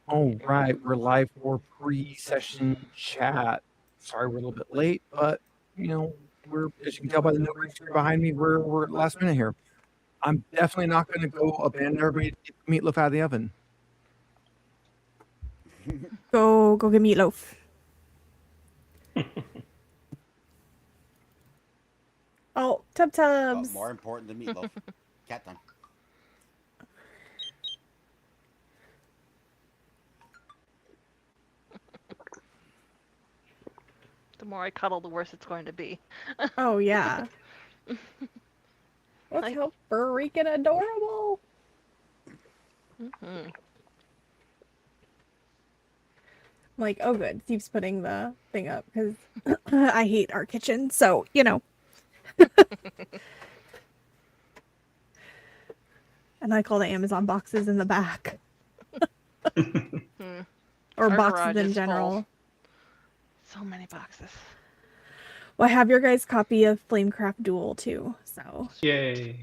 All right, we're live for pre-session chat. Sorry, we're a little bit late, but we're as you can tell by the no green screen behind me, we're at the last minute here. I'm definitely not going to go abandon everybody to get the meatloaf out of the oven. Go get meatloaf. Oh, tubs. Oh, more important than meatloaf. Cat time. The more I cuddle, the worse it's going to be. Oh yeah. Look Like- how freaking adorable. Mm-hmm. Like, oh good, Steve's putting the thing up because I hate our kitchen, so And like all the Amazon boxes in the back. Or Our boxes garage in is general. full. So many boxes. Well, I have your guys' copy of Flamecraft Duel too, so Yay.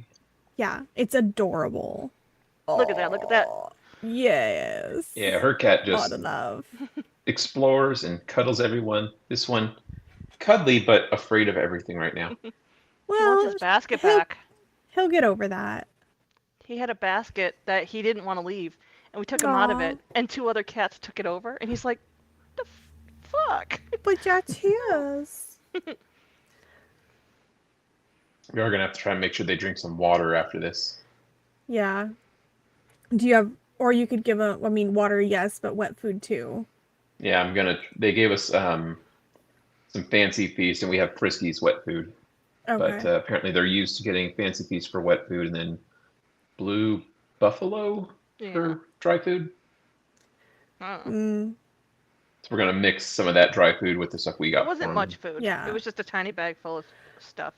yeah, it's adorable. Look at that, look at that. Yes. Yeah, her cat A lot just of love. explores and cuddles everyone. This one, cuddly but afraid of everything right now. He Well, wants his basket he'll- back. He'll get over that. He had a basket that he didn't want to leave, and we took him out of Aw. it, and two other cats took it over, and he's like, the fuck? But that's his. We are gonna have to try and make sure they drink some water after this. Yeah. Do you have, or you could give them, I mean, water, yes, but wet food too. Yeah, they gave us some fancy feast, and we have Friskies wet food. Okay. But apparently they're used to getting fancy feast for wet food, and then Blue Buffalo Yeah. for dry food. Mm, So we're gonna mix some of that dry food with the stuff we got. It wasn't for much them. food. Yeah. It was just a tiny bag full of stuff.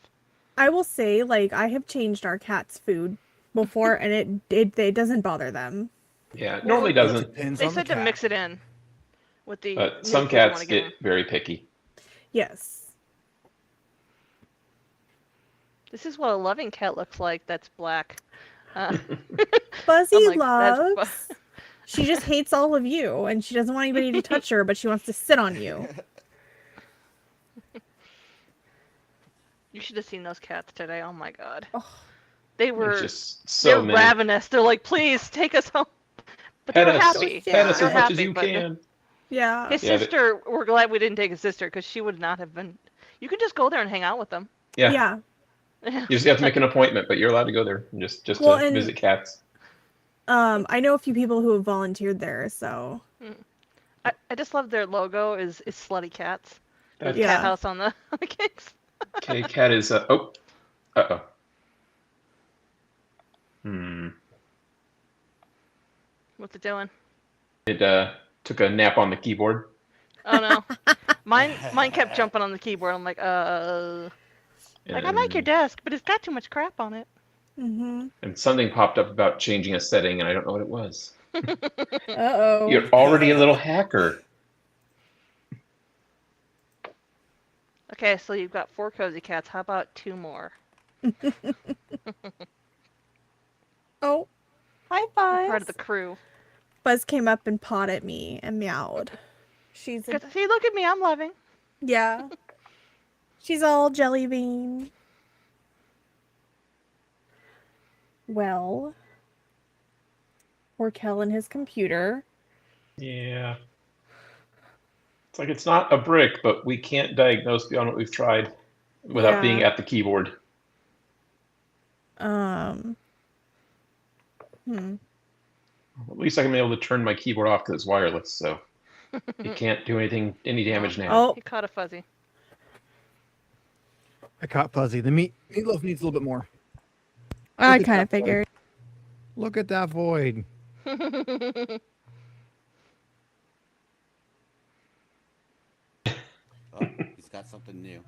I will say, like, I have changed our cat's food before, and it doesn't bother them. Yeah, it normally doesn't. Depends They on the said to cat. mix it in with the But new some food they wanna cats give get 'em. very picky. Yes. This is what a loving cat looks like that's black. Fuzzy I'm like, that's loves. She just hates all of you, and she doesn't want anybody to touch her, but she wants to sit on you. You should have seen those cats today. Oh my god. Oh. They There's were just they're so many. ravenous. They're like, please take us home. But Pet they were us, happy. pet us They're as much as happy, you but can. Yeah. His Yeah, sister, we're glad we didn't take his sister because she would not have been. You can just go there and hang out with them. Yeah. Yeah. You just have to make an appointment, but you're allowed to go there and just Well, to and- visit cats. I know a few people who have volunteered there, so. I just love their logo is slutty cats. That's- Yeah. Cat house on the cakes. Okay, cat is oh. Uh-oh. What's it doing? It took a nap on the keyboard. Oh no. Mine kept jumping on the keyboard. I'm like, I like your and- desk, but it's got too much crap on it. Mm-hmm. And something popped up about changing a setting, and I don't know what it was. Uh-oh. You're already a little hacker. Okay, so you've got 4 cozy cats. How about 2 more? Oh. Hi, Buzz. Part of the crew. Buzz came up and pawed at me and meowed. She's a, See, look at me. I'm loving. yeah. She's all jelly bean. Well, poor Kel and his computer. Yeah. It's like it's not a brick, but we can't diagnose beyond what we've tried without being Yeah. at the keyboard. At least I can be able to turn my keyboard off because it's wireless, so it can't do any damage now. Oh, He caught a fuzzy. I caught Fuzzy. The meatloaf needs a little bit more. I Look at kind of that void. figured. Look at that void. Oh, he's got something new.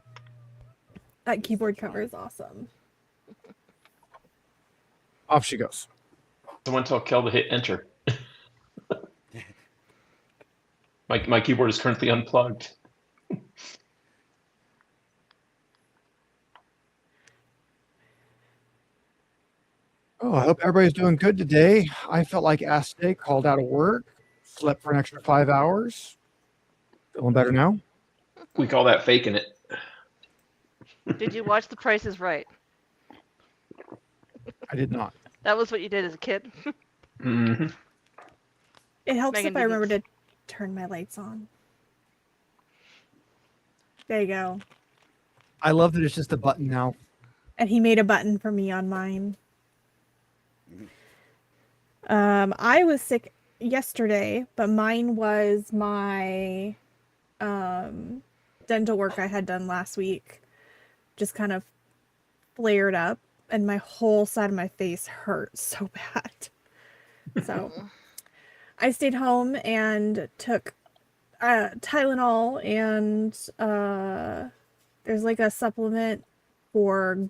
That keyboard cover is awesome. Off she goes. Someone tell Kel to hit enter. My keyboard is currently unplugged. Oh, I hope everybody's doing good today. I felt like Ass Day called out of work, Slept for an extra 5 hours. Feeling better now? We call that faking it. Did you watch The Price is Right? I did not. That was what you did as a kid. Hmm. It helps Megan, if I did you- remember to turn my lights on. There you go. I love that it's just a button now. And he made a button for me on mine. I was sick yesterday, but mine was my dental work I had done last week. Just kind of flared up, and my whole side of my face hurt so bad. So I stayed home and took Tylenol, and there's like a supplement for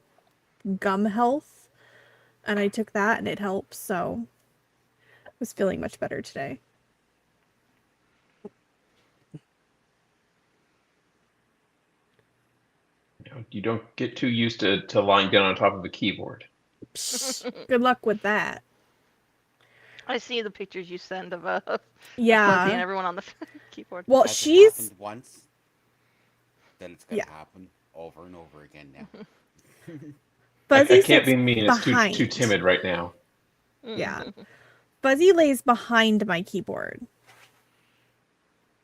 gum health, and I took that and it helps, so I was feeling much better today. You don't get too used to lying down on top of a keyboard. Psh, good luck with that. I see the pictures you send of Fuzzy and Yeah. everyone on the keyboard. Well, Has it she's happened once, then it's gonna Yeah. happen over and over again now. Fuzzy I can't sits be mean. It's too behind. timid right now. Yeah. Fuzzy lays behind my keyboard.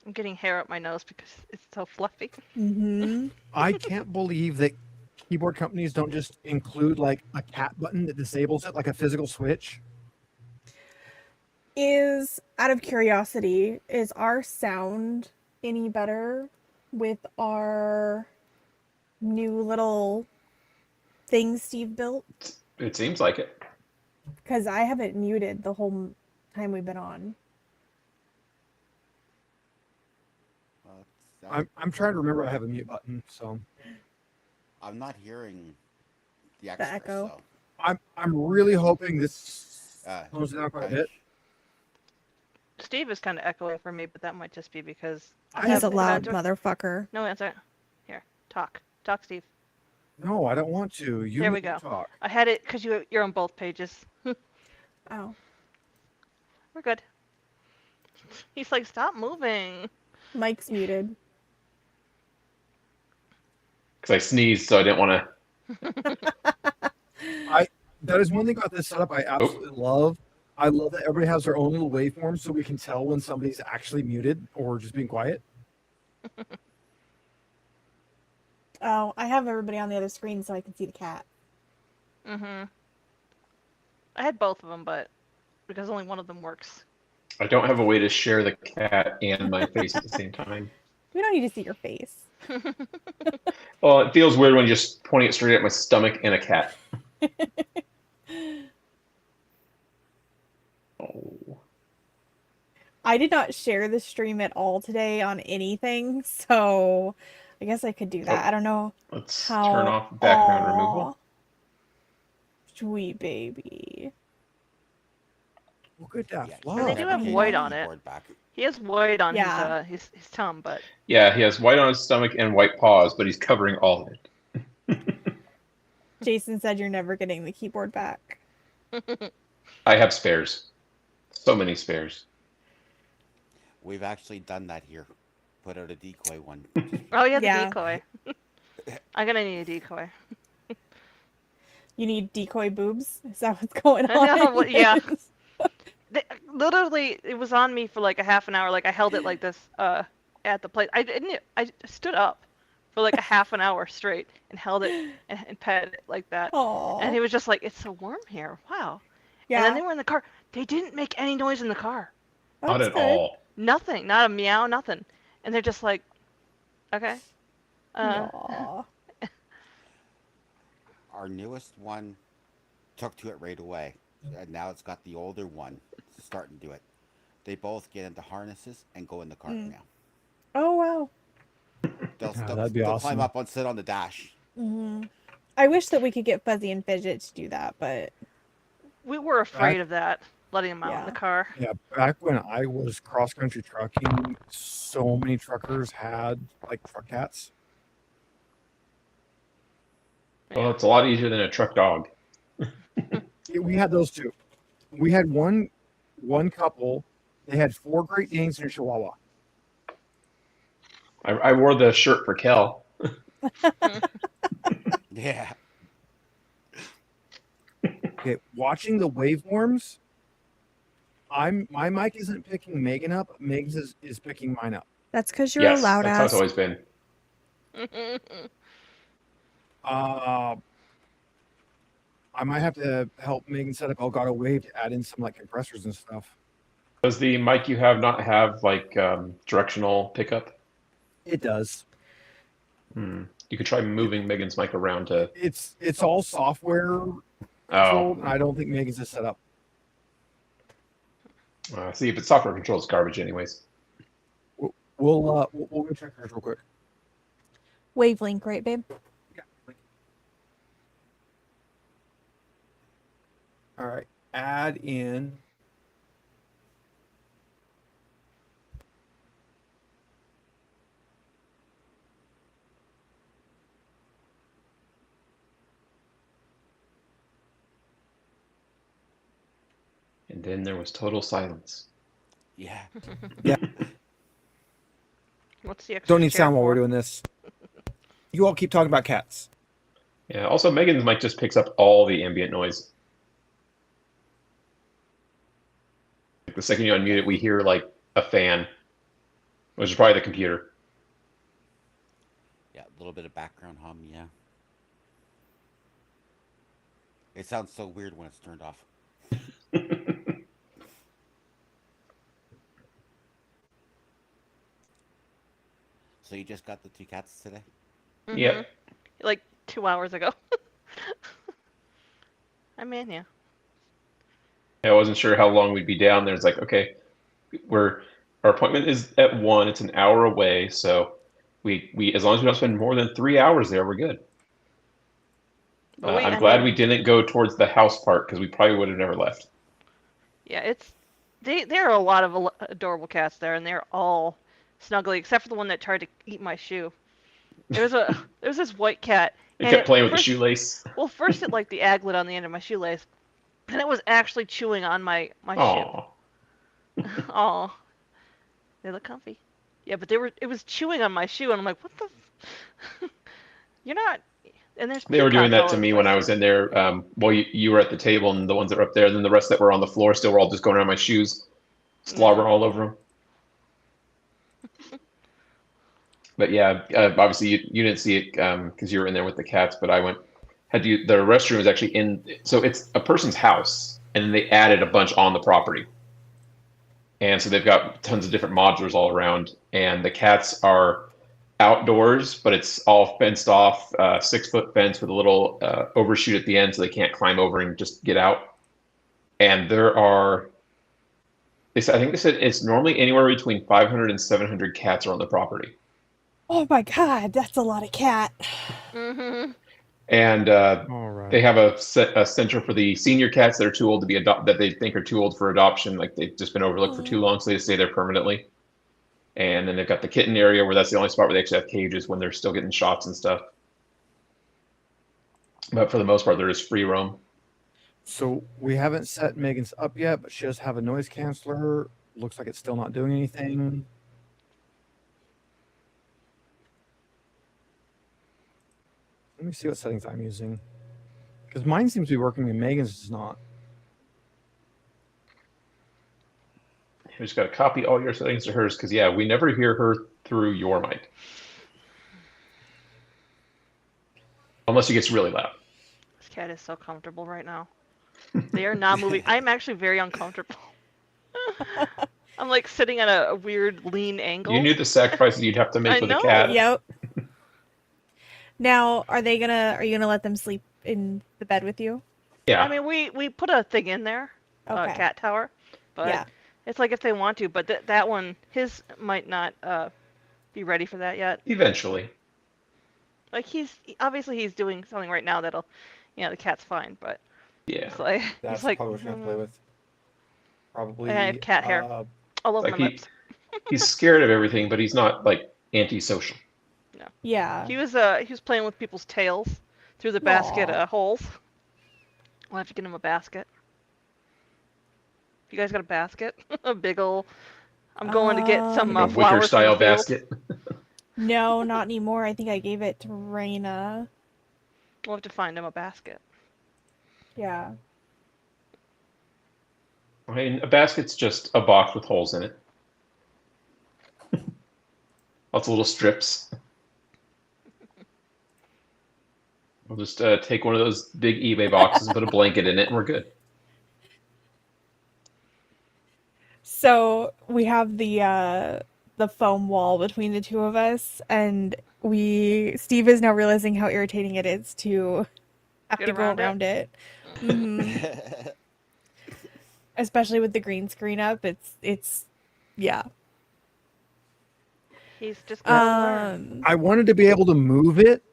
I'm getting hair up my nose because it's so fluffy. Mm-hmm. I can't believe that keyboard companies don't just include like a cat button that disables it, like a physical switch. Is, out of curiosity, is our sound any better with our new little thing Steve built? It seems like it. Because I haven't muted the whole time we've been on. I'm trying to remember I have a mute button, so I'm not hearing the The extra. echo. I'm really hoping this So, slows down quite a okay. bit. Steve is kind of echoing for me, but that might just be because I He's a have- loud do- motherfucker. No answer. Here, talk, Steve. No, I don't want to. You There need we to go. talk. I had it because you're on both pages. Oh. We're good. He's like, stop moving. Mike's muted. Because I sneezed, so I didn't want to. That is one thing about this setup I absolutely love. I love that everybody has their own little waveform so we can tell when somebody's actually muted or just being quiet. Oh, I have everybody on the other screen so I can see the cat. Mm-hmm. I had both of them, but because only one of them works. I don't have a way to share the cat and my face at the same time. We don't need to see your face. Well, it feels weird when you're just pointing it straight at my stomach and a cat. Oh. I did not share the stream at all today on anything, so I guess I could do that. Oh. I don't know Let's how. turn off background Aw, removal. Sweet baby. Well, good to have Yeah, love. And they do have okay, white now on it. keyboard back. He has white on Yeah. his tongue, but Yeah, he has white on his stomach and white paws, but he's covering all of it. Jason said you're never getting the keyboard back. I have spares. So many spares. We've actually done that here. Put out a decoy one. oh yeah, the Yeah. decoy. I'm gonna need a decoy. You need decoy boobs? Is that what's going I on? know, well, yeah. Literally, it was on me for like a half an hour. Like I held it like this at the plate. I stood up for like a half an hour straight and held it and pet it like that. Aw. And he was just like, "It's so warm here. Wow." Yeah. And then they were in the car. They didn't make any noise in the car. Not That's at good. all. Nothing. Not a meow. Nothing. And they're just like, "Okay." Aw. Our newest one took to it right away, and now it's got the older one starting to do it. They both get into harnesses and go in the car now. Oh, wow. They'll, Yeah, they'll, that'd be they'll awesome. climb up and sit on the dash. Hmm. I wish that we could get Fuzzy and Fidget to do that, but We were afraid of that, letting them out in the Yeah. car. Yeah, back when I was cross country trucking, so many truckers had like truck cats. Well, it's a lot easier than a truck dog. Yeah, we had those too. We had one couple They had 4 Great Danes and a Chihuahua. I wore the shirt for Kel. Yeah. Okay, watching the waveforms, my mic isn't picking Megan up. Megan's is picking mine up. That's because you're Yes, a loud that's how ass. it's always been. I might have to help Megan set up Elgato Wave to add in some like compressors and stuff. Does the mic you have not have like directional pickup? It does. You could try moving Megan's mic around to. It's all software controlled, and I don't think Megan's is set up. See, if it's software controlled, it's garbage anyways. We'll go check hers real quick. Wavelink, right, babe? Yeah. All right. Add in. And then there was total silence. Yeah. Yeah. What's the extra Don't need chair sound while we're for? doing this. You all keep talking about cats. Yeah. Also, Megan's mic just picks up all the ambient noise. Like, the second you unmute it, we hear like a fan, which is probably the computer. Yeah, a little bit of background hum, yeah. It sounds so weird when it's turned off. So you just got the 2 cats today? Yep. Like 2 hours ago. I'm in, yeah. I wasn't sure how long we'd be down there. It's like, okay, our appointment is at 1. It's an hour away, so we as long as we don't spend more than 3 hours there, we're good. But wait, I'm I glad mean- we didn't go towards the house part because we probably would have never left. Yeah, there are a lot of adorable cats there, and they're all snuggly, except for the one that tried to eat my shoe. There was this white cat. It and kept playing with the first- shoelace. Well, first it like the aglet on the end of my shoelace, and it was actually chewing on my shoe. Aw. Aw. They look comfy. Yeah, but it was chewing on my shoe, and I'm like, what the? You're not. And there's. They were doing peacocks all that to over the me when place, I was too. in there. While you were at the table, and the ones that were up there, and then the rest that were on the floor still were all just going around my shoes, slobber all over them. But yeah, obviously you didn't see it because you were in there with the cats. But I went. The restroom is actually in. So it's a person's house, and then they added a bunch on the property. And so they've got tons of different modulars all around, and the cats are outdoors, but it's all fenced off, 6-foot fence with a little overshoot at the end, so they can't climb over and just get out. And there are, I think they said it's normally anywhere between 500 and 700 cats are on the property. Oh my god, that's a lot of cat. Mm-hmm. And All right. they have a center for the senior cats that are too old to be that they think are too old for adoption, like they've just been overlooked for too long, so they stay there permanently. And then they've got the kitten area where that's the only spot where they actually have cages when they're still getting shots and stuff. But for the most part, there is free roam. So we haven't set Megan's up yet, but she does have a noise canceller. Looks like it's still not doing anything. Let me see what settings I'm using. Because mine seems to be working and Megan's is not. You just got to copy all your settings to hers because, yeah, we never hear her through your mic. Unless she gets really loud. This cat is so comfortable right now. They are not moving. I'm actually very uncomfortable. I'm like sitting at a weird lean angle. You knew the sacrifices you'd have to make I with know. a cat. Yep. Now, are you gonna let them sleep in the bed with you? Yeah. I mean, we put a thing in there, Okay. a cat tower, but Yeah. it's like if they want to, but that one, his might not be ready for that yet. Eventually. Like obviously he's doing something right now that'll, the cat's fine, but Yeah. it's like That's he's like, probably what you're going to play with. Probably. I have cat hair. all over Like my lips. he's scared of everything, but he's not like antisocial. Yeah. He was playing with people's tails through the basket Aw. holes. We'll have to get him a basket. You guys got a basket? A big ol'. I'm going to get some Like a wicker flowers from the style field. basket. No, not anymore. I think I gave it to Raina. We'll have to find him a basket. Yeah. I mean, a basket's just a box with holes in it. Lots of little strips. We'll just take one of those big eBay boxes and put a blanket in it, and we're good. So we have the foam wall between the two of us, and Steve is now realizing how irritating it is to have Get to go around it? around it. hmm Especially with the green screen up, it's yeah. He's just gotta learn. I wanted to be able to move it,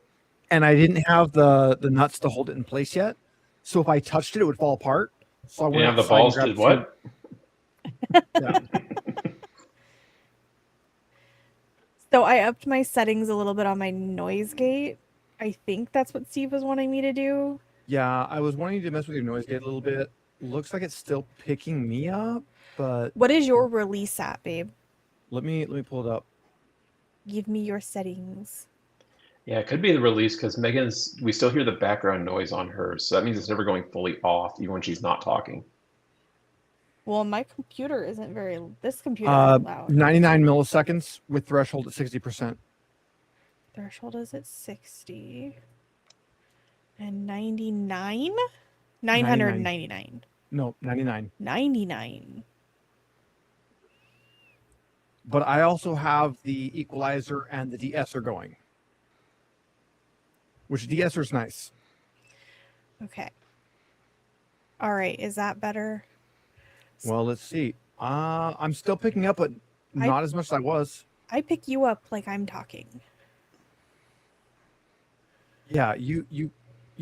and I didn't have the nuts to hold it in place yet. So if I touched it, it would fall apart. So I You went have the outside and balls grabbed did what? Yeah. So I upped my settings a little bit on my noise gate. I think that's what Steve was wanting me to do. Yeah, I was wanting to mess with your noise gate a little bit. Looks like it's still picking me up, but What is your release at, babe? let me pull it up. Give me your settings. Yeah, it could be the release because we still hear the background noise on hers. So that means it's never going fully off, even when she's not talking. Well, my computer isn't this computer isn't loud. 99 milliseconds with threshold at 60%. Threshold is at 60. And 99? 999. No, 99. 99. But I also have the equalizer and the de-esser going, which de-esser is nice. Okay. All right, is that better? Well, let's see. I'm still picking up, but not as much as I was. I pick you up like I'm talking. Yeah, you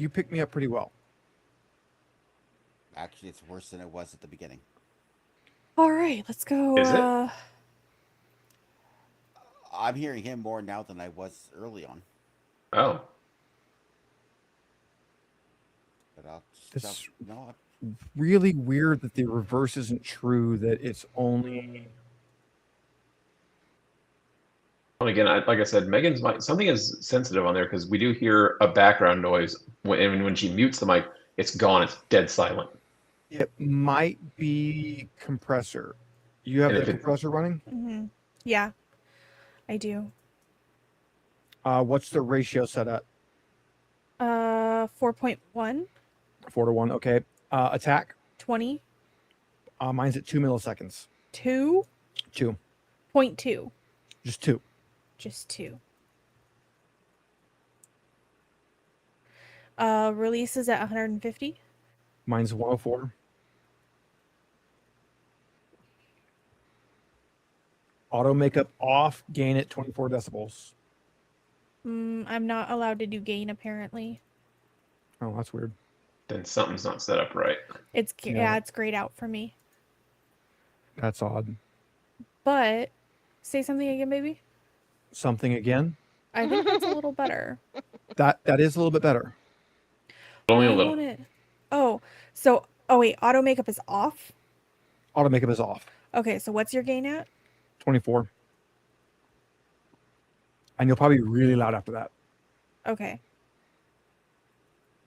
picked me up pretty well. Actually, it's worse than it was at the beginning. All right, let's go. Is it? I'm hearing him more now than I was early on. Oh. But I'll This- stuff, no, Really weird that the reverse isn't true, that it's only... And again, like I said, something is sensitive on there because we do hear a background noise. When she mutes the mic, it's gone. It's dead silent. It might be compressor. You have And the if it- compressor running? Mm-hmm. Yeah, I do. What's the ratio set at? 4.1, 4-1, okay. Attack? 20, Mine's at 2 milliseconds. 2.2. 2. Just 2. Just 2. Release is at 150. Mine's 104. Auto makeup off, gain at 24 decibels. I'm not allowed to do gain apparently. Oh, that's weird. Then something's not set up right. It's Yeah. it's grayed out for me. That's odd. But say something again, baby. Something again? I think that's a little better. That is a little bit better. Only a Why little. won't it? Oh, wait, auto makeup is off. Auto makeup is off. Okay, so what's your gain at? 24. And you'll probably be really loud after that. Okay.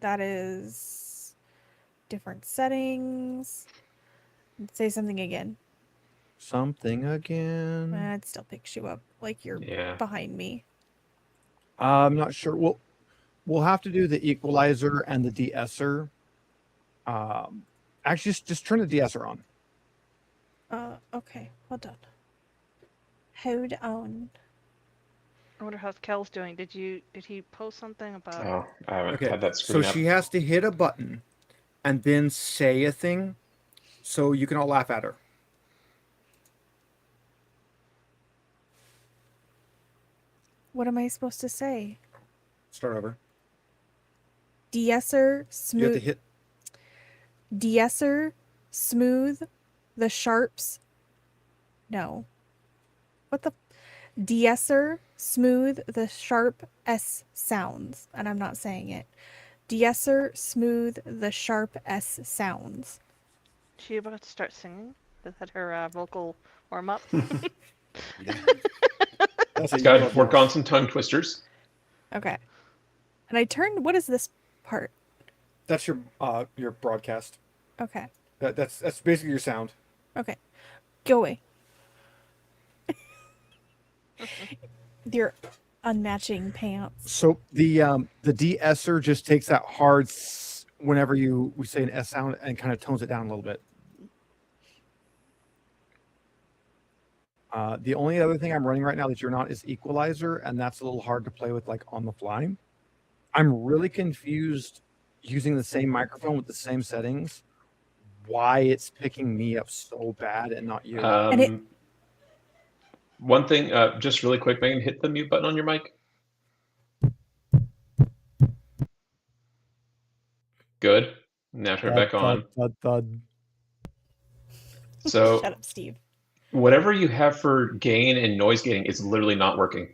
That is different settings. Say something again. Something again. It still picks you up like you're Yeah. behind me. I'm not sure. We'll have to do the equalizer and the de-esser. Actually, just turn the de-esser on. Okay, hold on. Hold on. I wonder how Kel's doing. Did he post something about? Oh, I haven't Okay, had that so screen up. she has to hit a button and then say a thing so you can all laugh at her. What am I supposed to say? Start over. De-esser, You have to smooth. hit. De-esser, smooth, the sharps. No. What the? De-esser, smooth, the sharp S sounds. And I'm not saying it. De-esser, smooth, the sharp S sounds. She about to start singing? Is that her vocal warm up? Yeah. That's a Got you to work on some tongue twisters. Okay. And I turned. What is this part? That's your broadcast. Okay. That's basically your sound. Okay. Go away. With your unmatching pants. So the de-esser just takes that hard whenever we say an S sound and kind of tones it down a little bit. The only other thing I'm running right now that you're not is equalizer, and that's a little hard to play with like on the fly. I'm really confused using the same microphone with the same settings, why it's picking me up so bad and not you. One thing, just really quick, Megan, hit the mute button on your mic. Good. Now turn it back on. Thud. So Shut up, Steve. whatever you have for gain and noise gating is literally not working.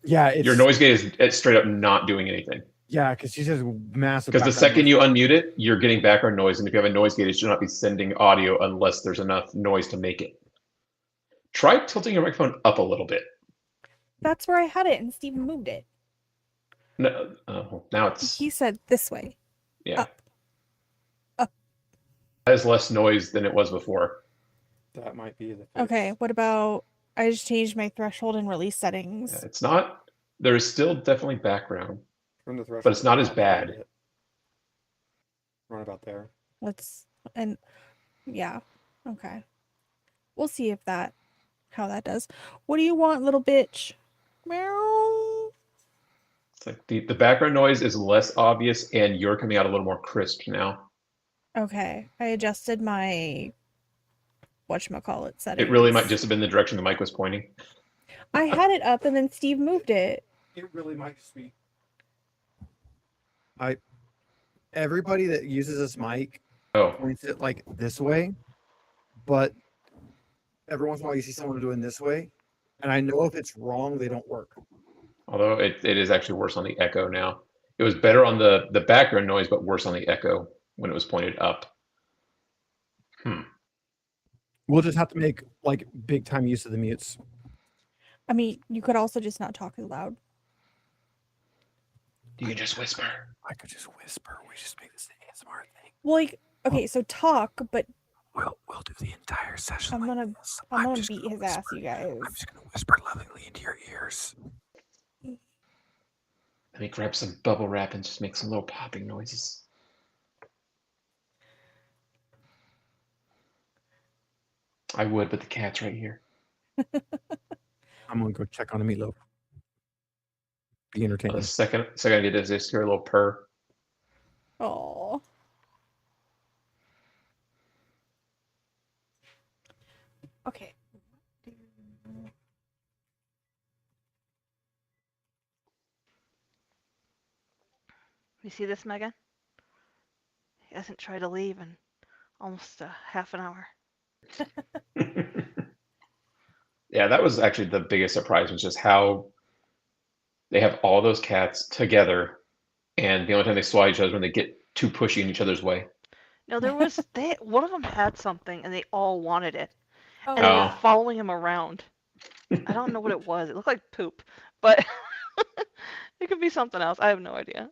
Yeah, Your noise gate is straight up not doing anything. Yeah, because she says massive. Because the second you unmute it, you're getting background noise, and if you have a noise gate, it should not be sending audio unless there's enough noise to make it. Try tilting your microphone up a little bit. That's where I had it, and Steven moved it. No, now it's He said this way. yeah. Up. It has less noise than it was before. That might be the. Okay, what about I just changed my threshold and release settings? Yeah, it's not. There is still definitely background, Turn the threshold but it's not as up a bad. bit. Run about there. Yeah, okay. We'll see how that does. What do you want, little bitch? Meow. It's like the background noise is less obvious, and you're coming out a little more crisp now. Okay, I adjusted my whatchamacallit settings. It really might just have been the direction the mic was pointing. I had it up and then Steve moved it. It really might just be. Everybody that uses this mic points it like this way, but every once in a while you see someone doing this way, and I know if it's wrong, they don't work. Although it is actually worse on the echo now. It was better on the background noise, but worse on the echo when it was pointed up. We'll just have to make like big time use of the mutes. I mean, you could also just not talk as loud. You can just whisper. I could just whisper. We just make this an ASMR thing. Well, like, okay, so talk, but We'll do the entire session. I'm gonna just beat gonna his ass, whisper. you guys. I'm just gonna whisper lovingly into your ears. Let me grab some bubble wrap and just make some little popping noises. I would, but the cat's right here. I'm gonna go check on a meatloaf. Be entertaining. The second I get this, just hear a little purr. Oh. Okay. You see this, Megan? He hasn't tried to leave in almost half an hour. Yeah, that was actually the biggest surprise, was just how they have all those cats together, and the only time they swat each other is when they get too pushy in each other's way. No, there was one of them had something and they all wanted it. Oh. And they were following him around. I don't know what it was. It looked like poop, but it could be something else. I have no idea.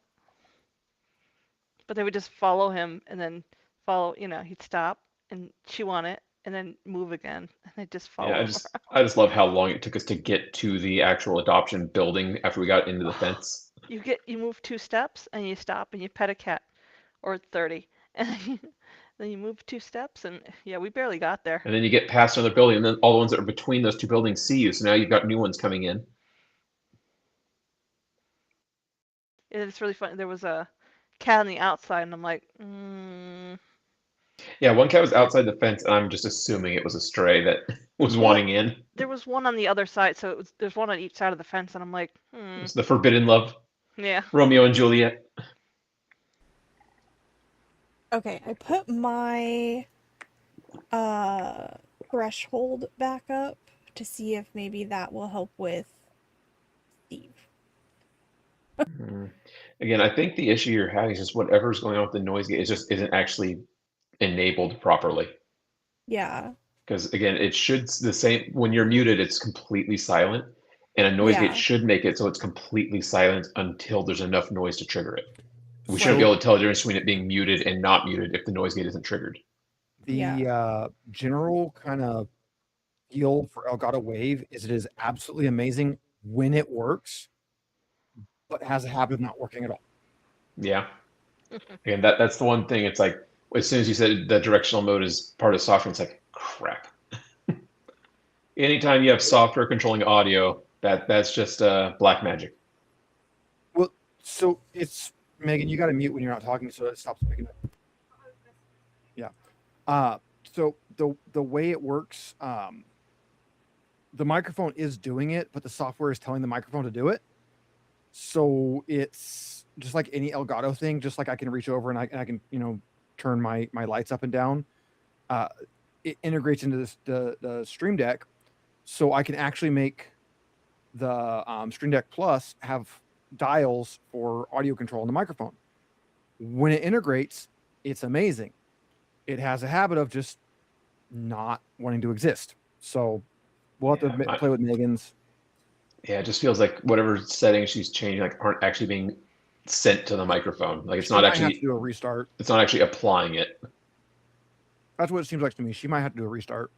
But they would just follow him and then he'd stop and chew on it and then move again. And they just follow him. I just love how long it took us to get to the actual adoption building after we got into the fence. You move 2 steps and you stop and you pet a cat, or 30. And then you move 2 steps and yeah, we barely got there. And then you get past another building, and then all the ones that are between those 2 buildings see you. So now you've got new ones coming in. It's really funny. There was a cat on the outside, and I'm like, Yeah, one cat was outside the fence, and I'm just assuming it was a stray that was wanting in. There was one on the other side, so there's one on each side of the fence, and I'm like, It's the forbidden love. Yeah. Romeo and Juliet. Okay, I put my threshold back up to see if maybe that will help with Steve. Again, I think the issue you're having is just whatever's going on with the noise gate. It just isn't actually enabled properly. Yeah. Because again, it should the same when you're muted, it's completely silent, and a noise gate Yeah. should make it so it's completely silent until there's enough noise to trigger it. We So- shouldn't be able to tell the difference between it being muted and not muted if the noise gate isn't triggered. The general kind of feel for Elgato Wave is it is absolutely amazing when it works, but has a habit of not working at all. Yeah. And that's the one thing. It's like as soon as you said the directional mode is part of software, it's like crap. Anytime you have software controlling audio, that's just black magic. Well, so it's Megan, you got to mute when you're not talking, so it stops picking up. Yeah. So the way it works, the microphone is doing it, but the software is telling the microphone to do it. So it's just like any Elgato thing, just like I can reach over and I can, turn my lights up and down. It integrates into the Stream Deck, so I can actually make the Stream Deck Plus have dials for audio control on the microphone. When it integrates, it's amazing. It has a habit of just not wanting to exist. So we'll have to play with Megan's. Yeah, it just feels like whatever settings she's changing aren't actually being sent to the microphone. Like it's She not might have to actually do a restart. it's not actually applying it. That's what it seems like to me. She might have to do a restart.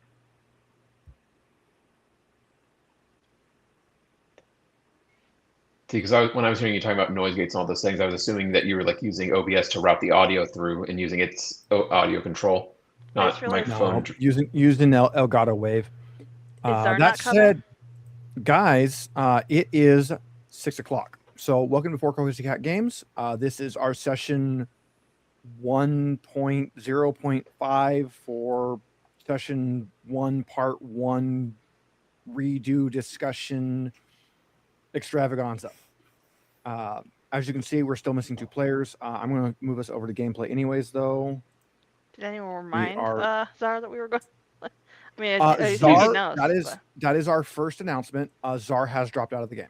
See, because when I was hearing you talking about noise gates and all those things, I was assuming that you were like using OBS to route the audio through and using its audio control, I not just realized- microphone. Using Elgato Wave. Zar That not coming? said, guys, it is 6:00. So welcome to Four Cohesive Cat Games. This is our session 1.0.5 for session 1, part 1 redo discussion extravaganza. As you can see, we're still missing 2 players. I'm going to move us over to gameplay anyways, though. Did anyone remind are- Zara that we were going? I mean, I assume he Zar, knows. that is our first announcement. Zar has dropped out of the game.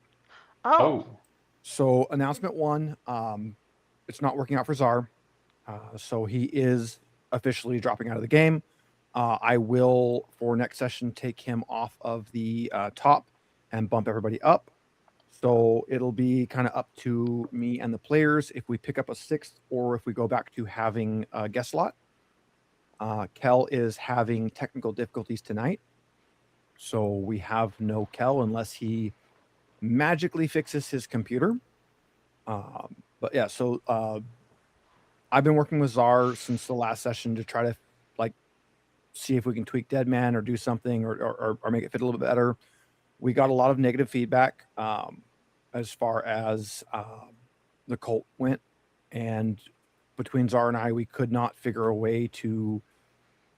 Oh, So announcement 1, it's not working out for Zar. So he is officially dropping out of the game. I will, for next session, take him off of the top and bump everybody up. So it'll be kind of up to me and the players if we pick up a 6th or if we go back to having a guest slot. Kel is having technical difficulties tonight. So we have no Kel unless he magically fixes his computer. But yeah, so I've been working with Zar since the last session to try to see if we can tweak Deadman or do something or make it fit a little bit better. We got a lot of negative feedback as far as the cult went, and between Zar and I, we could not figure a way to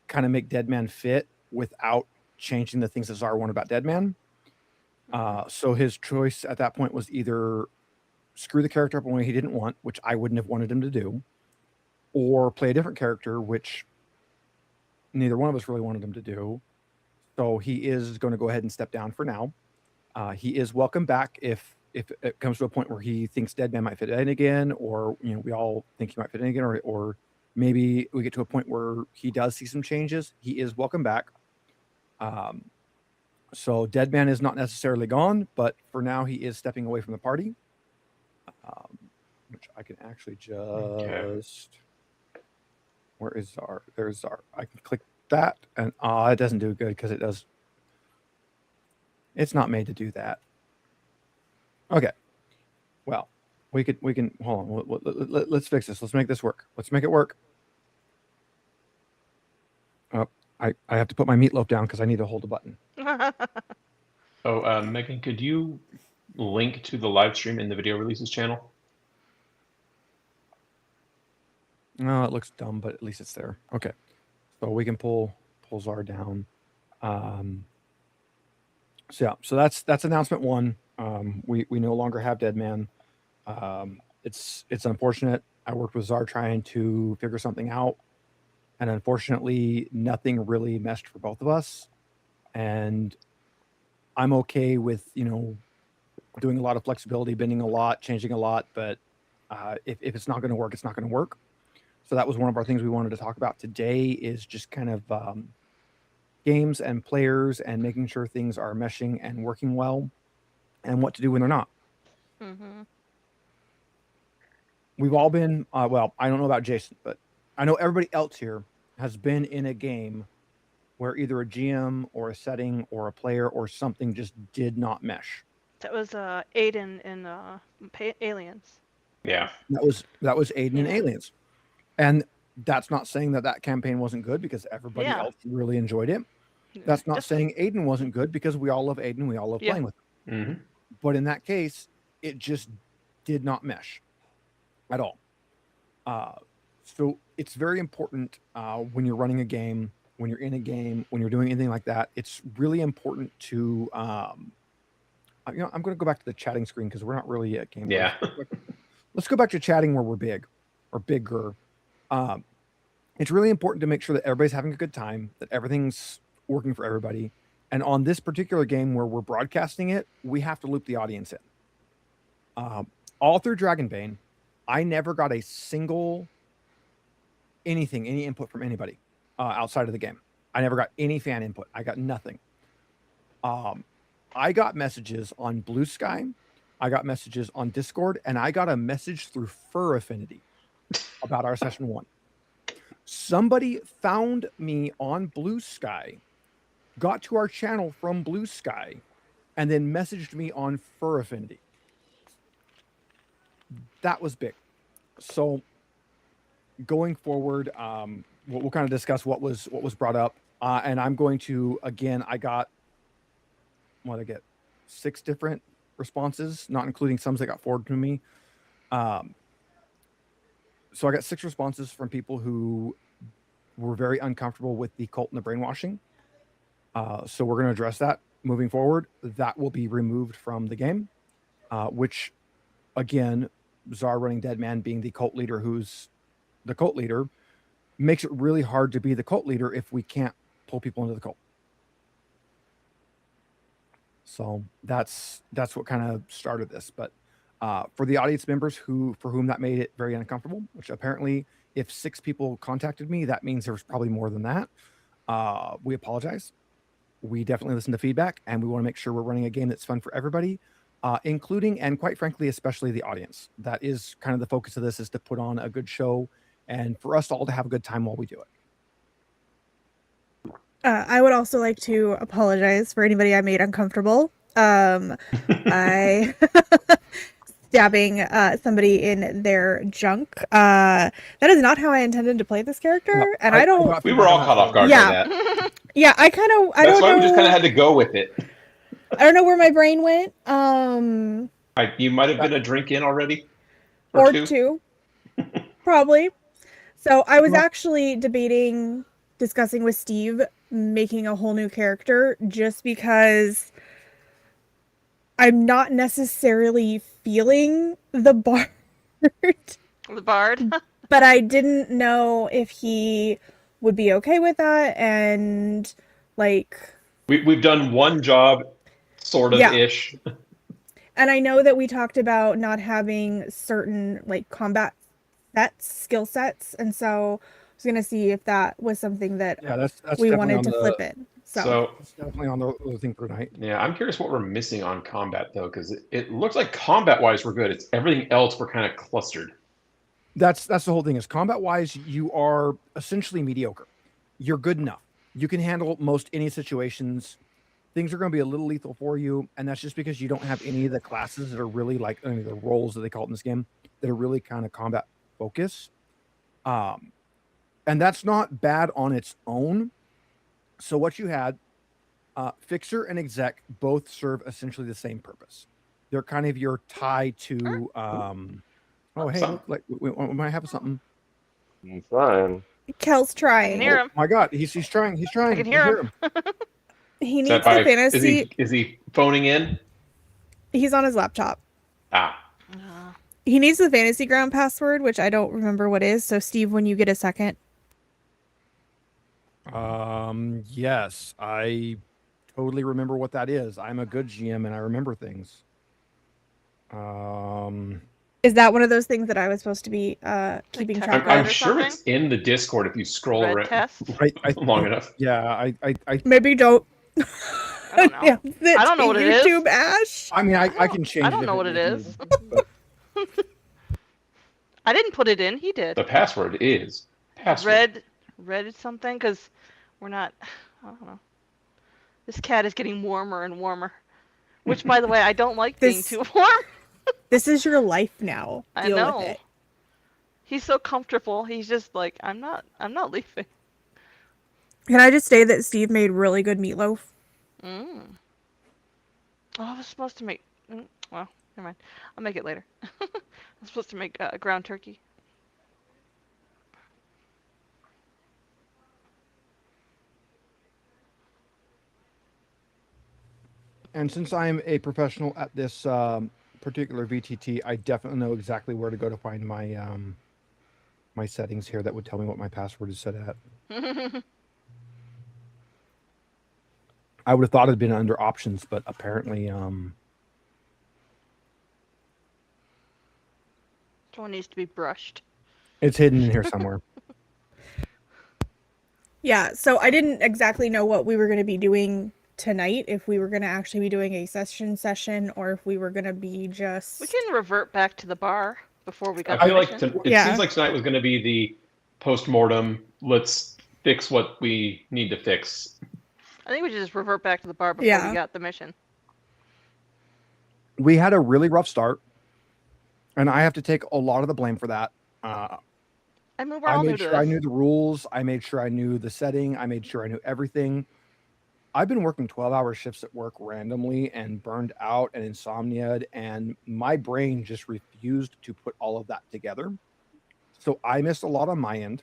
kind of make Deadman fit without changing the things that Zar wanted about Deadman. So his choice at that point was either screw the character up in a way he didn't want, which I wouldn't have wanted him to do, or play a different character, which neither one of us really wanted him to do. So he is going to go ahead and step down for now. He is welcome back if it comes to a point where he thinks Deadman might fit in again, or we all think he might fit in again, or maybe we get to a point where he does see some changes. He is welcome back. So Deadman is not necessarily gone, but for now he is stepping away from the party. Which I can actually just... Okay. Where is Zar? There's Zar. I can click that, and it doesn't do good because it does... It's not made to do that. Okay. Well, we can hold on. Let's fix this. Let's make this work. Let's make it work. Oh, I have to put my meatloaf down because I need to hold the button. Oh, Megan, could you link to the live stream in the video releases channel? No, it looks dumb, but at least it's there. Okay. So we can pull Zar down. So that's announcement 1. We no longer have Deadman. It's unfortunate. I worked with Zar trying to figure something out, and unfortunately, nothing really meshed for both of us. And I'm okay with doing a lot of flexibility, bending a lot, changing a lot, but if it's not going to work, it's not going to work. So that was one of our things we wanted to talk about today, is just kind of games and players and making sure things are meshing and working well, and what to do when they're not. Mm-hmm. We've all been, well, I don't know about Jason, but I know everybody else here has been in a game where either a GM or a setting or a player or something just did not mesh. That was Aiden in Aliens. Yeah. That was Aiden and Yeah. Aliens. And that's not saying that that campaign wasn't good, because everybody Yeah. else really enjoyed it. That's not Just- saying Aiden wasn't good, because we all love Aiden. We all love Yeah. playing with him. hmm But in that case, it just did not mesh at all. So it's very important when you're running a game, when you're in a game, when you're doing anything like that. It's really important to, I'm going to go back to the chatting screen because we're not really at game. Yeah. Let's go back to chatting where we're big or bigger. It's really important to make sure that everybody's having a good time, that everything's working for everybody. And on this particular game where we're broadcasting it, we have to loop the audience in. All through Dragonbane, I never got a single any input from anybody outside of the game. I never got any fan input. I got nothing. I got messages on Blue Sky. I got messages on Discord, and I got a message through Fur Affinity about our session 1. Somebody found me on Blue Sky, got to our channel from Blue Sky, and then messaged me on Fur Affinity. That was big. So going forward, we'll kind of discuss what was brought up, and I'm going to, again, I got 6 different responses, not including some that got forwarded to me. So I got 6 responses from people who were very uncomfortable with the cult and the brainwashing. So we're going to address that moving forward. That will be removed from the game, which, again, Czar running Deadman being the cult leader, who's the cult leader, makes it really hard to be the cult leader if we can't pull people into the cult. So that's what kind of started this. But for the audience members for whom that made it very uncomfortable, which apparently if 6 people contacted me, that means there was probably more than that. We apologize. We definitely listen to feedback, and we want to make sure we're running a game that's fun for everybody, including, and quite frankly, especially the audience. That is kind of the focus of this, is to put on a good show and for us all to have a good time while we do it. I would also like to apologize for anybody I made uncomfortable. I stabbing somebody in their junk. That is not how I intended to play this character, No, and I don't. We were all caught off guard Yeah. by that. Yeah, I kind of. I That's don't why know. we just kind of had to go with it. I don't know where my brain went. You might have been a drink in already, Or two. two, probably. So I was Well- actually discussing with Steve making a whole new character, just because I'm not necessarily feeling the bard, The bard. but I didn't know if he would be okay with that, and like, We've done one job, sort of Yeah. ish. and I know that we talked about not having certain like combat skill sets, and so I was gonna see if that was something that Yeah, that's we definitely wanted on to the, flip it. So It's definitely on the thing for tonight. Yeah, I'm curious what we're missing on combat though, because it looks like combat-wise we're good. It's everything else we're kind of clustered. That's the whole thing. Is combat wise, you are essentially mediocre. You're good enough. You can handle most any situations. Things are going to be a little lethal for you, and that's just because you don't have any of the classes that are really like any of the roles that they call it in this game that are really kind of combat focus. And that's not bad on its own. So what you had, fixer and exec both serve essentially the same purpose. They're kind of your tie to. Oh, hey, Something. look, like we might have something. I'm fine. Kel's I trying. can hear him. My God, he's trying. He's trying. I can hear him. He Is needs that the by- fantasy. Is he phoning in? He's on his laptop. Ah, He needs the fantasy ground password, which I don't remember what is. So Steve, when you get a second. Yes, I totally remember what that is. I'm a good GM and I remember things. Is that one of those things that I was supposed to be keeping test track red I'm of? or sure something? it's in the Discord if you scroll Red around test? I long enough. Yeah, I Maybe don't. I don't know. Announce it I don't know to what it is. YouTube, Ash. I mean, I can change. I don't it know if what it if is. needed, but I didn't put it in. He did. The password is password. Red something because we're not. I don't know. This cat is getting warmer and warmer. Which, by the way, I don't like being This- too warm. This is your life now. I Deal know. with it. He's so comfortable. He's just like, I'm not leaving. Can I just say that Steve made really good meatloaf? Mm. Oh, I was supposed to make. Well, never mind. I'll make it later. I'm supposed to make ground turkey. and since I'm a professional at this particular VTT, I definitely know exactly where to go to find my my settings here that would tell me what my password is set at. I would have thought it'd been under options, but apparently Someone needs to be brushed. it's hidden in here somewhere. Yeah, so I didn't exactly know what we were going to be doing tonight, if we were going to actually be doing a session, or if we were going to be just... We can revert back to the bar before we got I the feel like mission. it Yeah. seems like tonight was going to be the post-mortem. Let's fix what we need to fix. I think we should just revert back to the bar before Yeah. we got the mission. We had a really rough start, and I have to take a lot of the blame for that. I mean, we're I all new made to sure this. I knew the rules. I made sure I knew the setting. I made sure I knew everything. I've been working 12-hour shifts at work randomly and burned out and insomniaed, and my brain just refused to put all of that together. So I missed a lot on my end.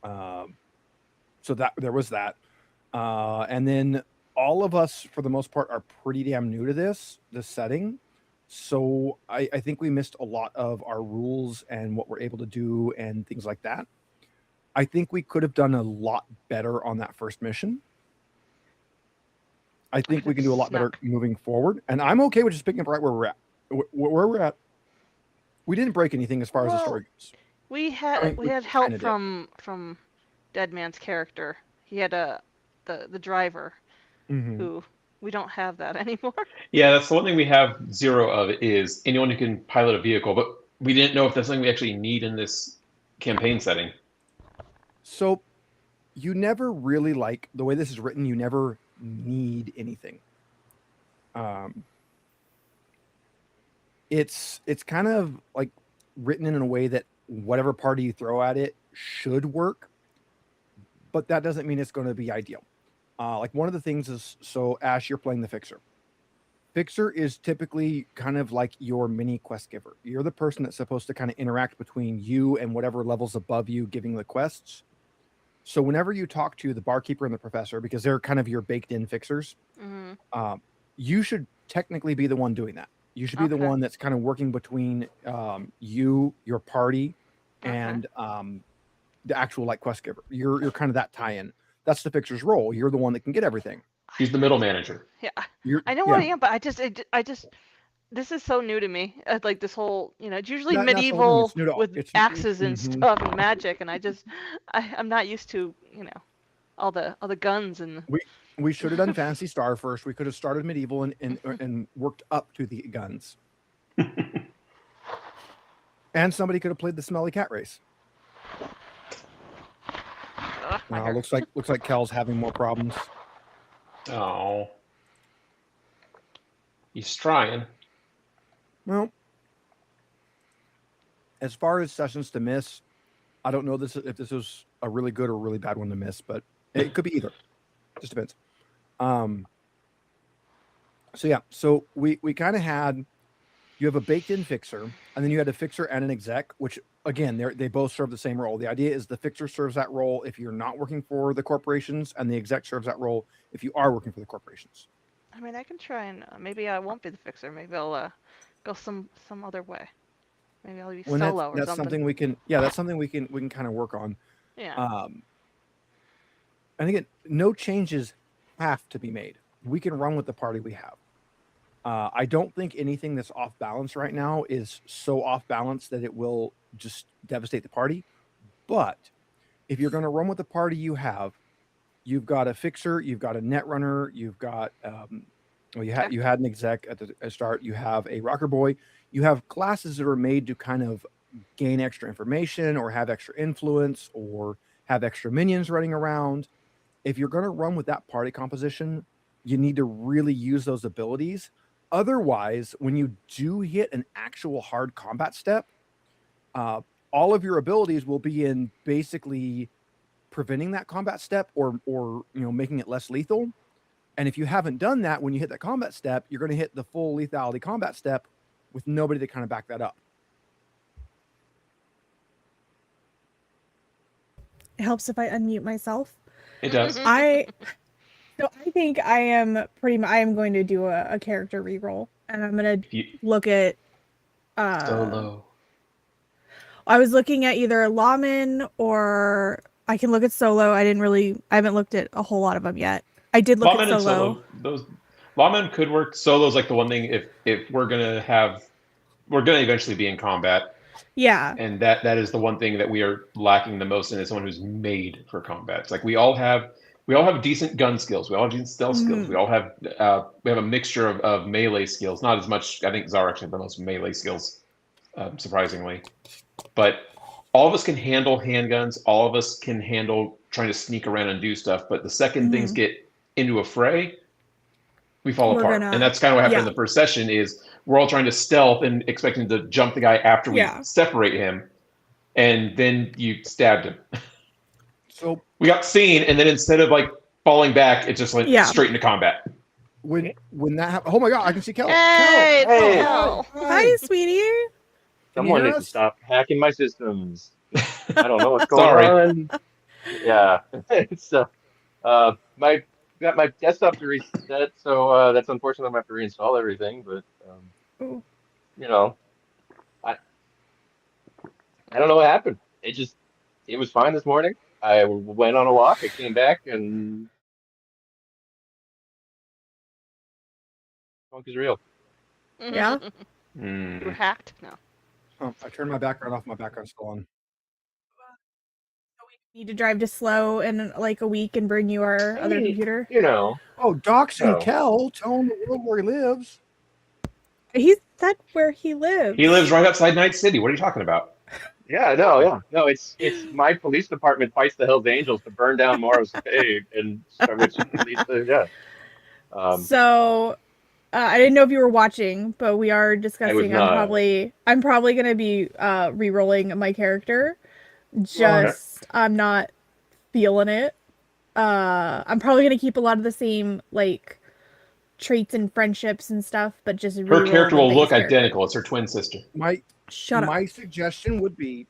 So that there was that. And then all of us, for the most part, are pretty damn new to this setting. So I think we missed a lot of our rules and what we're able to do and things like that. I think we could have done a lot better on that first mission. I think we can do a lot better moving forward. And I'm okay with just picking up right where we're at. Where we're at, we didn't break anything as far as the story goes. We had I mean, we we had help kinda did. from Dead Man's character. He had the driver Mhm. who we don't have that anymore. Yeah, that's the one thing we have zero of is anyone who can pilot a vehicle, but we didn't know if that's something we actually need in this campaign setting. So you never really, like, the way this is written, you never need anything. It's kind of like written in a way that whatever party you throw at it should work, but that doesn't mean it's going to be ideal. Like one of the things is, so Ash, you're playing the Fixer. Fixer is typically kind of like your mini quest giver. You're the person that's supposed to kind of interact between you and whatever levels above you giving the quests. So whenever you talk to the barkeeper and the professor, because they're kind of your baked in fixers, you should technically be the one doing that. You should be the Okay. one that's kind of working between you, your party, and the actual like quest giver. You're kind of that tie-in. That's the fixer's role. You're the one that can get everything. He's the middle manager. Yeah, You're, I know what I am, but I just this is so new to me. Like this whole, it's usually Not so new, medieval it's new to all- with it's- axes and mhm. stuff and magic, and I'm not used to all the guns and. We should have done Fantasy Star first. We could have started medieval and worked up to the guns. And somebody could have played the smelly cat race. Ugh, my hair. Looks like Kel's having more problems. Oh. He's trying. Well, as far as sessions to miss, I don't know if this was a really good or really bad one to miss, but it could be either. Just depends. So yeah, so we kind of had, you have a baked in fixer, and then you had a fixer and an exec, which again, they both serve the same role. The idea is the fixer serves that role if you're not working for the corporations, and the exec serves that role if you are working for the corporations. I mean, I can try and maybe I won't be the fixer. Maybe I'll go some other way. Maybe I'll be When solo or that's something. something we can, yeah, that's something we can kind of work on. Yeah. And again, no changes have to be made. We can run with the party we have. I don't think anything that's off balance right now is so off balance that it will just devastate the party. But if you're going to run with the party you've got a fixer, you've got a net runner, you've got well, you had an exec at the start, you have a rocker boy, you have classes that are made to kind of gain extra information or have extra influence or have extra minions running around. If you're going to run with that party composition, you need to really use those abilities. Otherwise, when you do hit an actual hard combat step, all of your abilities will be in basically preventing that combat step or making it less lethal. And if you haven't done that when you hit that combat step, you're going to hit the full lethality combat step with nobody to kind of back that up. It helps if I unmute myself. It does. I think I am going to do a character reroll, and I'm going to look at Solo. I was looking at either Lawman or I can look at Solo. I haven't looked at a whole lot of them yet. I did look Lawman at Solo. and Solo. Lawman could work. Solo's like the one thing if we're gonna eventually be in combat. Yeah. And that is the one thing that we are lacking the most in is someone who's made for combat. It's like we all have decent gun skills. We all have decent stealth skills. We all have a mixture of melee skills. Not as much. I think Zara actually has the most melee skills, surprisingly. But all of us can handle handguns. All of us can handle trying to sneak around and do stuff. But the second things get into a fray, we fall apart. And that's kind of what happened in the first session is we're all trying to stealth and expecting to jump the guy after we separate him. And then you stabbed him. So we got seen, and then instead of like falling back, it just went straight into combat. When that happened, oh my god, I can see Kel. Hey, Hey. Kel. Hi, sweetie. Someone needs to us? stop hacking my systems. I don't know what's going on. Yeah. So, my desktop to reset, so that's unfortunate. I'm gonna have to reinstall everything. But I don't know what happened. It was fine this morning. I went on a walk. I came back and funk is real. Yeah. You were hacked? No. Oh, I turned my background off. My background's still on. Need to drive to Slow in like a week and bring you our other computer. Oh, doxing No. Kel, telling the world where he lives. He said where he lives. He lives right outside Night City. What are you talking about? No. It's my police department fights the Hells Angels to burn down Morrow's Cave, and which leads to So, I didn't know if you were watching, but we are discussing. not. I'm probably gonna be re-rolling my character. I'm not feeling it. I'm probably gonna keep a lot of the same like traits and friendships and stuff, but just Her character will look identical. It's her twin sister. My Shut up. suggestion would be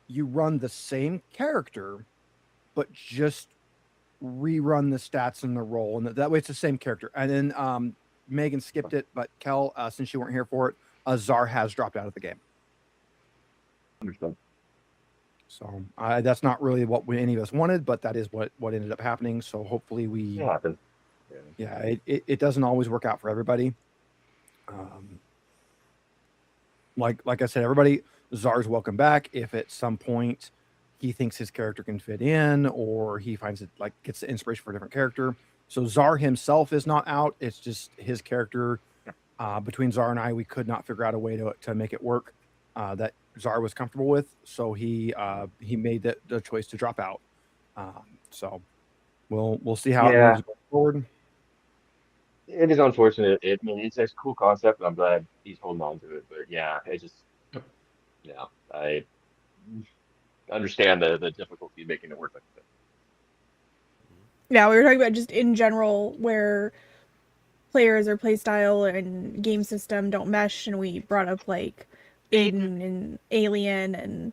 you run the same character, but just rerun the stats and the role, and that way it's the same character. And then Megan skipped it, but Kel, since you weren't here for it, Zar has dropped out of the game. Understood. So that's not really what any of us wanted, but that is what ended up happening. So hopefully we, It happened. yeah, it doesn't always work out for everybody. Like I said, everybody, Zar's welcome back. If at some point he thinks his character can fit in, or he finds it like gets the inspiration for a different character. So Zar himself is not out. It's just his character. Between Zar and I, we could not figure out a way to make it work that Zar was comfortable with. So he made the choice to drop out. So we'll see how it moves going forward. It is unfortunate. It's a cool concept, and I'm glad he's holding on to it. But I understand the difficulty of making it work like that. Yeah, we were talking about just in general where players or playstyle and game system don't mesh, and we brought up like Aiden and Alien, and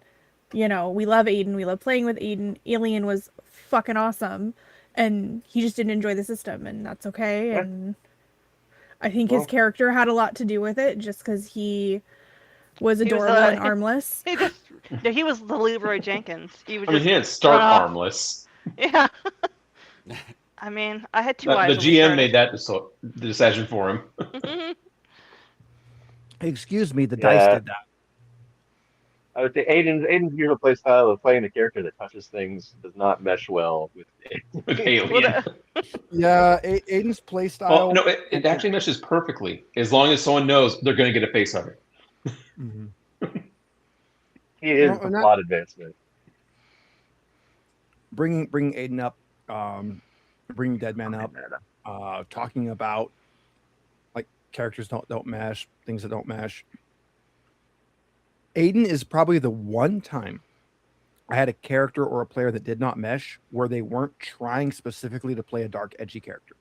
we love Aiden, we love playing with Aiden. Alien was fucking awesome, and he just didn't enjoy the system, and that's okay. Yeah. And I think his character had a lot to do with it, just because he was adorable and armless. He was the Leroy Jenkins. He was he didn't start armless. Yeah. I mean, I had two The eyes. when we GM started. made that decision for him. Excuse me, the dice Yeah. did that. I would say Aiden's usual play style of playing a character that touches things does not mesh well with With Alien. Yeah, Aiden's play style. Well, no, it actually meshes perfectly as long as someone knows they're going to get a face hugger. Mhm. He is Well, the and that- plot advancement. bringing Aiden up, bringing Deadman up, talking about like characters don't mesh, things that don't mesh. Aiden is probably the one time I had a character or a player that did not mesh where they weren't trying specifically to play a dark, edgy character.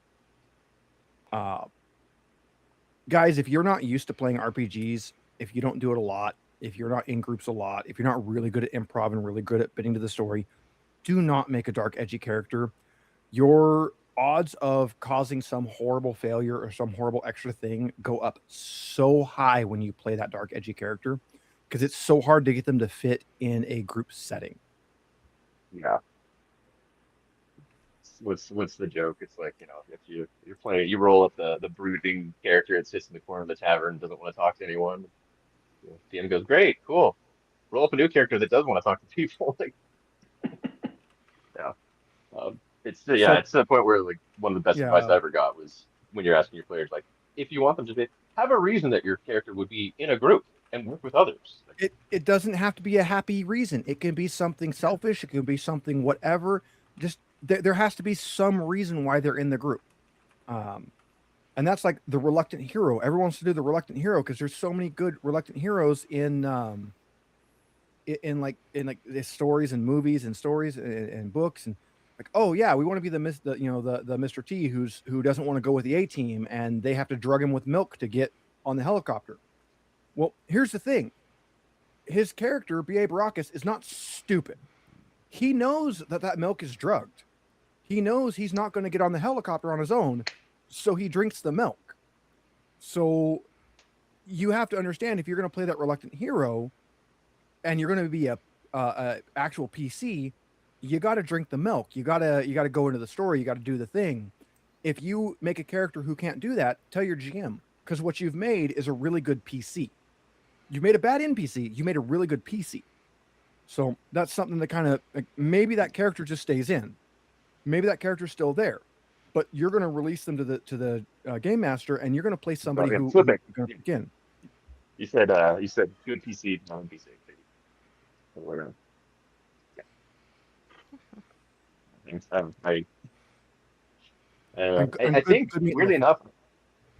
Guys, if you're not used to playing RPGs, if you don't do it a lot, if you're not in groups a lot, if you're not really good at improv and really good at fitting to the story, do not make a dark, edgy character. Your odds of causing some horrible failure or some horrible extra thing go up so high when you play that dark, edgy character because it's so hard to get them to fit in a group setting. Yeah. What's the joke? It's like, if you're playing, you roll up the brooding character that sits in the corner of the tavern, doesn't want to talk to anyone. DM goes, great, cool. Roll up a new character that does want to talk to people. Like, yeah. It's to the point where like one of the best advice I ever got was when you're asking your players, like, if you want them to have a reason that your character would be in a group and work with others. It doesn't have to be a happy reason. It can be something selfish. It can be something whatever. Just there has to be some reason why they're in the group. And that's like the reluctant hero. Everyone wants to do the reluctant hero because there's so many good reluctant heroes in the stories and movies and stories and books and like, oh yeah, we want to be the Mr. T who doesn't want to go with the A team and they have to drug him with milk to get on the helicopter. Well, here's the thing. His character, B.A. Baracus, is not stupid. He knows that milk is drugged. He knows he's not going to get on the helicopter on his own, so he drinks the milk. So you have to understand if you're going to play that reluctant hero and you're going to be a actual PC, you got to drink the milk. You got to go into the story. You got to do the thing. If you make a character who can't do that, tell your GM, because what you've made is a really good PC. You made a bad NPC. You made a really good PC. So that's something that kind of like, maybe that character just stays in. Maybe that character's still there, but you're going to release them to the game master, and you're going to play somebody who's going to begin. You said good PC, non-PC. I think weirdly enough,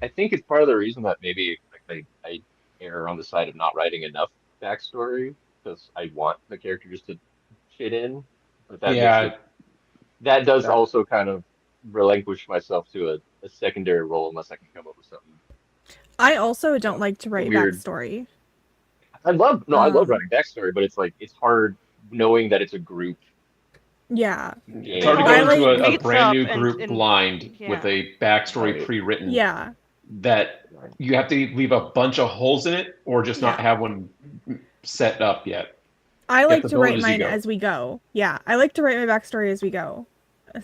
I think it's part of the reason that maybe I err on the side of not writing enough backstory because I want the character just to fit in. But that does also kind of relinquish myself to a secondary role unless I can come up with something. I also don't like to write backstory. I love writing backstory, but it's hard knowing that it's a group. Yeah. It's hard to go into a brand new group blind with a backstory pre-written. Yeah. That you have to leave a bunch of holes in it or just not have one set up yet. I like to write mine as we go. Yeah. I like to write my backstory as we go.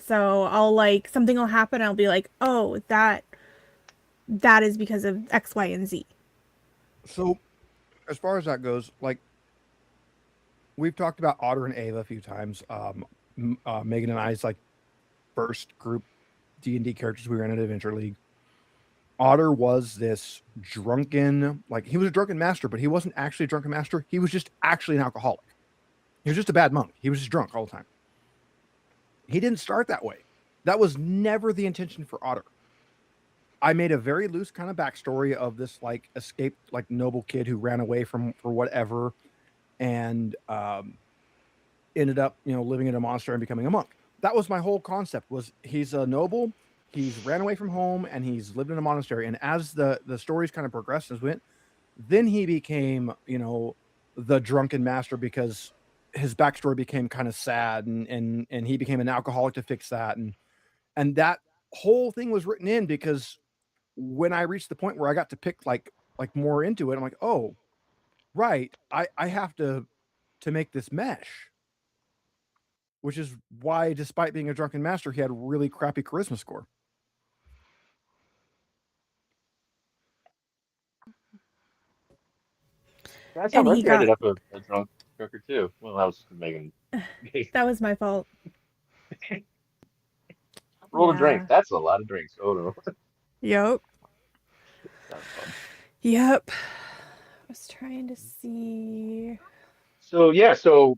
So I'll something will happen. I'll be like, oh, that is because of X, Y, and Z. So as far as that goes, we've talked about Otter and Ava a few times. Megan and I's first group D&D characters we ran at Adventure League. Otter was this drunken, he was a drunken master, but he wasn't actually a drunken master. He was just actually an alcoholic. He was just a bad monk. He was just drunk all the time. He didn't start that way. That was never the intention for Otter. I made a very loose kind of backstory of this escaped noble kid who ran away for whatever and ended up living in a monastery and becoming a monk. That was my whole concept. Was he's a noble, he's ran away from home, and he's lived in a monastery. And as the stories kind of progressed and went, then he became the drunken master because his backstory became kind of sad and he became an alcoholic to fix that. And that whole thing was written in because when I reached the point where I got to pick more into it, I'm like, oh, right, I have to make this mesh. which is why, despite being a drunken master, he had a really crappy charisma score. That's how And he Mercury ended got up a drunker too. Well, that was Megan. that was my fault. Roll a Yeah. drink. That's a lot of drinks. Oh no. Yep. Sounds fun. Yep. I was trying to see. So yeah, so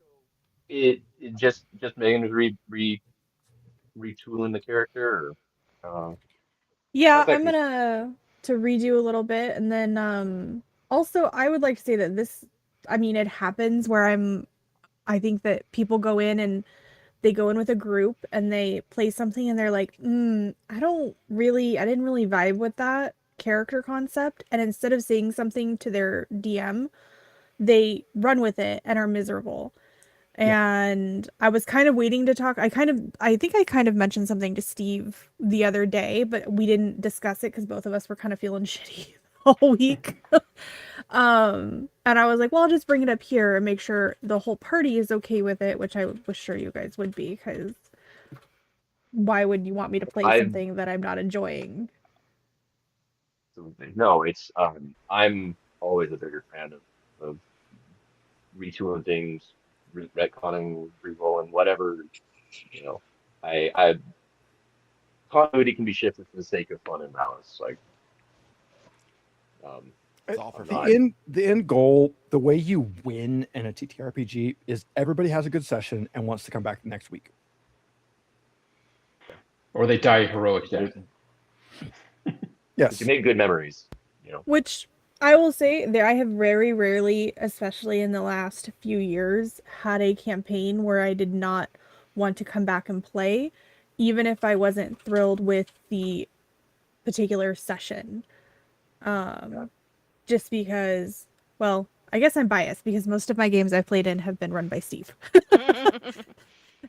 it just Megan was retooling the character, or Yeah, how's that I'm gonna to redo a little bit, and then also I would like to say that this, I mean, it happens where I think that people go in and they go in with a group and they play something and they're like, I didn't really vibe with that character concept, and instead of saying something to their DM, they run with it and are miserable. And I was kind of waiting to talk. I think I kind of mentioned something to Steve the other day, but we didn't discuss it because both of us were kind of feeling shitty all week. And I was like, well, I'll just bring it up here and make sure the whole party is okay with it, which I was sure you guys would be, because why would you want me to play something that I'm not enjoying? No, it's I'm always a bigger fan of retooling things, retconning, re-rolling, whatever. You know, I continuity can be shifted for the sake of fun and balance. Like, It's all for The fun. end goal, the way you win in a TTRPG is everybody has a good session and wants to come back next week. Or they die a heroic death. Yes. you make good memories. You know, Which I will say that I have very rarely, especially in the last few years, had a campaign where I did not want to come back and play, even if I wasn't thrilled with the particular session. Just because, well, I guess I'm biased because most of my games I've played in have been run by Steve.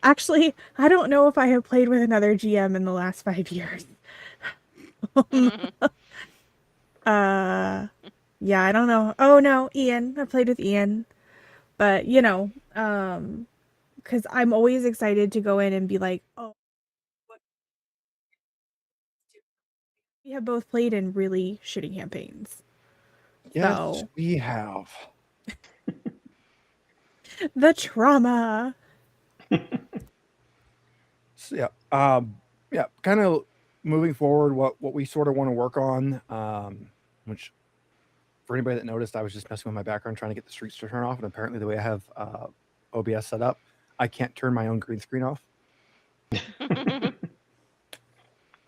Actually, I don't know if I have played with another GM in the last 5 years. Yeah, I don't know. Oh no, Ian. I played with Ian. But, because I'm always excited to go in and be like, oh, we have both played in really shitty campaigns. Yes, So, we have. the trauma. So, yeah, kind of moving forward, what we sort of want to work on, which for anybody that noticed, I was just messing with my background trying to get the streets to turn off, and apparently the way I have OBS set up, I can't turn my own green screen off.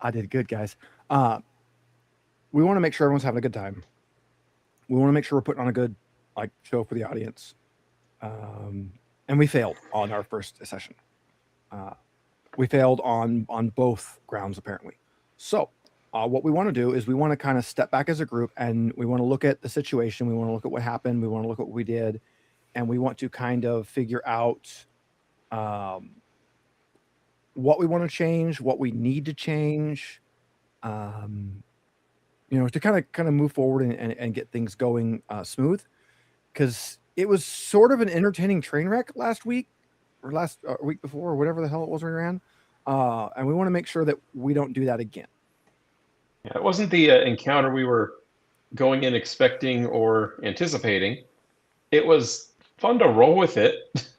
I did good, guys. We want to make sure everyone's having a good time. We want to make sure we're putting on a good show for the audience. And we failed on our first session. We failed on both grounds, apparently. So what we want to do is we want to kind of step back as a group, and we want to look at the situation. We want to look at what happened. We want to look at what we did. And we want to kind of figure out what we want to change, what we need to change, to kind of move forward and get things going smooth. Because it was sort of an entertaining train wreck last week, or last week before, or whatever the hell it was we ran. And we want to make sure that we don't do that again. Yeah, it wasn't the encounter we were going in expecting or anticipating. It was fun to roll with it.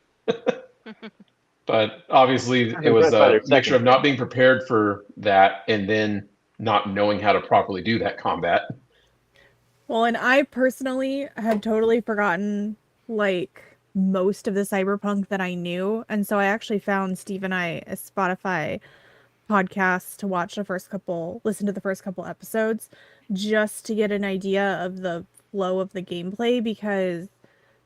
But obviously it was a mixture of not being prepared for that and then not knowing how to properly do that combat. Well, and I personally had totally forgotten most of the Cyberpunk that I knew. And so I actually found Steve and I a Spotify podcast to listen to the first couple episodes just to get an idea of the flow of the gameplay, because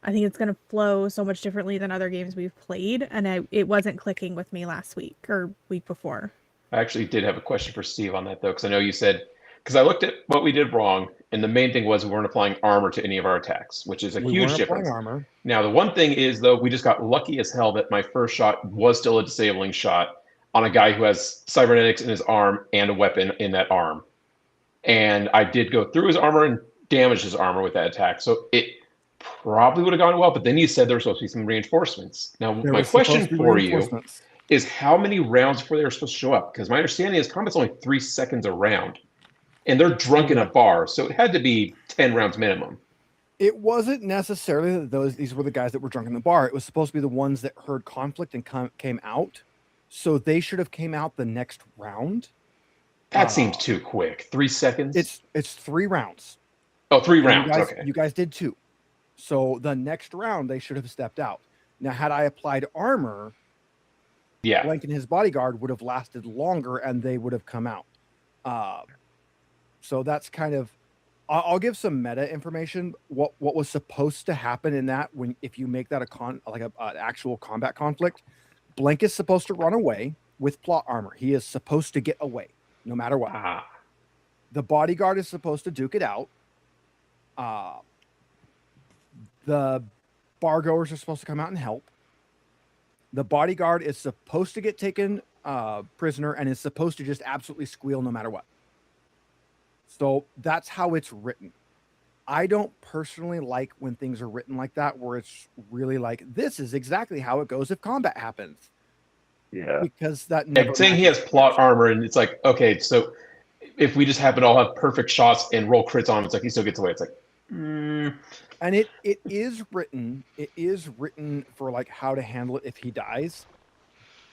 I think it's going to flow so much differently than other games we've played. And it wasn't clicking with me last week or week before. I actually did have a question for Steve on that, though, because I know you said, because I looked at what we did wrong, and the main thing was we weren't applying armor to any of our attacks, which is a huge difference. Armor. Now, the one thing is, though, we just got lucky as hell that my first shot was still a disabling shot on a guy who has cybernetics in his arm and a weapon in that arm. And I did go through his armor and damage his armor with that attack. So it probably would have gone well, but then you said there were supposed to be some reinforcements. Now, my question for you is how many rounds before they were supposed to show up. Because my understanding is combat's only 3 seconds a round, and they're drunk in a bar, so it had to be 10 rounds minimum. It wasn't necessarily that these were the guys that were drunk in the bar. It was supposed to be the ones that heard conflict and came out. So they should have came out the next round. That seems too quick. 3 seconds? It's 3 rounds. Oh, 3 And rounds. Okay. You guys did 2. So the next round they should have stepped out. Now, had I applied armor, Yeah. Blank and his bodyguard would have lasted longer and they would have come out. So that's kind of, I'll give some meta information. What was supposed to happen in that if you make that an actual combat conflict, Blank is supposed to run away with plot armor. He is supposed to get away no matter what. The bodyguard is supposed to duke it out. The bar goers are supposed to come out and help. The bodyguard is supposed to get taken prisoner and is supposed to just absolutely squeal no matter what. So that's how it's written. I don't personally like when things are written like that, where it's really like, this is exactly how it goes if combat happens. Yeah. Because that never saying he has plot armor, and it's like, okay, so if we just happen to all have perfect shots and roll crits on him, it's like he still gets away. It's like, And it is written for like how to handle it if he dies.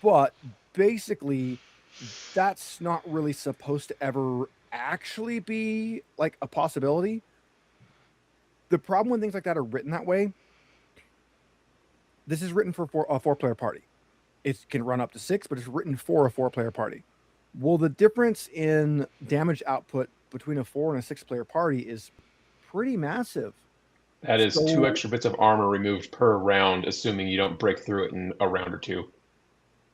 But basically, that's not really supposed to ever actually be like a possibility. The problem when things like that are written that way, this is written for a 4-player party. It can run up to 6, but it's written for a 4-player party. Well, the difference in damage output between a 4 and a 6-player party is pretty massive. that is 2 extra bits of armor removed per round, assuming you don't break through it in a round or 2.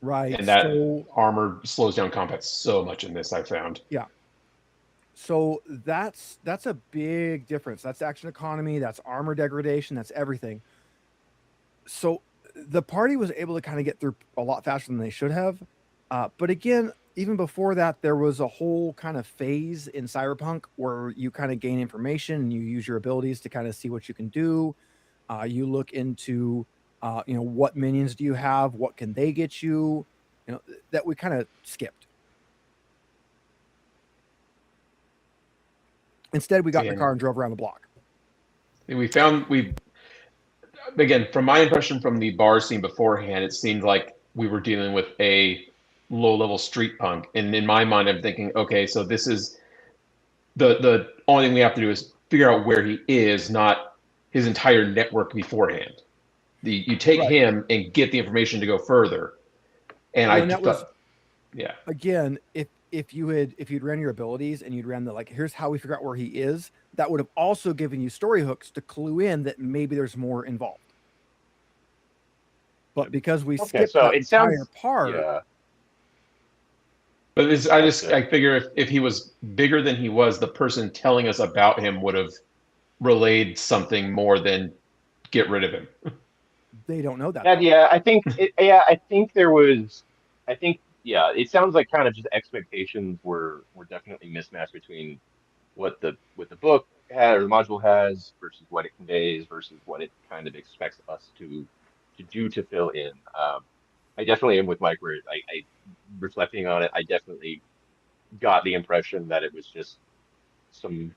Right. And that armor slows down combat so much in this, I found. Yeah. So that's a big difference. That's action economy, that's armor degradation, that's everything. So the party was able to kind of get through a lot faster than they should have. But again, even before that, there was a whole kind of phase in Cyberpunk where you kind of gain information and you use your abilities to kind of see what you can do. You look into, what minions do you have? What can they get you? That we kind of skipped. Instead, we got in the car and drove around the block. Again, from my impression from the bar scene beforehand, it seemed like we were dealing with a low-level street punk. And in my mind, I'm thinking, okay, so this is the only thing we have to do is figure out where he is, not his entire network beforehand. You take him and get the information to go further. And again, if you'd ran your abilities and you'd ran here's how we figure out where he is, that would have also given you story hooks to clue in that maybe there's more involved. But because we skipped that entire part. Yeah. But I figure if he was bigger than he was, the person telling us about him would have relayed something more than get rid of him. They don't know that. I think it sounds like kind of just expectations were definitely mismatched between what the book had or the module has versus what it conveys versus what it kind of expects us to do to fill in. I definitely am with Mike where I reflecting on it, I definitely got the impression that it was just some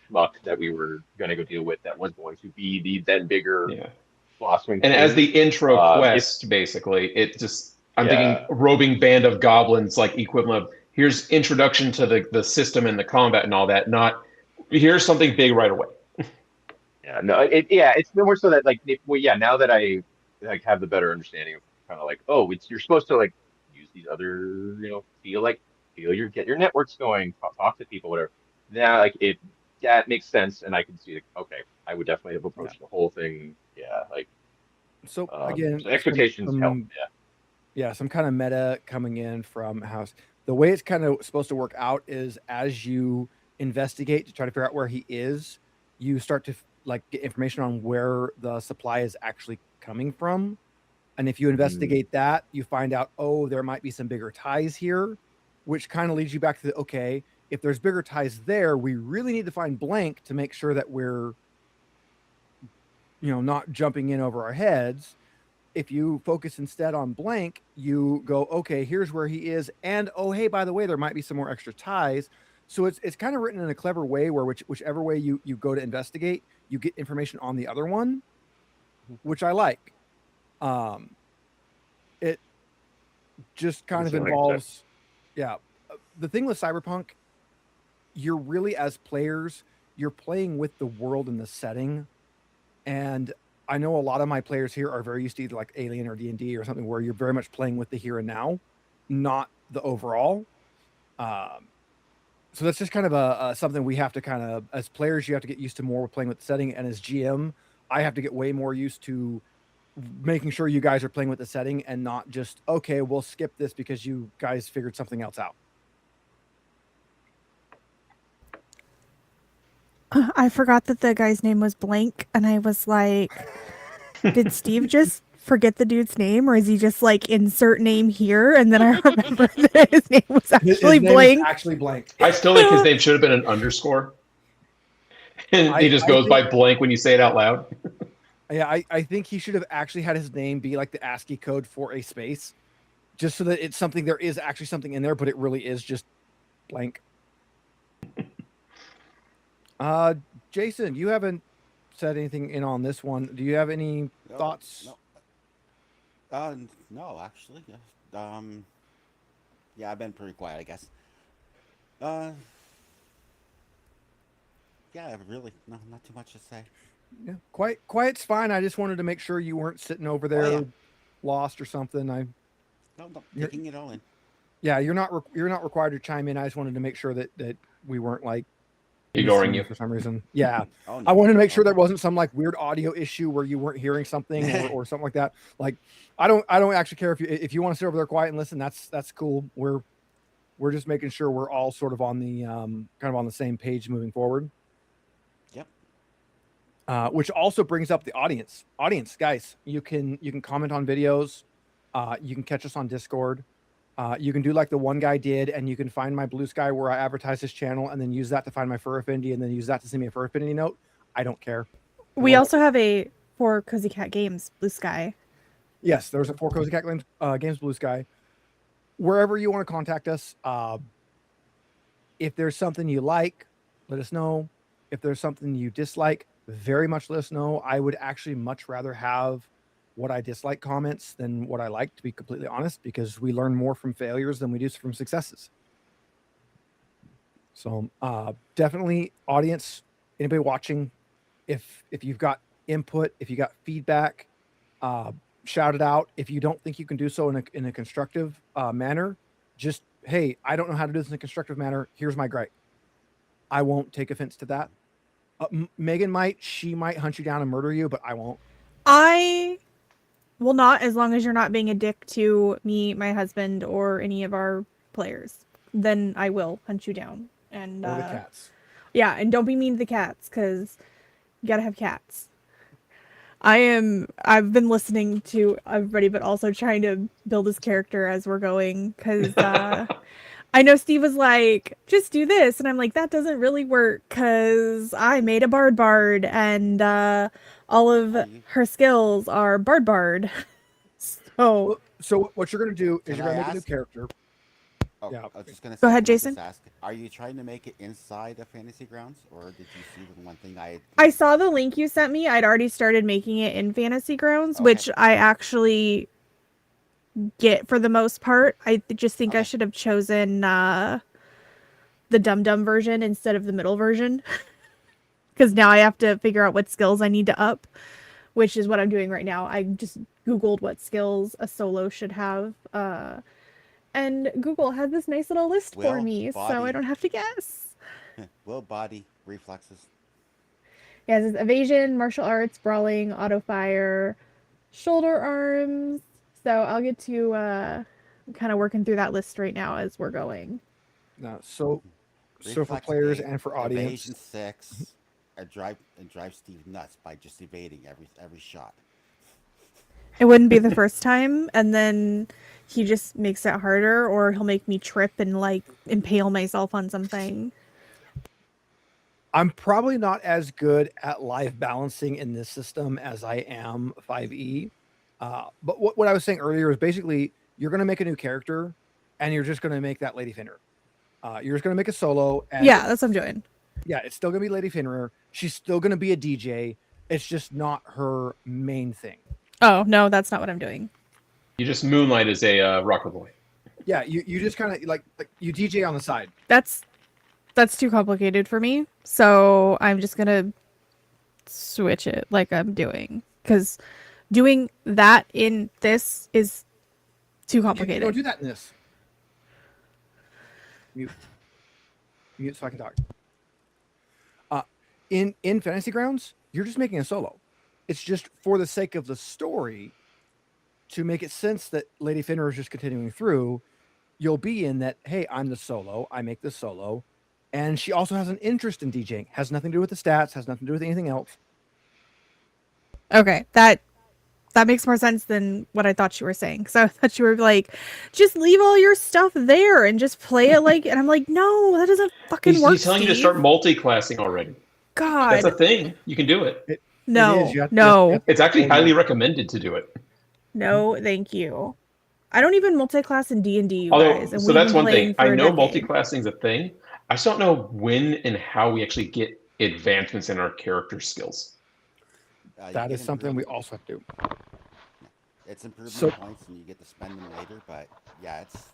schmuck that we were going to go deal with that was going to be the then bigger blossoming and thing. As the intro quest, basically, it just I'm thinking roving band of goblins, like equivalent of here's introduction to the system and the combat and all that, not here's something big right away. It's more so that now that I have the better understanding of kind of you're supposed to use these other get your networks going, talk to people, whatever. Now that makes sense, and I can see I would definitely have approached the whole thing. So again, expectations help. Some kind of meta coming in from house. The way it's kind of supposed to work out is as you investigate to try to figure out where he is, you start to get information on where the supply is actually coming from. And if you investigate that, you find out, there might be some bigger ties here, which kind of leads you back to if there's bigger ties there, we really need to find Blank to make sure that we're, not jumping in over our heads. if you focus instead on blank, you go, okay, here's where he is, and oh hey, by the way, there might be some more extra ties. So it's kind of written in a clever way where whichever way you go to investigate, you get information on the other one, which I like. It just kind of Interesting like that. involves, yeah. The thing with Cyberpunk, you're really, as players, you're playing with the world and the setting, and I know a lot of my players here are very used to either like Alien or D&D or something where you're very much playing with the here and now, not the overall. So that's just kind of a something we have to kind of, as players, you have to get used to more with playing with the setting, and as GM, I have to get way more used to making sure you guys are playing with the setting and not just, okay, we'll skip this because you guys figured something else out. I forgot that the guy's name was Blank, and I was like, did Steve just forget the dude's name, or is he just like insert name here? And then I remember that his name was actually His name Blank. is actually Blank. I still think his name should have been an underscore. And he just goes by blank when you say it out loud. Yeah, I think he should have actually had his name be like the ASCII code for a space, just so that it's something, there is actually something in there, but it really is just blank. Jason, you haven't said anything in on this one. Do you have any thoughts? No, actually. Yeah, I've been pretty quiet, I guess. Yeah, really, no, not too much to say. Yeah, quiet's fine. I just wanted to make sure you weren't sitting over there lost or something. No, taking it all in. Yeah, you're not required to chime in. I just wanted to make sure that we weren't like Ignoring you for some reason. Yeah. Oh, no. I wanted to make sure there wasn't some like weird audio issue where you weren't hearing something or something like that. Like, I don't actually care if you want to sit over there quiet and listen. That's cool. We're just making sure we're all sort of on the kind of on the same page moving forward. Yep. Which also brings up the audience. Audience, guys, you can comment on videos. You can catch us on Discord. You can do like the one guy did, and you can find my Blue Sky where I advertise his channel, and then use that to find my Fur Affinity, and then use that to send me a Fur Affinity note. I don't care. We also have a for Cozy Cat Games Blue Sky. Yes, there's a for Cozy Cat Games Blue Sky. Wherever you want to contact us, if there's something you like, let us know. If there's something you dislike, very much let us know. I would actually much rather have what I dislike comments than what I like, to be completely honest, because we learn more from failures than we do from successes. So definitely, audience, anybody watching, if you've got input, if you got feedback, shout it out. If you don't think you can do so in a constructive manner, just, hey, I don't know how to do this in a constructive manner. Here's my gripe. I won't take offense to that. Megan might hunt you down and murder you, but I won't. I will not, as long as you're not being a dick to me, my husband, or any of our players. Then I will hunt you down. And Or the cats. Yeah, and don't be mean to the cats, because you gotta have cats. I've been listening to everybody, but also trying to build his character as we're going, because I know Steve was like, just do this, and I'm like, that doesn't really work, because I made a bard, and all of her skills are bard. So what you're going to do is Can you're going I to make a new ask? character. Oh, Yeah. I was just gonna say, Go ahead, can I just Jason. ask, are you trying to make it inside of Fantasy Grounds, or did you see the one thing I saw the link you sent me. I'd already started making it in Fantasy Grounds, Okay. which I actually get for the most part. I just think I Okay. should have chosen the dum-dum version instead of the middle version. Because now I have to figure out what skills I need to up, which is what I'm doing right now. I just Googled what skills a solo should have. And Google has this nice little list for Will, me, so I body. don't have to guess. will, body, reflexes? Yeah, it says evasion, martial arts, brawling, auto fire, shoulder arms. So I'll get to kind of working through that list right now as we're going. So for Reflex players 8, and for audience, Evasion 6, and drive Steve nuts by just evading every shot. It wouldn't be the first time, and then he just makes it harder, or he'll make me trip and like impale myself on something. I'm probably not as good at life balancing in this system as I am 5e. But what I was saying earlier is basically you're going to make a new character, and you're just going to make that Lady Finner. You're just going to make a solo. And Yeah, that's what I'm doing. Yeah, it's still going to be Lady Finner. She's still going to be a DJ. It's just not her main thing. Oh, no, that's not what I'm doing. You just moonlight as a rocker boy. Yeah, you just kind of like you DJ on the side. That's too complicated for me. So I'm just going to switch it like I'm doing. Because doing that in this is too complicated. Don't do that in this. Mute so I can talk. In Fantasy Grounds, you're just making a solo. It's just for the sake of the story, to make it sense that Lady Finner is just continuing through. You'll be in that. Hey, I'm the solo. I make the solo, and she also has an interest in DJing. Has nothing to do with the stats. Has nothing to do with anything else. Okay, that makes more sense than what I thought you were saying. So I thought you were like, just leave all your stuff there and just play it like. And I'm like, no, that doesn't fucking work. He's telling you to start multi-classing already. God, That's a thing. You can do it. no, It is. You have to- no, It's actually highly recommended to do it. no, thank you. I don't even multi-class in D&D, you Although, guys. And so we've that's been one playing thing. for I a know decade. multi-classing is a thing. I just don't know when and how we actually get advancements in our character skills. You That get is something we improvement- also have to do. It's improvement So- points, and you get to spend them later. But yeah, it's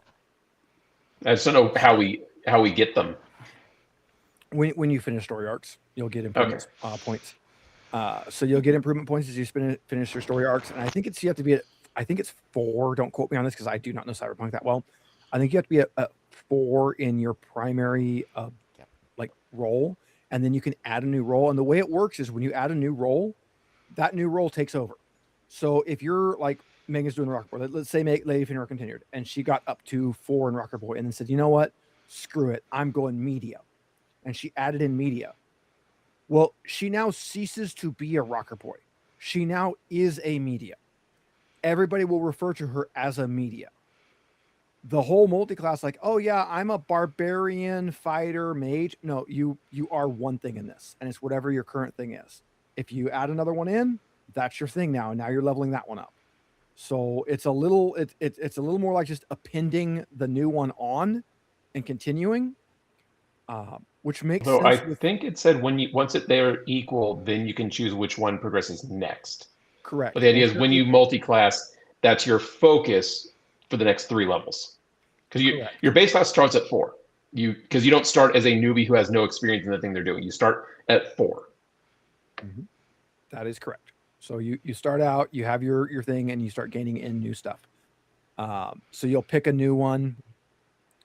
I just don't know how we get them. When you finish story arcs, you'll get improvement points. So you'll get improvement points as you finish your story arcs, and I think you have to be at, I think it's 4. Don't quote me on this because I do not know Cyberpunk that well. I think you have to be at 4 in your primary like role, and then you can add a new role. And the way it works is when you add a new role, that new role takes over. So if you're like Megan's doing Rocker Boy, let's say Lady Finner continued, and she got up to 4 in Rocker Boy, and then said, you know what, screw it, I'm going media, and she added in media. Well, she now ceases to be a Rocker Boy. She now is a media. Everybody will refer to her as a media. The whole multi-class, like, oh yeah, I'm a barbarian fighter mage. No, you are one thing in this, and it's whatever your current thing is. If you add another one in, that's your thing now, and now you're leveling that one up. So it's a little more like just appending the new one on and continuing, which makes So sense. I think it said once they're equal, then you can choose which one progresses next. Correct. But the idea is when you multi-class, that's your focus for the next 3 levels. Because Correct. your base class starts at 4. Because you don't start as a newbie who has no experience in the thing they're doing. You start at 4. That is correct. So you start out, you have your thing, and you start gaining in new stuff. So you'll pick a new one,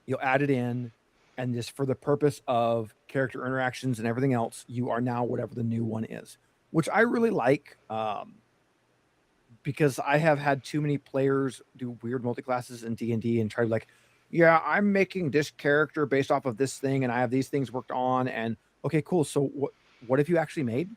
you'll add it in, and just for the purpose of character interactions and everything else, you are now whatever the new one is, which I really like, because I have had too many players do weird multi-classes in D&D and try to like, yeah, I'm making this character based off of this thing, and I have these things worked on, and okay, cool. So what have you actually made?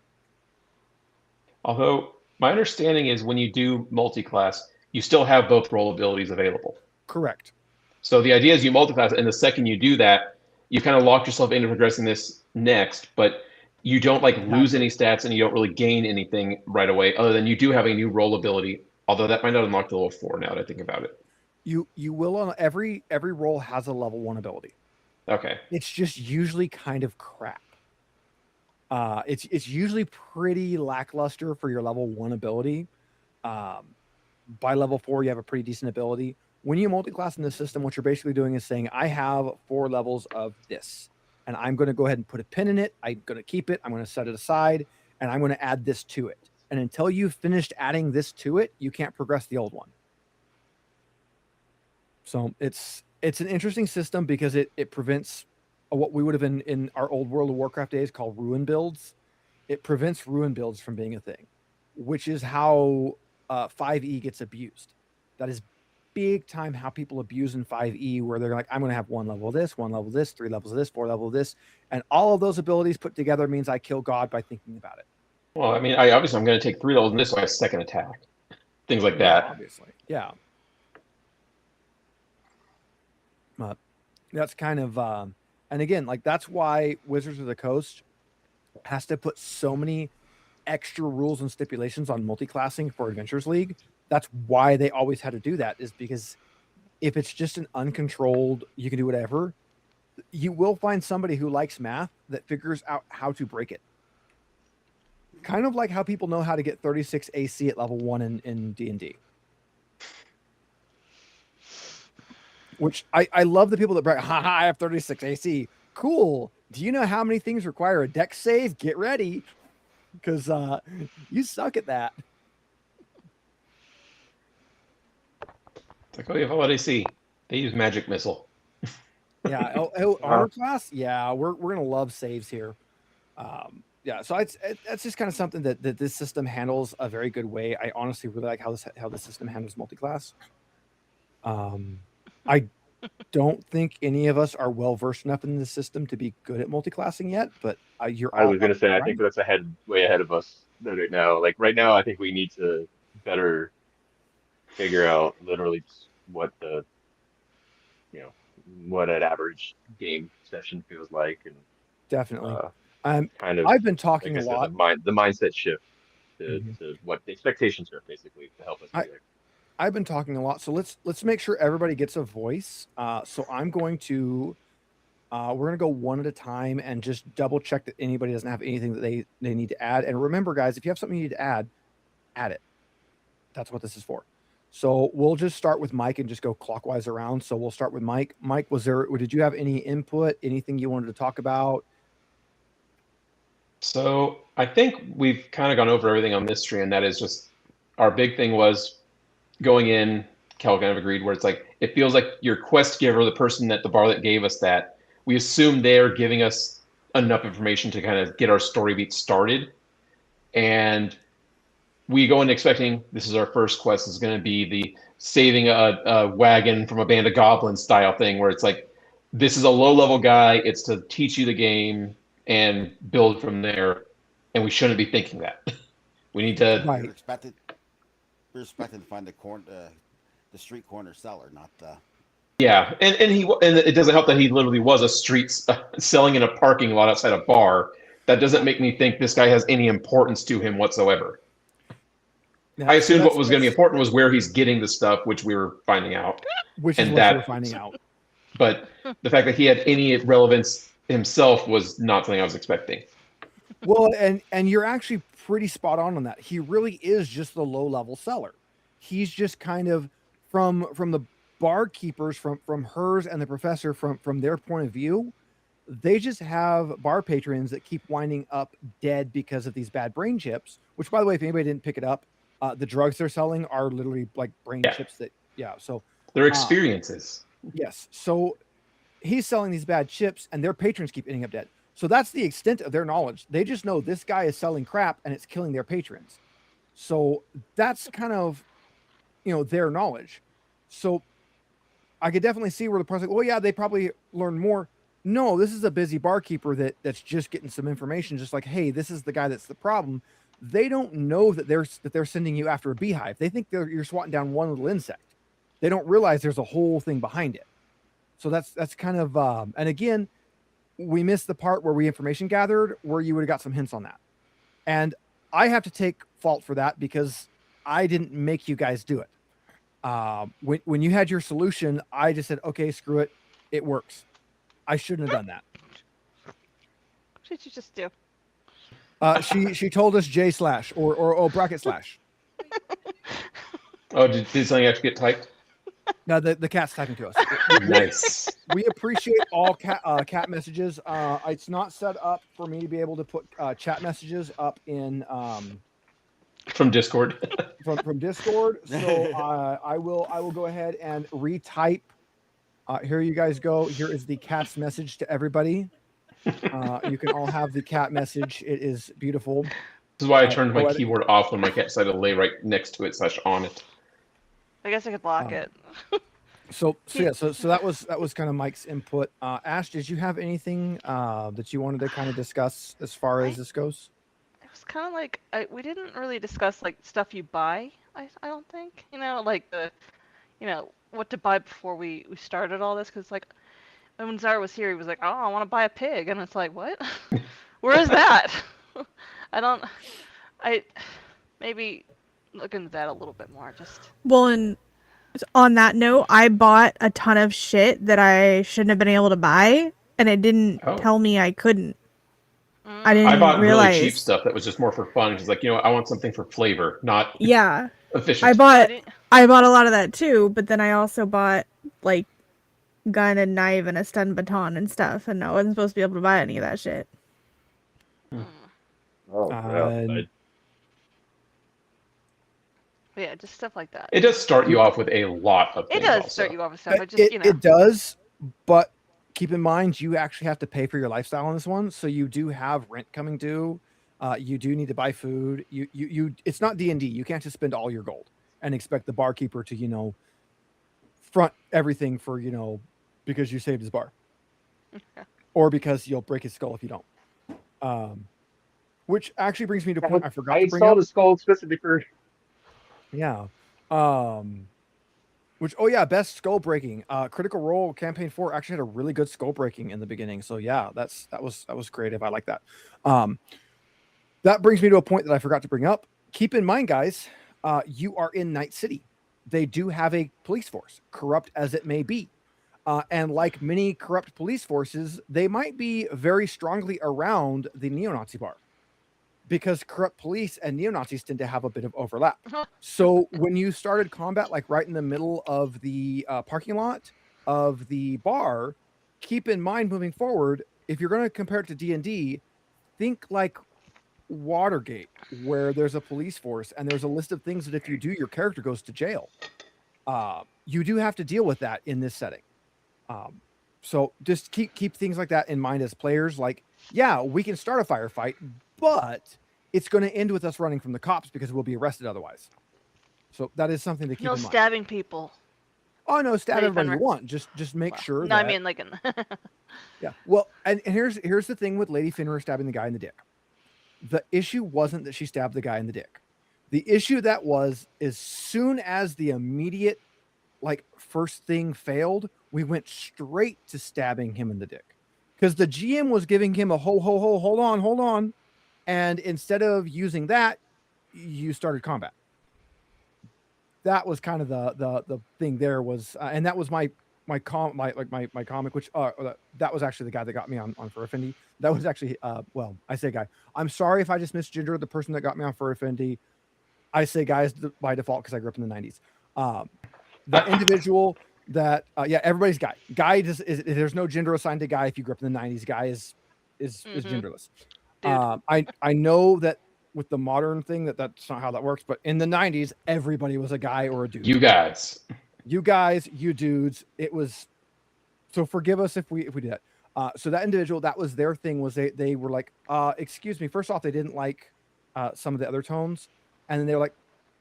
Although my understanding is when you do multi-class, you still have both role abilities available. Correct. So the idea is you multi-class, and the second you do that, you kind of lock yourself into progressing this next, but you don't like lose any stats and you don't really gain anything right away, other than you do have a new role ability, although that might not unlock the level 4 now that I think about it. You will on every role has a level 1 ability. Okay. It's just usually kind of crap. It's usually pretty lackluster for your level 1 ability. By level 4, you have a pretty decent ability. When you multi-class in the system, what you're basically doing is saying, I have 4 levels of this, and I'm going to go ahead and put a pin in it. I'm going to keep it. I'm going to set it aside, and I'm going to add this to it. And until you've finished adding this to it, you can't progress the old one. So it's an interesting system because it prevents what we would have in our old World of Warcraft days called ruin builds. It prevents ruin builds from being a thing, which is how 5e gets abused. That is big time how people abuse in 5e, where they're like, I'm going to have 1 level of this, 1 level of this, 3 levels of this, 4 levels of this, and all of those abilities put together means I kill God by thinking about it. Well, I mean, I'm going to take 3 levels in this, so I have second attack. Things like that. Obviously, yeah. That's kind of, and again, like that's why Wizards of the Coast has to put so many extra rules and stipulations on multi-classing for Adventures League, That's why they always had to do that, is because if it's just an uncontrolled, you can do whatever, you will find somebody who likes math that figures out how to break it. Kind of like how people know how to get 36 AC at level 1 in D&D. Which I love the people that brag, haha, I have 36 AC. Cool. Do you know how many things require a dex save? Get ready. Because you suck at that. It's like, oh, you have a lot of AC. They use magic missile. Yeah. Armor class? Yeah, we're gonna love saves here. Yeah, so that's just kind of something that this system handles a very good way. I honestly really like how the system handles multi-class. I don't think any of us are well versed enough in the system to be good at multi-classing yet, but you're. I was going to say, I right. think that's way ahead of us right now. Like right now, I think we need to better figure out literally just what what an average game session feels like, and Definitely. kind of. I've been talking like I a said, lot. the mindset shift to, Mhm. to what the expectations are basically to help us do there. I've been talking a lot, so let's make sure everybody gets a voice. So I'm going to we're gonna go one at a time and just double check that anybody doesn't have anything that they need to add. And remember, guys, if you have something you need to add it. That's what this is for. So we'll just start with Mike and just go clockwise around. So we'll start with Mike. Mike, did you have any input? Anything you wanted to talk about? So I think we've kind of gone over everything on this tree, and that is just our big thing was going in. Kel kind of agreed where it's like it feels like your quest giver, the person that the bar that gave us that, we assume they're giving us enough information to kind of get our story beat started, and we go in expecting this is our first quest is going to be the saving a wagon from a band of goblins style thing where it's like this is a low level guy, it's to teach you the game and build from there, and we shouldn't be thinking that. We need to. Right. We're expected to find the street corner seller, not the. Yeah, and it doesn't help that he literally was a street selling in a parking lot outside a bar. That doesn't make me think this guy has any importance to him whatsoever. I assumed what was going to be important was where he's getting the stuff, which we were finding out. Which is what we're finding out. But the fact that he had any relevance himself was not something I was expecting. Well, and you're actually pretty spot on that. He really is just the low level seller. He's just kind of from the barkeepers, from hers and the professor, from their point of view, they just have bar patrons that keep winding up dead because of these bad brain chips. Which, by the way, if anybody didn't pick it up, the drugs they're selling are literally like brain chips that so their experiences. Yes. So he's selling these bad chips and their patrons keep ending up dead. So that's the extent of their knowledge. They just know this guy is selling crap and it's killing their patrons. So that's kind of, their knowledge. So I could definitely see where the person's like, well, yeah, they probably learn more. No, this is a busy barkeeper that's just getting some information, just like, hey, this is the guy that's the problem. They don't know that they're sending you after a beehive. They think you're swatting down one little insect. They don't realize there's a whole thing behind it. So that's kind of and again, we missed the part where we information gathered where you would have got some hints on that. And I have to take fault for that because I didn't make you guys do it. When you had your solution, I just said, okay, screw it. It works. I shouldn't have done that. What did you just do? She told us J/ or bracket / Oh, did something actually get typed? No, the cat's typing to us. Nice. We appreciate all cat messages. It's not set up for me to be able to put chat messages up in from Discord. from Discord. So I will go ahead and retype. Here you guys go. Here is the cat's message to everybody. You can all have the cat message. It is beautiful. This is why I turned my keyboard off when my cat decided to lay right next to it / on it. I guess I could block it. So that was kind of Mike's input. Ash, did you have anything that you wanted to kind of discuss as far as this goes? It was kind of like we didn't really discuss like stuff you buy. I don't think like the what to buy before we started all this, because like when Zara was here, he was like, oh, I want to buy a pig, and it's like, what? Where is that? Maybe look into that a little bit more. Just Well, and on that note, I bought a ton of shit that I shouldn't have been able to buy, and it didn't Oh. tell me I couldn't. I mm, didn't I bought really realize. cheap stuff that was just more for fun. Just like, I want something for flavor, not Yeah, efficient. I bought didn't- I bought a lot of that too, but then I also bought like gun and knife and a stun baton and stuff, and I wasn't supposed to be able to buy any of that shit. mm. Oh, Uh, Yeah, just stuff like that. It does start you off with a lot of It things. does also. start you off with stuff. I just, it does, but keep in mind you actually have to pay for your lifestyle on this one, so you do have rent coming due. You do need to buy food. You it's not D&D. You can't just spend all your gold and expect the barkeeper to front everything for because you saved his bar, or because you'll break his skull if you don't. Which actually brings me to a point I forgot I to bring saw up. the skull specifically for. Yeah. Best skull breaking. Critical Role Campaign 4 actually had a really good skull breaking in the beginning. So yeah, that was creative. I like that. That brings me to a point that I forgot to bring up. Keep in mind, guys, you are in Night City. They do have a police force, corrupt as it may be. And like many corrupt police forces, they might be very strongly around the neo-Nazi bar, because corrupt police and neo-Nazis tend to have a bit of overlap. So when you started combat, like right in the middle of the parking lot of the bar, keep in mind moving forward, if you're going to compare it to D&D, think like Watergate, where there's a police force and there's a list of things that if you do, your character goes to jail. You do have to deal with that in this setting. So just keep things like that in mind as players. Like, yeah, we can start a firefight, but it's going to end with us running from the cops because we'll be arrested otherwise. So that is something to keep No in mind. stabbing people. Oh no, stab Lady everybody you Fenrir. want. Just make sure No, that. I mean like in. Yeah. Well, and here's the thing with Lady Fenrir stabbing the guy in the dick. The issue wasn't that she stabbed the guy in the dick. The issue that was, as soon as the immediate first thing failed, we went straight to stabbing him in the dick, because the GM was giving him a hold on, and instead of using that, you started combat. That was kind of the thing there was, and that was my comic, which that was actually the guy that got me on Furafindi. That was actually I say guy. I'm sorry if I just misgendered the person that got me on Furafindi. I say guys by default because I grew up in the 90s. The individual that everybody's guy. Guy is there's no gender assigned to guy if you grew up in the 90s. Guy is genderless. I know that with the modern thing that's not how that works, but in the 90s everybody was a guy or a dude. You guys, you dudes. It was, so forgive us if we do that. So that individual, that was their thing, was they were like, excuse me, first off, they didn't like some of the other tones, and then they were like,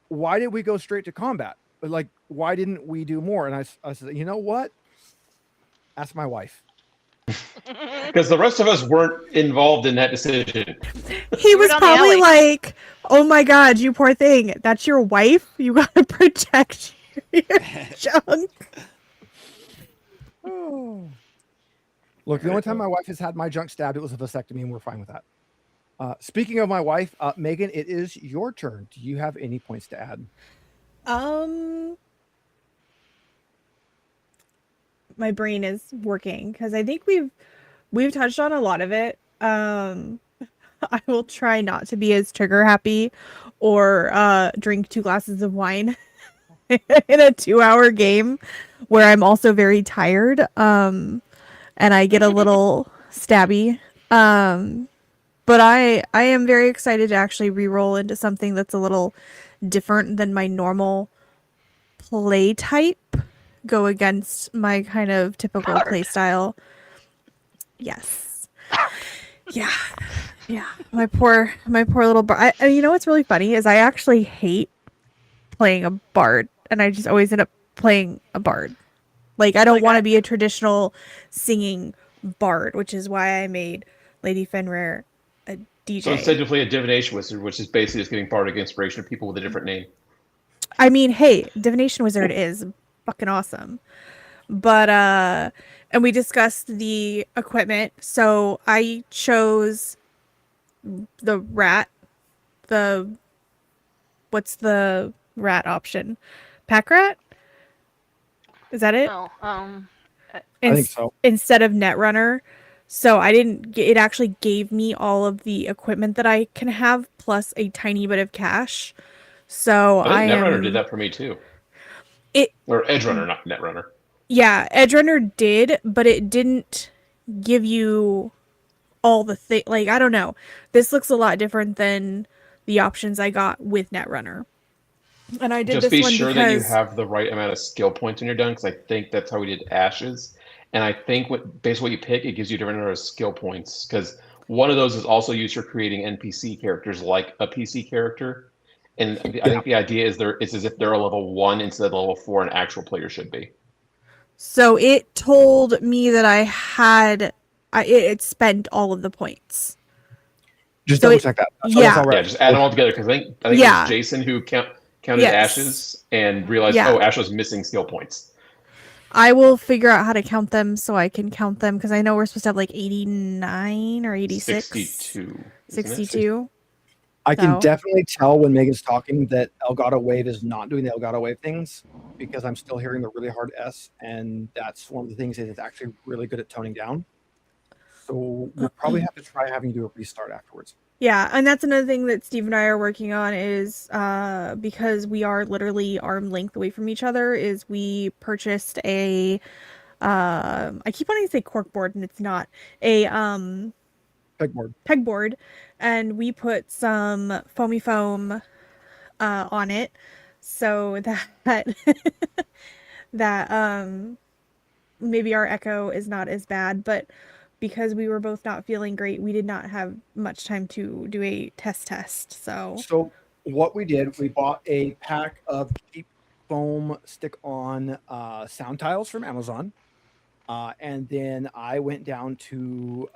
why did we go straight to combat? Like, why didn't we do more? And I said, you know what? Ask my wife. because the rest of us weren't involved in that decision. He was on the probably alley. like, "Oh my god, you poor thing. That's your wife. You gotta protect your junk." Look, the only time my wife has had my junk stabbed, it was a vasectomy, and we're fine with that. Speaking of my wife, Megan, it is your turn. Do you have any points to add? My brain is working because I think we've touched on a lot of it. I will try not to be as trigger happy or drink 2 glasses of wine in a 2-hour game where I'm also very tired and I get a little stabby. But I am very excited to actually re-roll into something that's a little different than my normal play type, go against my kind of typical play style. Yes. Yeah. Yeah. My poor little bard. You know what's really funny is I actually hate playing a bard, and I just always end up playing a bard. Like, I don't want to be a traditional singing bard, which is why I made Lady Fenrir a DJ. So instead, you play a divination wizard, which is basically just giving bardic inspiration to people with a different name. I mean, hey, divination wizard is fucking awesome. But and we discussed the equipment. So I chose the rat, the what's the rat option? Pack rat? Is that it? Oh, I think so. Instead of Netrunner. So I didn't get, it actually gave me all of the equipment that I can have plus a tiny bit of cash. So I think Netrunner am did that for me too. It Or Edgerunner, not Netrunner. yeah, Edgerunner did, but it didn't give you all the thing. Like, I don't know. This looks a lot different than the options I got with Netrunner. And I did Just this be one sure that you because have the right amount of skill points when you're done, because I think that's how we did Ashes. And I think based on what you pick, it gives you different number of skill points. Because one of those is also used for creating NPC characters like a PC character. And I think the idea is it's as if they're a level 1 instead of level 4 an actual player should be. so it told me that it spent all of the points. Just So double it- check that. yeah. That's all right. Yeah, just add them all together, because I think it Yeah. was Jason who counted Yes. Ashes and realized, Yeah. oh, Ash was missing skill points. I will figure out how to count them so I can count them because I know we're supposed to have like 89 or 86. 62. isn't it? 62. I can So- definitely tell when Megan's talking that Elgato Wave is not doing the Elgato Wave things because I'm still hearing the really hard S, and that's one of the things that it's actually really good at toning down. So we'll probably have to try having you do a restart afterwards. Yeah, and that's another thing that Steve and I are working on is because we are literally arm length away from each other, is we purchased a I keep wanting to say corkboard and it's not a Pegboard. pegboard, and we put some foamy foam on it so that that maybe our echo is not as bad, but because we were both not feeling great, we did not have much time to do a test. So what we did, we bought a pack of cheap foam stick-on sound tiles from Amazon. And then I went down to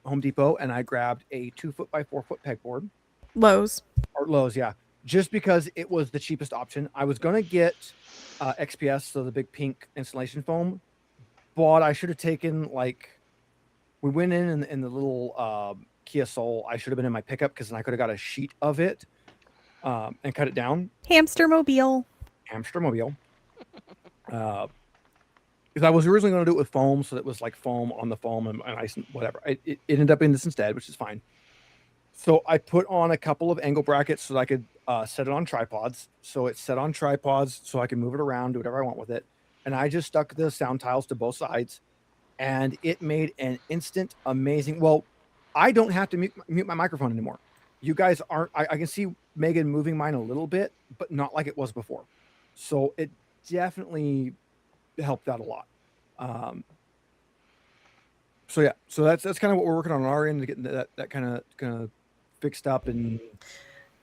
Home Depot and I grabbed a 2 foot by 4 foot pegboard. Lowe's. Or Lowe's, yeah. Just because it was the cheapest option. I was going to get XPS, so the big pink installation foam, but I should have taken, like, we went in the little Kia Soul. I should have been in my pickup because then I could have got a sheet of it and cut it down. Hamster mobile. Hamstermobile. Because I was originally going to do it with foam, so it was like foam on the foam and ice and whatever. It ended up in this instead, which is fine. So I put on a couple of angle brackets so that I could set it on tripods. So it's set on tripods so I can move it around, do whatever I want with it. And I just stuck the sound tiles to both sides, and it made an instant amazing. Well, I don't have to mute my microphone anymore. You guys aren't. I can see Megan moving mine a little bit, but not like it was before. So it definitely helped out a lot. So yeah, so that's kind of what we're working on our end to get that kind of fixed up. And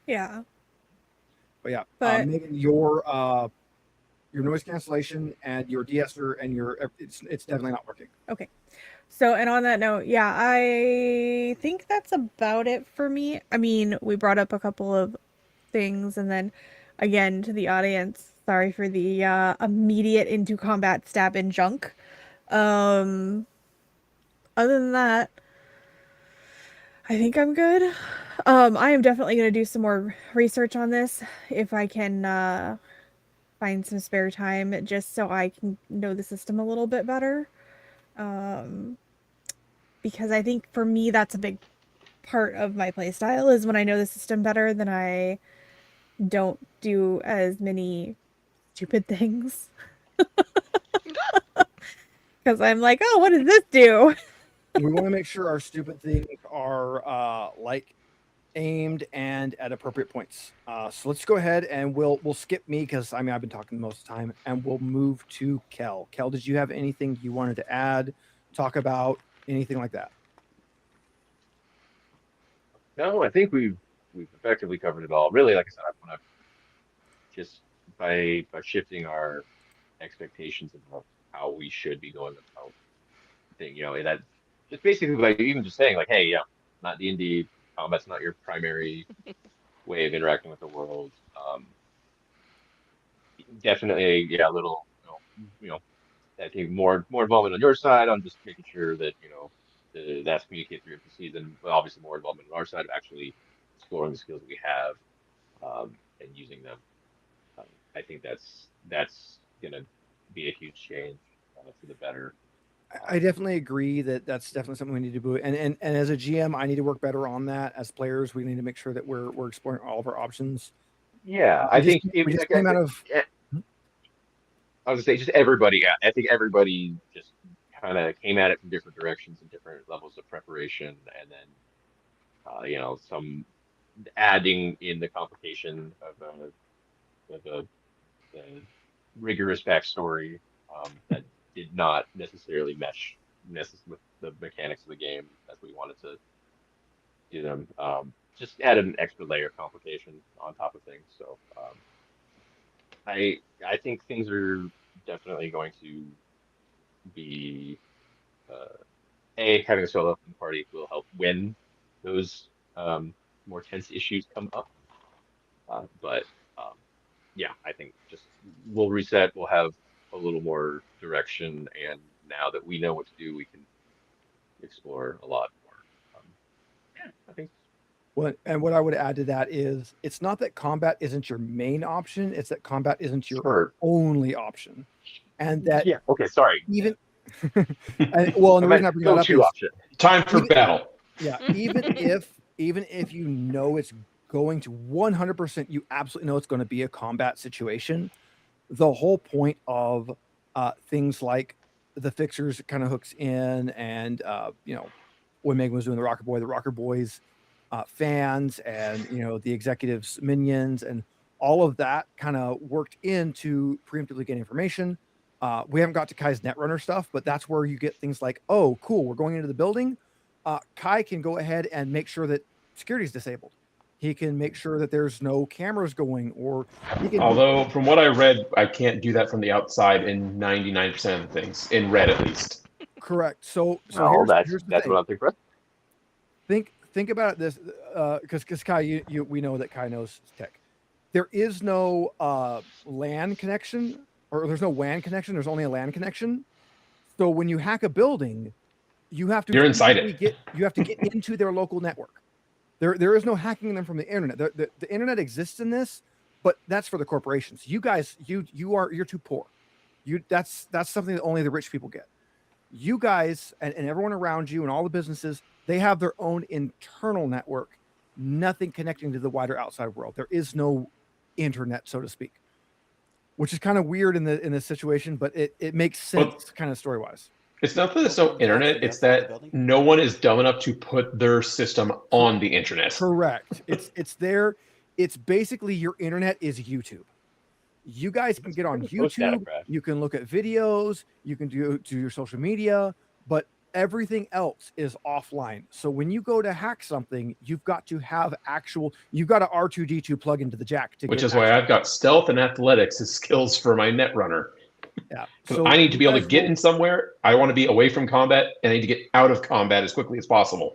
Yeah. but yeah, But- Megan, your noise cancellation and your de-esser and it's definitely not working. Okay. So, and on that note, yeah, I think that's about it for me. I mean, we brought up a couple of things, and then again to the audience, sorry for the immediate into combat stab and junk. Other than that, I think I'm good. I am definitely going to do some more research on this if I can find some spare time, just so I can know the system a little bit better. Because I think for me that's a big part of my playstyle is when I know the system better, then I don't do as many stupid things. Because I'm like, oh, what does this do? We want to make sure our stupid things are like aimed and at appropriate points. So let's go ahead and we'll skip me because I mean I've been talking most of the time, and we'll move to Kel. Kel, did you have anything you wanted to add, talk about, anything like that? No, I think we've effectively covered it all. Really, like I said, I want to just by shifting our expectations of how we should be going about thing, that just basically like even just saying like, hey, yeah, not D&D, combat's not your primary way of interacting with the world. Definitely, yeah, a little, I think more involvement on your side on just making sure that that's communicated through NPCs, and obviously more involvement on our side of actually exploring the skills that we have. and using them. I think that's gonna be a huge change for the better. I definitely agree that that's definitely something we need to do. And as a GM, I need to work better on that. As players, we need to make sure that we're exploring all of our options. Yeah, We I just think we just like, came out of I was gonna say just everybody. Yeah, I think everybody just kind of came at it from different directions and different levels of preparation, and then some adding in the complication of a rigorous backstory that did not necessarily mesh with the mechanics of the game as we wanted to do them. Just added an extra layer of complication on top of things. So I think things are definitely going to be uh, having a solo party will help when those more tense issues come up. But yeah, I think just we'll reset. We'll have a little more direction, and now that we know what to do, we can explore a lot more. Yeah, I think. what I would add to that is it's not that combat isn't your main option, it's that combat isn't your Sure. only option. And that Yeah. Okay. Sorry. even well, and the I reason meant I bring that up go-to is option. Time for Even- battle. yeah, even if you know it's going to 100%, you absolutely know it's going to be a combat situation. The whole point of things like the fixers kind of hooks in, and when Megan was doing the Rocker Boys fans, and the executives minions, and all of that kind of worked into preemptively getting information. We haven't got to Kai's Netrunner stuff, but that's where you get things like, oh, cool, we're going into the building. Kai can go ahead and make sure that security is disabled. He can make sure that there's no cameras going, or he can. Although, from what I read, I can't do that from the outside in 99% of the things, in red at least. Correct. So Well, here's the that's thing. what I'm thinking. Think about it this, because Kai, we know that Kai knows tech. There is no LAN connection, or there's no WAN connection. There's only a LAN connection. So when you hack a building, you have to You're inside physically it. you have to get into their local network. There is no hacking them from the internet. The internet exists in this, but that's for the corporations. You guys, you're too poor. That's something that only the rich people get. You guys and everyone around you and all the businesses, they have their own internal network, nothing connecting to the wider outside world. There is no internet, so to speak, which is kind of weird in this situation, but it makes sense kind of story wise. It's not that there's Okay, no was internet, Jackson it's there for the that building? no one is dumb enough to put their system on the internet. Correct. It's there. It's basically your internet is YouTube. You guys can get on Pretty close, data YouTube. crash. You can look at videos. You can do your social media, but everything else is offline. So when you go to hack something, you've got to have you've got a R2D2 plug into the jack to Which get is why I've got stealth and athletics as skills for my Netrunner. yeah. Because So I need to you be able to guys get will- in somewhere. I want to be away from combat, and I need to get out of combat as quickly as possible.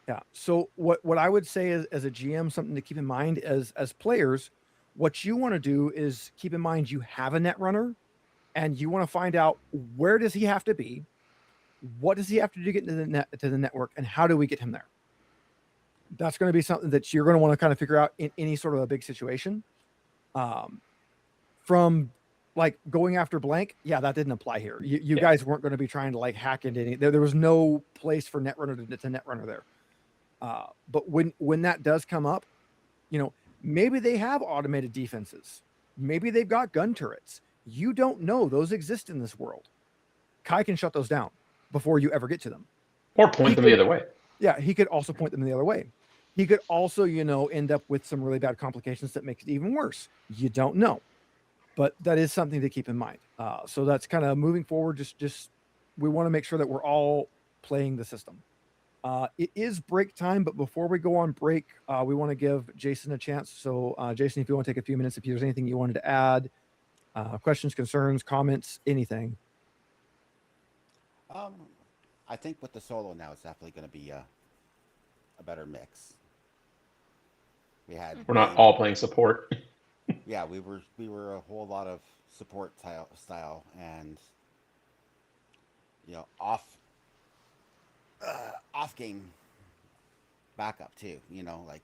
Yeah. So what I would say is, as a GM, something to keep in mind as players, what you want to do is keep in mind you have a Netrunner, and you want to find out where does he have to be, what does he have to do to get to the network, and how do we get him there. That's going to be something that you're going to want to kind of figure out in any sort of a big situation. From like going after blank, yeah, that didn't apply here. You guys weren't going to be trying to like hack into any. There was no place for Netrunner to Netrunner there. But when that does come up, maybe they have automated defenses. Maybe they've got gun turrets. You don't know those exist in this world. Kai can shut those down before you ever get to them. Or point them the other way. Yeah, he could also point them the other way. He could also, end up with some really bad complications that make it even worse. You don't know. But that is something to keep in mind. So that's kind of moving forward. Just we want to make sure that we're all playing the system. It is break time, but before we go on break, we want to give Jason a chance. So, Jason, if you want to take a few minutes, if there's anything you wanted to add, questions, concerns, comments, anything. I think with the solo now, it's definitely going to be a better mix. We're not all playing support. Yeah, we were a whole lot of support style, and off game backup too. Like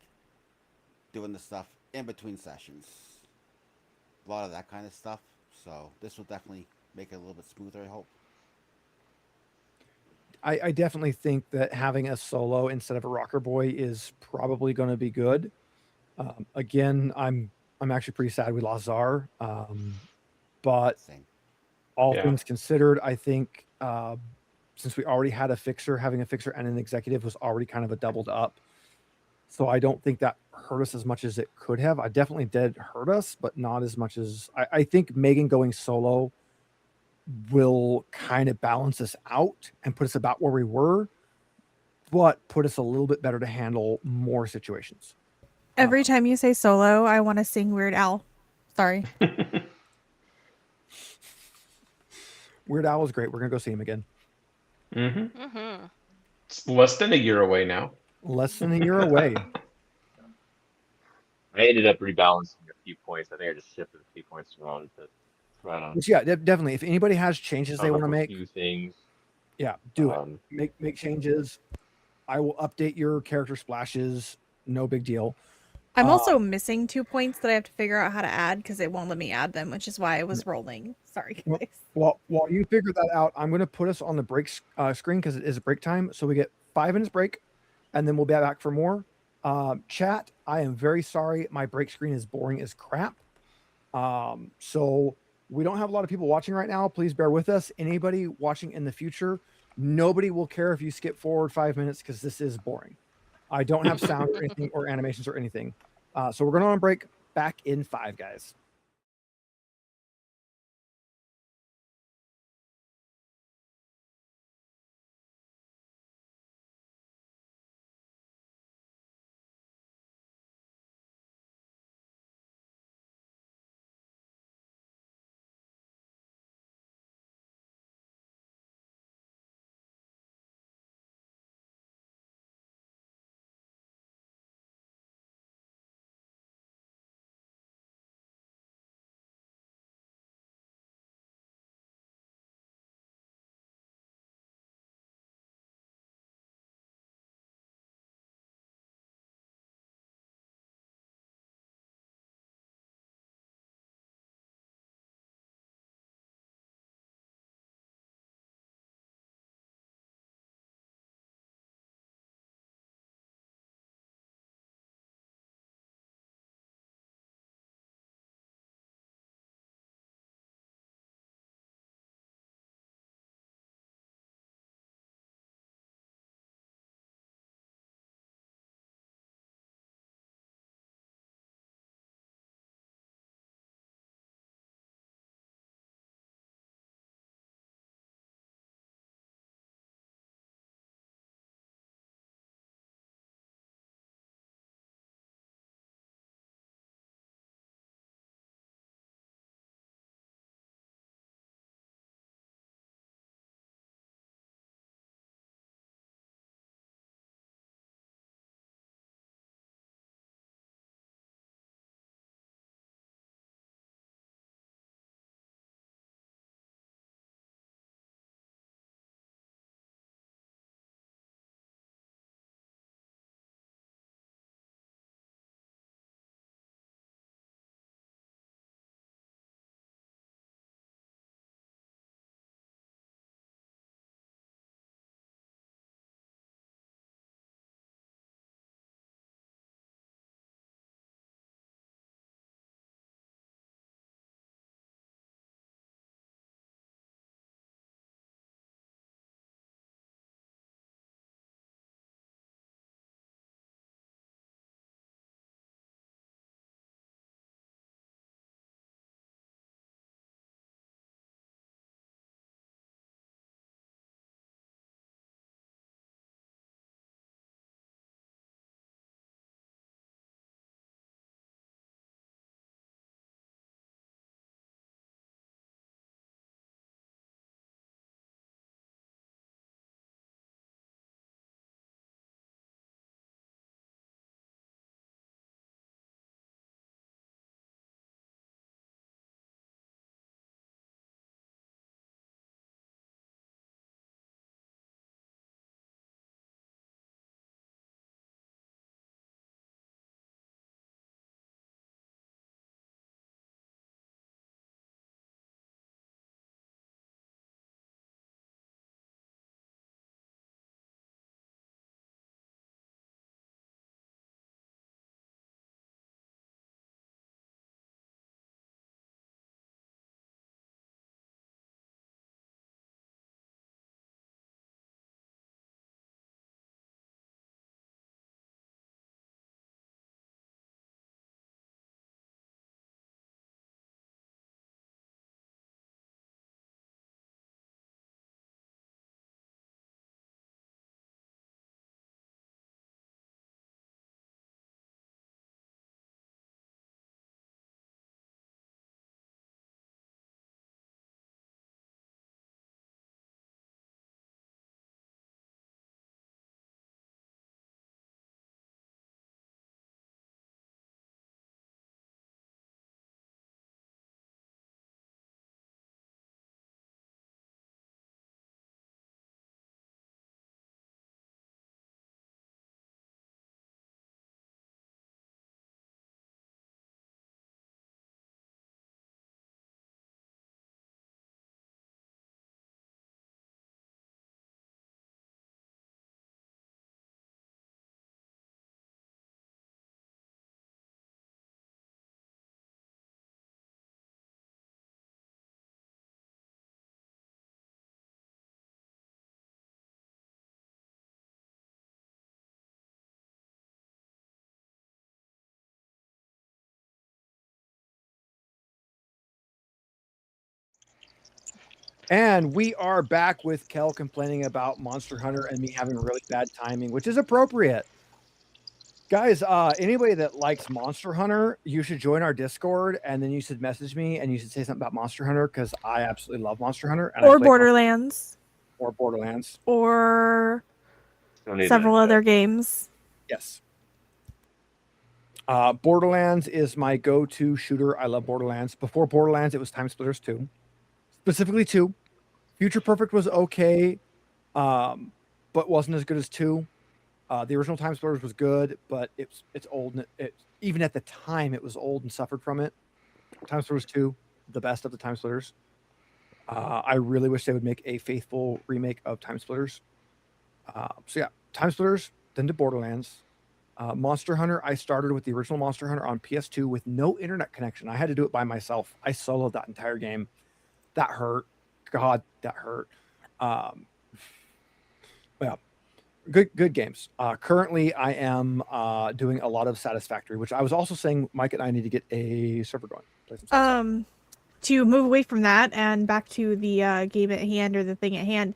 doing the stuff in between sessions. A lot of that kind of stuff. So this will definitely make it a little bit smoother, I hope. I definitely think that having a solo instead of a rocker boy is probably going to be good. Again, I'm actually pretty sad we lost Czar, but Same. all Yeah. things considered, I think since we already had a fixer, having a fixer and an executive was already kind of a doubled up. So I don't think that hurt us as much as it could have. I definitely did hurt us, but not as much as I think Megan going solo will kind of balance us out and put us about where we were, but put us a little bit better to handle more situations. Every time you say solo, I want to sing Weird Al. Sorry. Weird Al was great. We're gonna go see him again. Mm-hmm. It's less than a year away now. Less than a year away. I ended up rebalancing a few points. I think I just shifted a few points around to try to But yeah, definitely. If anybody has changes they round want up to a make, few things. yeah, do it. Um, Make changes. I will update your character splashes. No big deal. I'm also missing 2 points that I have to figure out how to add because it won't let me add them, which is why I was rolling. Sorry, Well, guys. while you figure that out, I'm going to put us on the break screen because it is a break time. So we get 5 minutes break, and then we'll be back for more. Chat, I am very sorry. My break screen is boring as crap. So we don't have a lot of people watching right now. Please bear with us. Anybody watching in the future, nobody will care if you skip forward 5 minutes because this is boring. I don't have sound or anything or animations or anything. So we're going on break. Back in 5, guys. And we are back with Kel complaining about Monster Hunter and me having really bad timing, which is appropriate. Guys, anybody that likes Monster Hunter, you should join our Discord, and then you should message me and you should say something about Monster Hunter because I absolutely love Monster Hunter. And I Or play Borderlands. or Borderlands. Or Still need several to- other games. Yes. Borderlands is my go-to shooter. I love Borderlands. Before Borderlands, it was Time Splitters 2. Specifically 2. Future Perfect was okay, but wasn't as good as 2. The original Time Splitters was good, but it's old. And it even at the time, it was old and suffered from it. Time Splitters 2, the best of the Time Splitters. I really wish they would make a faithful remake of Time Splitters. So yeah, Time Splitters, then to Borderlands. Monster Hunter, I started with the original Monster Hunter on PS2 with no internet connection. I had to do it by myself. I soloed that entire game. That hurt. God, that hurt. Yeah, good games. Currently, I am doing a lot of Satisfactory, which I was also saying Mike and I need to get a server going. Play some Satisfactory. To move away from that and back to the game at hand or the thing at hand,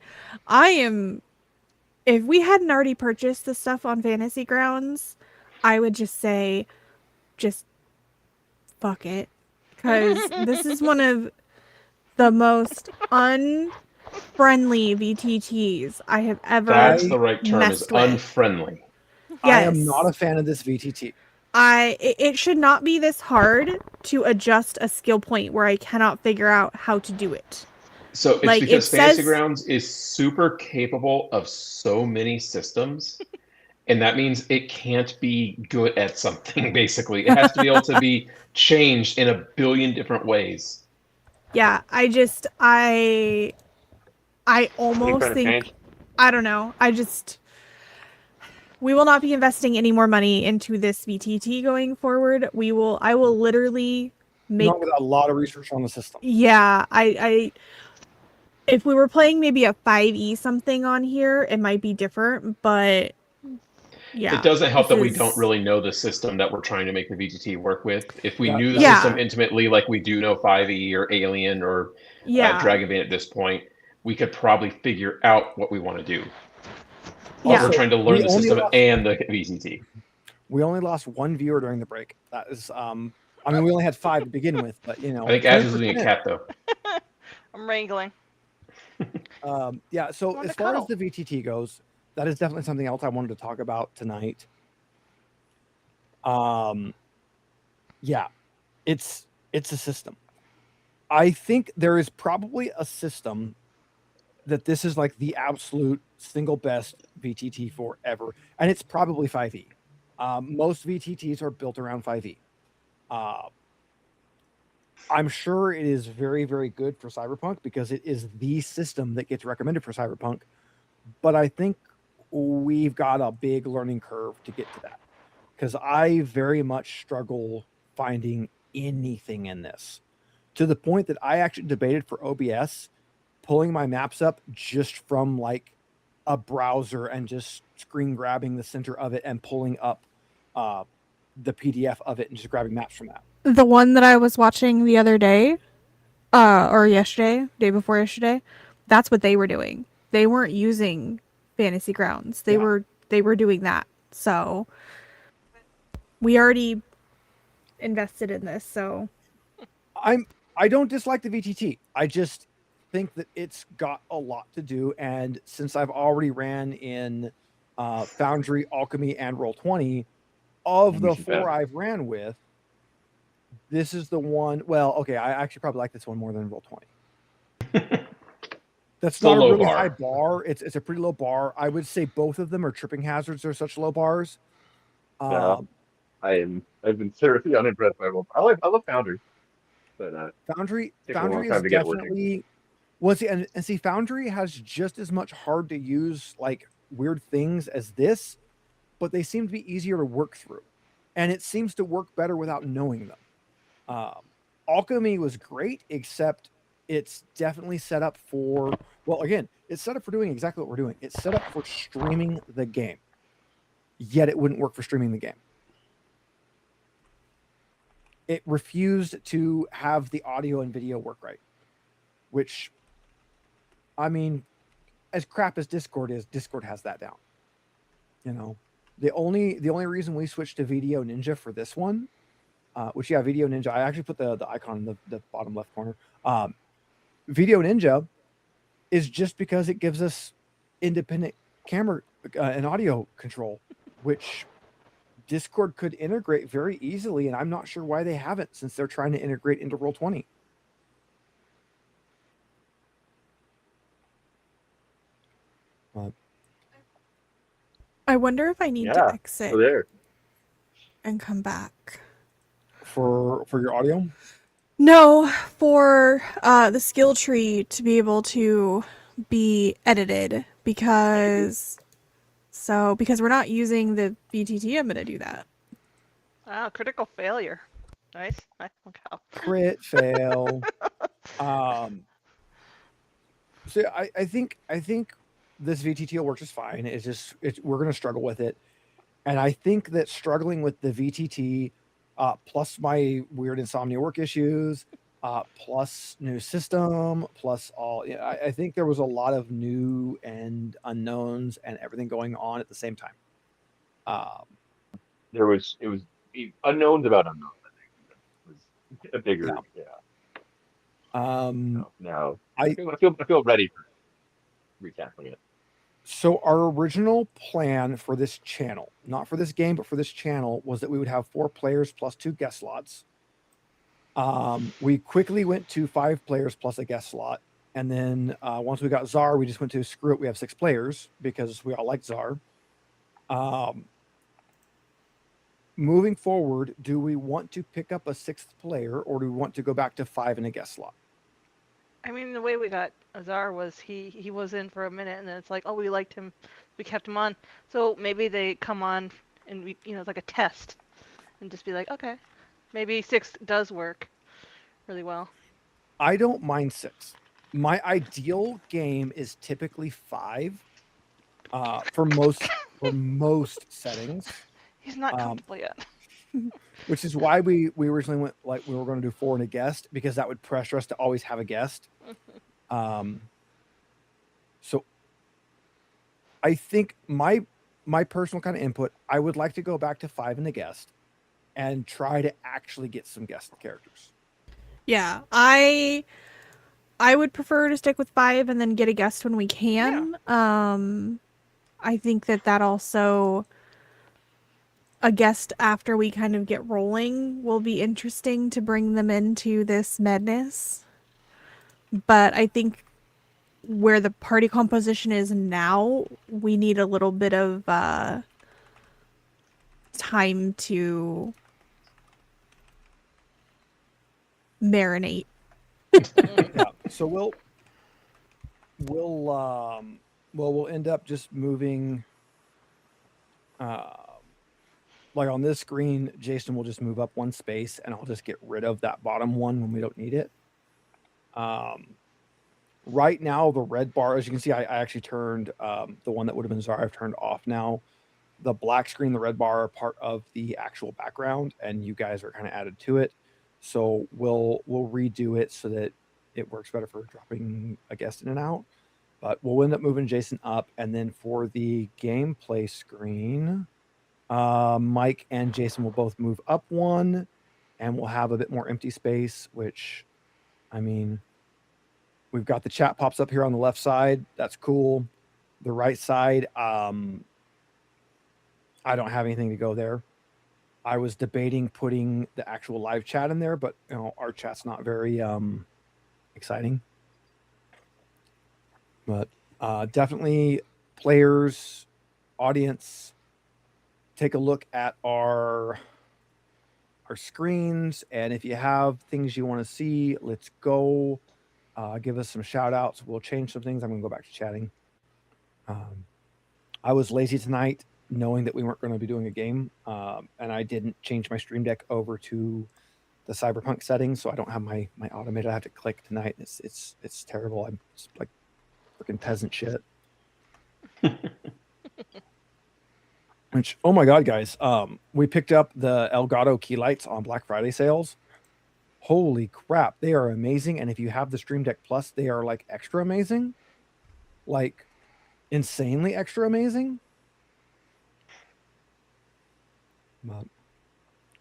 if we hadn't already purchased the stuff on Fantasy Grounds, I would just say, just fuck it. Because this is one of the most unfriendly VTTs I have ever That's the right term, is messed with. unfriendly. I am Yes. not a fan of this VTT. It should not be this hard to adjust a skill point where I cannot figure out how to do it. So it's Like, because it Fantasy says- Grounds is super capable of so many systems, and that means it can't be good at something, basically. It has to be able to be changed in a billion different ways. Yeah, I almost trying to think, change? I don't know. We will not be investing any more money into this VTT going forward. I will literally make, Not without a lot of research on the system. yeah, if we were playing maybe a 5e something on here, it might be different, but yeah. It doesn't help this that we is- don't really know the system that we're trying to make the VTT work with. If we Yeah. knew the Yeah. system intimately, like we do know 5e or Alien or Yeah. Dragonbane at this point, we could probably figure out what we want to do. Yeah. We're trying to learn We the only system lost- and the VTT. We only lost one viewer during the break. That is, I mean, we only had 5 to begin with, but you know. I think Ash is being a 20%. cat, though. I'm wrangling. Yeah. So Want as to far as cuddle. the VTT goes, that is definitely something else I wanted to talk about tonight. Yeah, it's a system. I think there is probably a system that this is like the absolute single best VTT forever, and it's probably 5e. Most VTTs are built around 5e. I'm sure it is very, very good for Cyberpunk because it is the system that gets recommended for Cyberpunk. But I think we've got a big learning curve to get to that because I very much struggle finding anything in this to the point that I actually debated for OBS pulling my maps up just from like a browser and just screen grabbing the center of it and pulling up the PDF of it and just grabbing maps from that. The one that I was watching the other day, or yesterday, day before yesterday, that's what they were doing. They weren't using Fantasy Grounds. They Yeah. were doing that. So we already invested in this. So I don't dislike the VTT. I just think that it's got a lot to do, and since I've already ran in Foundry, Alchemy, and Roll20, of the 4 I've ran with, this is the one. Well, okay, I actually probably like this one more than Roll20. That's It's a not a low really bar. high bar. It's a pretty low bar. I would say both of them are tripping hazards. They're such low bars. Yeah. I've been thoroughly unimpressed by both. I love Foundry, but Foundry Take a long Foundry is time to get it working. definitely well. See, and see, Foundry has just as much hard to use like weird things as this, but they seem to be easier to work through, and it seems to work better without knowing them. Alchemy was great, except it's definitely set up for, well, again, it's set up for doing exactly what we're doing. It's set up for streaming the game, yet it wouldn't work for streaming the game. It refused to have the audio and video work right, which I mean, as crap as Discord is, Discord has that down. You know, the only reason we switched to Video Ninja for this one, which yeah, Video Ninja. I actually put the icon in the bottom left corner. Video Ninja is just because it gives us independent camera and audio control, which Discord could integrate very easily, and I'm not sure why they haven't, since they're trying to integrate into Roll20. I wonder if I need to Yeah. exit So there. and come back. For your audio. No, for the skill tree to be able to be edited, because we're not using the VTT, I'm going to do that. Wow, critical failure. Nice. Nice. Wow. Crit fail. So I think this VTT will work just fine. We're going to struggle with it, and I think that struggling with the VTT, plus my weird insomnia work issues, plus new system, plus all, I think there was a lot of new and unknowns and everything going on at the same time. It was unknowns about unknowns. I think was a bigger. Yeah. No. I feel ready for retackling it. So our original plan for this channel, not for this game, but for this channel, was that we would have 4 players plus 2 guest slots. We quickly went to 5 players plus a guest slot. And then once we got Czar, we just went to screw it. We have 6 players because we all like Czar. Moving forward, do we want to pick up a 6th player, or do we want to go back to 5 in a guest slot? I mean, the way we got Azar was he was in for a minute, and then it's like, oh, we liked him, we kept him on. So maybe they come on, and we, it's like a test, and just be like, okay, maybe 6 does work really well. I don't mind 6. My ideal game is typically 5 for most settings. He's not comfortable yet. Which is why we originally went like we were going to do 4 and a guest, because that would pressure us to always have a guest. So I think my personal kind of input, I would like to go back to 5 and a guest and try to actually get some guest characters. Yeah, I would prefer to stick with 5 and then get a guest when we can. Yeah. I think that also, a guest after we kind of get rolling will be interesting to bring them into this madness. But I think where the party composition is now, we need a little bit of time to marinate. Yeah. So we'll end up just moving. Like on this screen, Jason will just move up 1 space, and I'll just get rid of that bottom one when we don't need it. Right now, the red bar, as you can see, I actually turned the one that would have been Zara, I've turned off now. The black screen, the red bar are part of the actual background, and you guys are kind of added to it. So we'll redo it so that it works better for dropping a guest in and out. But we'll end up moving Jason up, and then for the gameplay screen, Mike and Jason will both move up 1, and we'll have a bit more empty space, which, I mean, we've got the chat pops up here on the left side. That's cool. The right side, I don't have anything to go there. I was debating putting the actual live chat in there, but our chat's not very exciting. But definitely players, audience, take a look at our screens, and if you have things you want to see, let's go. Give us some shout outs. We'll change some things. I'm going to go back to chatting. I was lazy tonight, knowing that we weren't going to be doing a game, and I didn't change my stream deck over to the Cyberpunk settings, so I don't have my automated. I have to click tonight. It's terrible. I'm just like freaking peasant shit. Which, oh my god, guys, we picked up the Elgato key lights on Black Friday sales. Holy crap, they are amazing, and if you have the Stream Deck Plus, they are like extra amazing. like insanely extra amazing. But,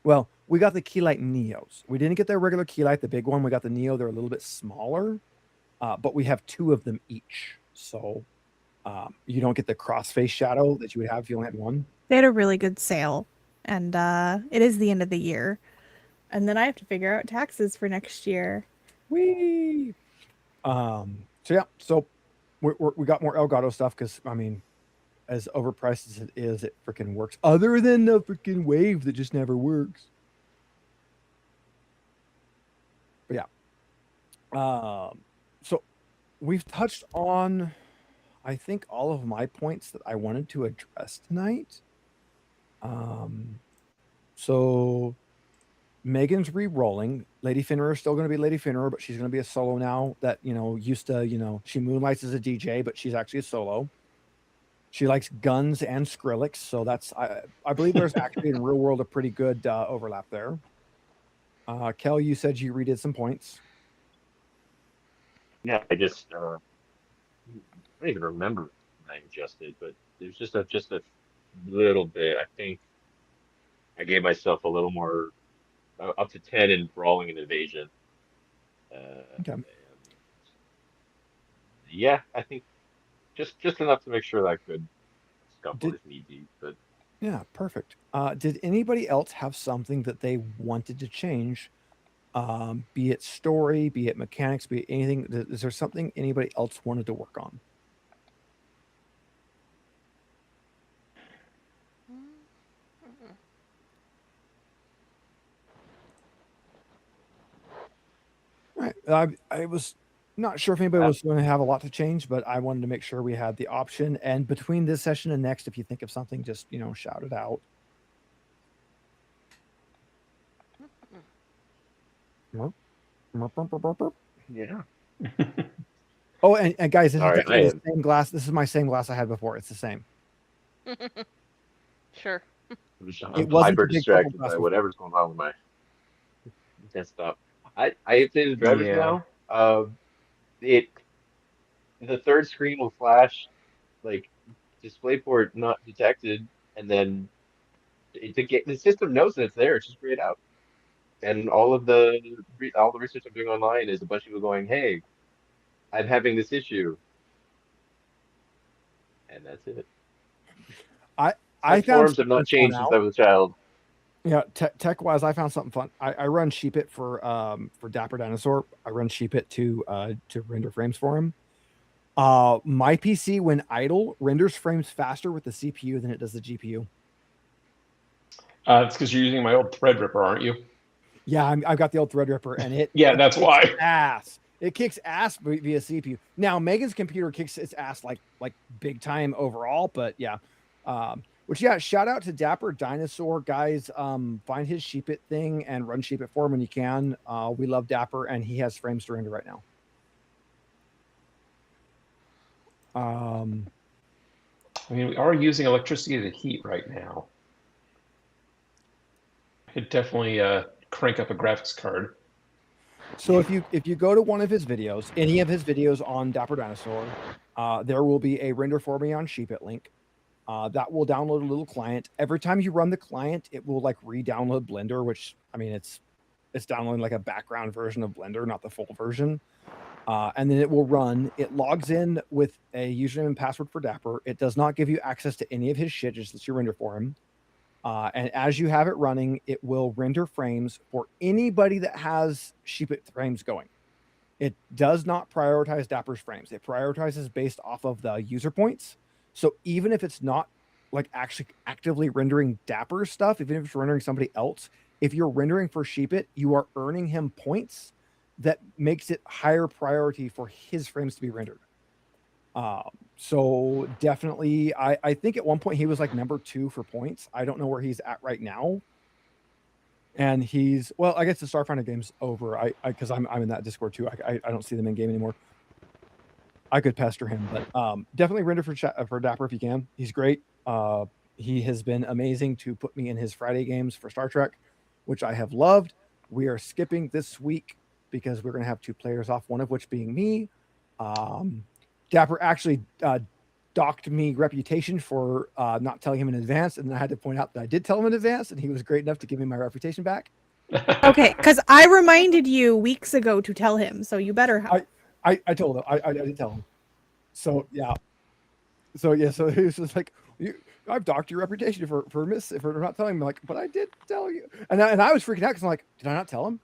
well, we got the Keylight Neos. We didn't get their regular Keylight, the big one. We got the Neo. They're a little bit smaller, but we have 2 of them each. So you don't get the crossface shadow that you would have if you only had one. They had a really good sale, and it is the end of the year. And then I have to figure out taxes for next year. Whee! So yeah, so we got more Elgato stuff because, I mean, as overpriced as it is, it freaking works. Other than the freaking wave that just never works. But yeah. So we've touched on, I think, all of my points that I wanted to address tonight. So Megan's re-rolling. Lady Finnerer is still going to be Lady Finnerer, but she's going to be a solo now that, used to, she moonlights as a DJ, but she's actually a solo. She likes guns and Skrillex, so that's, I believe there's actually in real world a pretty good overlap there. Kel, you said you redid some points. Yeah, I just I don't even remember when I adjusted, but there's just a little bit. I think I gave myself a little more, up to 10 in brawling and evasion. Okay. And yeah, I think just enough to make sure that I could scuffle if need be. But Yeah, perfect. Did anybody else have something that they wanted to change? Be it story, be it mechanics, be it anything. Is there something anybody else wanted to work on? Right. I was not sure if anybody was going to have a lot to change, but I wanted to make sure we had the option. And between this session and next, if you think of something, just, shout it out. yeah. Oh, and guys, this is Sorry, definitely the same glass. This is my same glass I had before. It's the same. Sure. It wasn't hyper the big purple distracted glass by before. whatever's going on with my desktop. I updated drivers Yeah. now. The third screen will flash like DisplayPort not detected, and then the system knows that it's there. It's just grayed out. And all the research I'm doing online is a bunch of people going, "Hey, I'm having this issue," and that's it. I found forums have something not fun changed since out. I was a child. Yeah, tech wise, I found something fun. I run Sheepit for Dapper Dinosaur. I run Sheepit to render frames for him. My PC, when idle, renders frames faster with the CPU than it does the GPU. It's because you're using my old Threadripper, aren't you? Yeah, I've got the old Threadripper, and it That's why. ass. It kicks ass via CPU. Now Megan's computer kicks its ass like big time overall, but yeah. Which yeah, shout out to Dapper Dinosaur, guys. Find his Sheepit thing and run Sheepit for him when you can. We love Dapper, and he has frames to render right now. I mean, we are using electricity to heat right now. I'd definitely crank up a graphics card. So if you go to one of his videos, any of his videos on Dapper Dinosaur, there will be a render for me on Sheepit link. That will download a little client. Every time you run the client, it will like re-download Blender, which I mean it's downloading like a background version of Blender, not the full version. And then it will run. It logs in with a username and password for Dapper. It does not give you access to any of his shit, just lets you render for him. And as you have it running, it will render frames for anybody that has Sheepit frames going. It does not prioritize Dapper's frames. It prioritizes based off of the user points. So even if it's not like actually actively rendering Dapper stuff, even if it's rendering somebody else, if you're rendering for Sheepit, you are earning him points that makes it higher priority for his frames to be rendered. So definitely, I think at one point he was like number 2 for points. I don't know where he's at right now. And he's, well, I guess the Starfinder game's over. Because I'm in that Discord too. I don't see them in game anymore. I could pester him, but definitely render for Dapper if you can. He's great. He has been amazing to put me in his Friday games for Star Trek, which I have loved. We are skipping this week because we're going to have 2 players off, one of which being me. Dapper actually docked me reputation for not telling him in advance, and then I had to point out that I did tell him in advance, and he was great enough to give me my reputation back. Okay, because I reminded you weeks ago to tell him, so you better have. I told him. I did tell him. So yeah. So he was just like, I've docked your reputation for not telling me. Like, but I did tell you, and I was freaking out because I'm like, did I not tell him?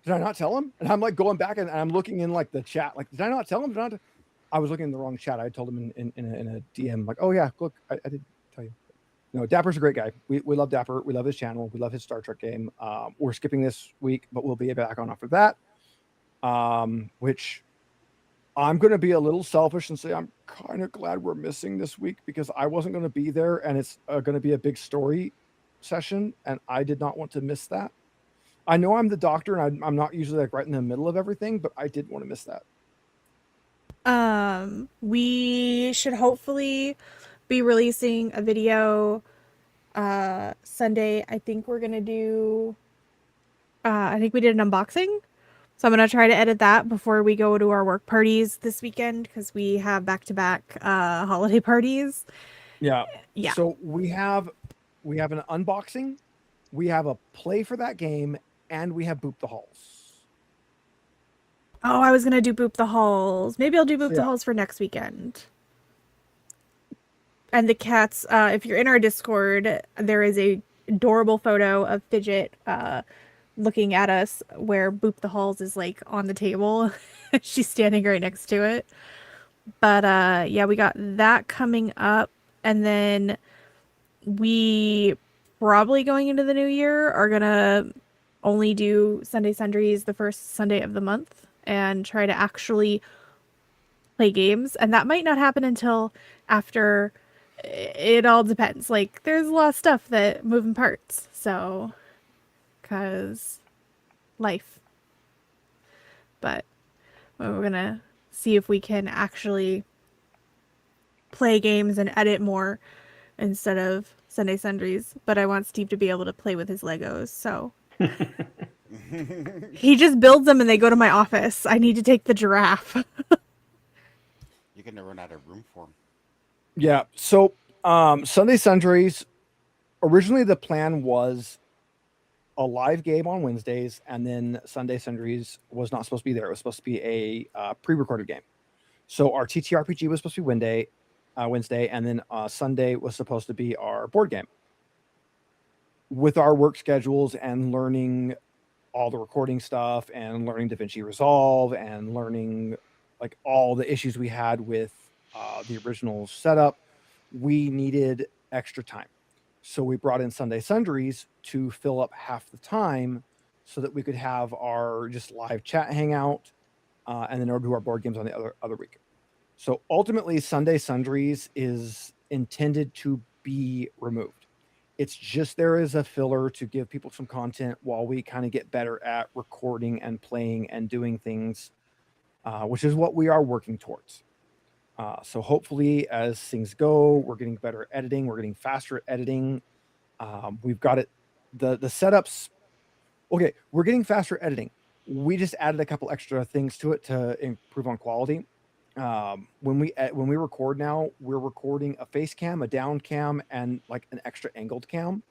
Did I not tell him? And I'm like going back and I'm looking in like the chat, like, did I not tell him? I was looking in the wrong chat. I told him in a DM, like, oh yeah, look, I did tell you. No, Dapper's a great guy. We love Dapper. We love his channel. We love his Star Trek game. We're skipping this week, but we'll be back on after that. Which I'm going to be a little selfish and say I'm kind of glad we're missing this week because I wasn't going to be there, and it's going to be a big story session, and I did not want to miss that. I know I'm the doctor, and I'm not usually like right in the middle of everything, but I did want to miss that. We should hopefully be releasing a video Sunday. I think we're gonna do I think we did an unboxing. So I'm gonna try to edit that before we go to our work parties this weekend because we have back-to-back holiday parties. Yeah. Yeah. So we have an unboxing, we have a play for that game, and we have Boop the Halls. Oh, I was gonna do Boop the Halls. Maybe I'll do Boop the Yeah. Halls for next weekend. And the cats, if you're in our Discord, there is a adorable photo of Fidget looking at us where Boop the Halls is like on the table. She's standing right next to it. But yeah, we got that coming up. And then we probably going into the new year are gonna only do Sunday Sundries the first Sunday of the month and try to actually play games. And that might not happen until after. It all depends. Like, there's a lot of stuff that moving parts. So, because life. But we're gonna see if we can actually play games and edit more instead of Sunday Sundries. But I want Steve to be able to play with his Legos. So he just builds them and they go to my office. I need to take the giraffe. You're gonna run out of room for them. Yeah. So Sunday Sundries, originally the plan was a live game on Wednesdays, and then Sunday Sundries was not supposed to be there. It was supposed to be a pre-recorded game. So our TTRPG was supposed to be Wednesday, and then Sunday was supposed to be our board game. With our work schedules and learning all the recording stuff and learning DaVinci Resolve and learning like all the issues we had with the original setup, we needed extra time. So we brought in Sunday Sundries to fill up half the time so that we could have our just live chat hangout and then do our board games on the other week. So ultimately, Sunday Sundries is intended to be removed. It's just there as a filler to give people some content while we kind of get better at recording and playing and doing things, which is what we are working towards. So hopefully, as things go, we're getting better at editing. We're getting faster at editing. We've got it. The setups. Okay, we're getting faster at editing. We just added a couple extra things to it to improve on quality. When we record now, we're recording a face cam, a down cam, and like an extra angled cam,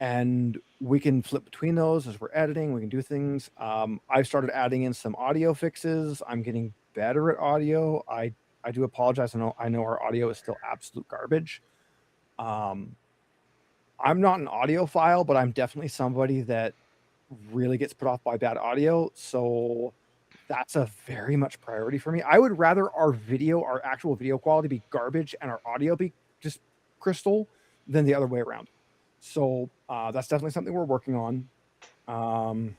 and we can flip between those as we're editing. We can do things. I've started adding in some audio fixes. I'm getting better at audio. I do apologize. I know our audio is still absolute garbage. I'm not an audiophile, but I'm definitely somebody that really gets put off by bad audio. So that's a very much priority for me. I would rather our actual video quality be garbage and our audio be just crystal than the other way around. So that's definitely something we're working on.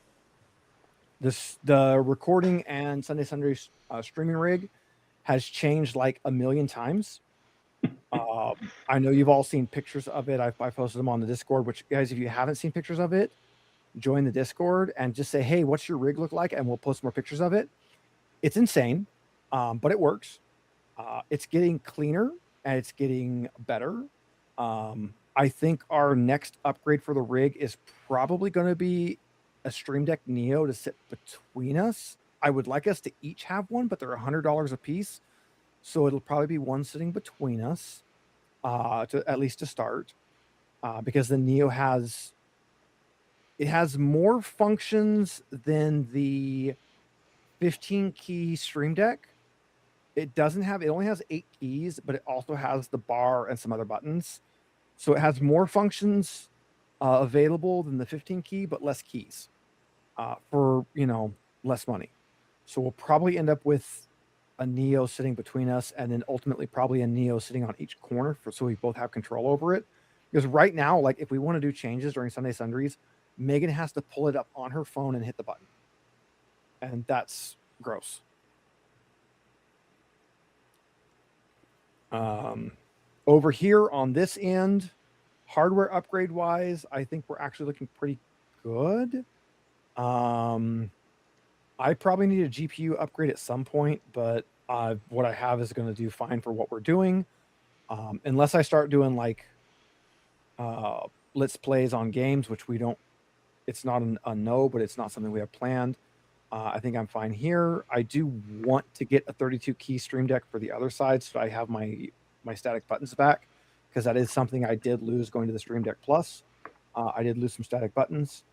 The recording and Sunday Sundries streaming rig has changed like a million times. I know you've all seen pictures of it. I posted them on the Discord, which guys, if you haven't seen pictures of it, join the Discord and just say, hey, what's your rig look like? And we'll post more pictures of it. It's insane, but it works. It's getting cleaner and it's getting better. I think our next upgrade for the rig is probably going to be a Stream Deck Neo to sit between us. I would like us to each have one, but they're $100 a piece. So it'll probably be one sitting between us, to at least to start, because the Neo has more functions than the 15 key Stream Deck. It only has 8 keys, but it also has the bar and some other buttons. So it has more functions available than the 15 key, but less keys for, less money. So we'll probably end up with a Neo sitting between us, and then ultimately probably a Neo sitting on each corner so we both have control over it. Because right now, like if we want to do changes during Sunday Sundries, Megan has to pull it up on her phone and hit the button. And that's gross. Over here on this end, hardware upgrade wise, I think we're actually looking pretty good. I probably need a GPU upgrade at some point, but what I have is going to do fine for what we're doing. Unless I start doing like let's plays on games, which we don't, it's not a no, but it's not something we have planned. I think I'm fine here. I do want to get a 32 key Stream Deck for the other side, so I have my static buttons back, because that is something I did lose going to the Stream Deck Plus. I did lose some static buttons.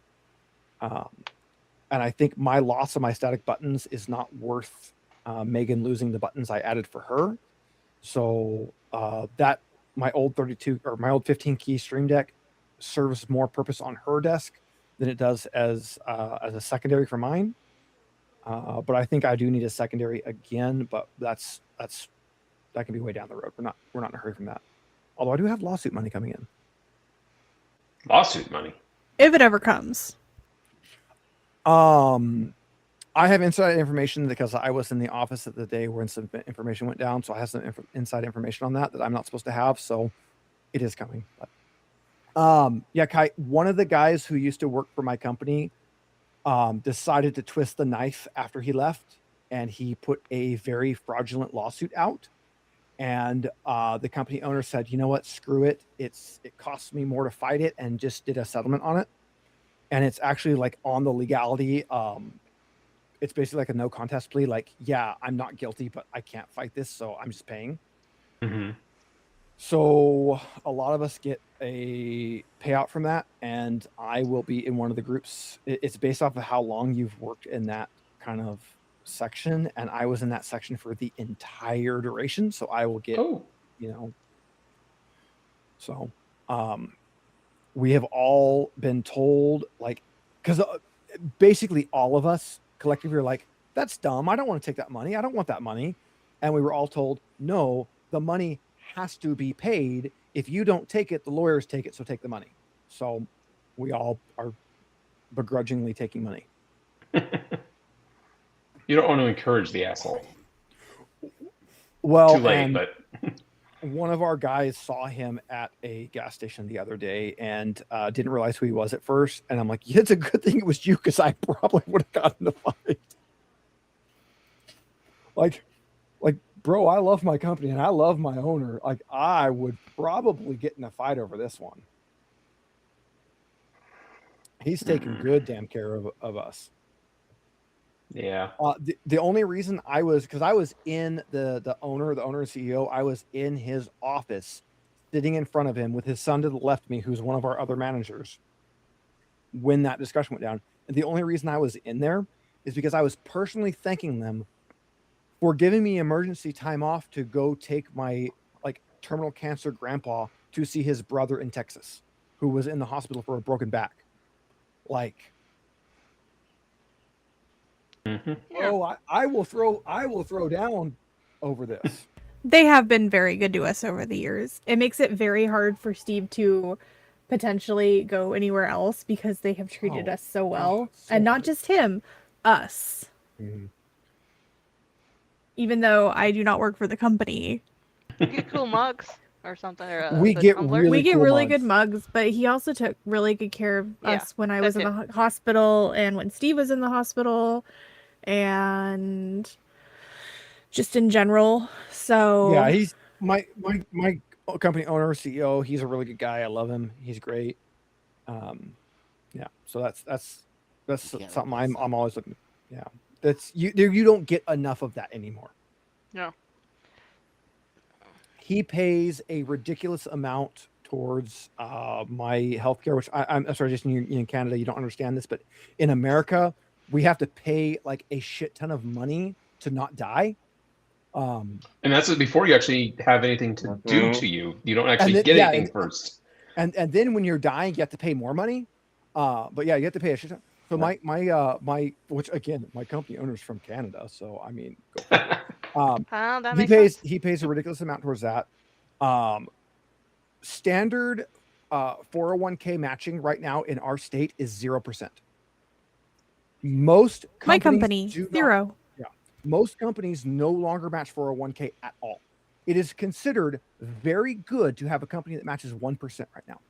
And I think my loss of my static buttons is not worth Megan losing the buttons I added for her. So that my old 32 or my old 15 key Stream Deck serves more purpose on her desk than it does as a secondary for mine. But I think I do need a secondary again, but that can be way down the road. We're not in a hurry from that. Although I do have lawsuit money coming in. Lawsuit money. If it ever comes. I have inside information because I was in the office at the day when some information went down, so I have some inside information on that I'm not supposed to have. So it is coming. But, yeah, Kai, one of the guys who used to work for my company decided to twist the knife after he left, and he put a very fraudulent lawsuit out. And the company owner said, "You know what? Screw it. It costs me more to fight it," and just did a settlement on it. And it's actually like on the legality. It's basically like a no contest plea. Like, yeah, I'm not guilty, but I can't fight this, so I'm just paying. Mm-hmm. So a lot of us get a payout from that, and I will be in one of the groups. It's based off of how long you've worked in that kind of section, and I was in that section for the entire duration, so I will get, So, we have all been told, like, because basically all of us collectively are like, "That's dumb. I don't want to take that money. I don't want that money," and we were all told, "No, the money has to be paid. If you don't take it, the lawyers take it, so take the money." So we all are begrudgingly taking money. You don't want to encourage the asshole. Well, Too late, but one of our guys saw him at a gas station the other day and didn't realize who he was at first. And I'm like, yeah, it's a good thing it was you, because I probably would have gotten the fight. Like, bro, I love my company and I love my owner. Like, I would probably get in a fight over this one. He's taking good damn care of us. yeah. The only reason I was, because I was in the owner and CEO, I was in his office, sitting in front of him with his son to the left of me, who's one of our other managers, when that discussion went down. And the only reason I was in there is because I was personally thanking them for giving me emergency time off to go take my terminal cancer grandpa to see his brother in Texas, who was in the hospital for a broken back. Mm-hmm. Oh, I will throw down over this. They have been very good to us over the years. It makes it very hard for Steve to potentially go anywhere else because they have treated us so well. So and not good. just him, us. Mm-hmm. Even though I do not work for the company. You get cool mugs or something. Or, We the get tumblers. really We get cool really mugs. good mugs, but he also took really good care of us when I was in the hospital and when Steve was in the hospital and just in general. So Yeah, he's my company owner, CEO. He's a really good guy. I love him. He's great. Yeah. So that's something I'm always looking. Yeah, that's you don't get enough of that anymore. No. he pays a ridiculous amount towards my healthcare, which I'm sorry, just in Canada, you don't understand this, but in America, we have to pay like a shit ton of money to not die. And that's before you actually have anything to do to you. You don't actually then, get yeah, anything first. And then when you're dying, you have to pay more money. But yeah, you have to pay a shit ton. So my which again, my company owner's from Canada, so I mean, go for it. That he makes pays sense. he pays a ridiculous amount towards that. Standard 401k matching right now in our state is 0%. Most companies My company, do not- 0. most companies no longer match 401k at all. It is considered very good to have a company that matches 1% right now.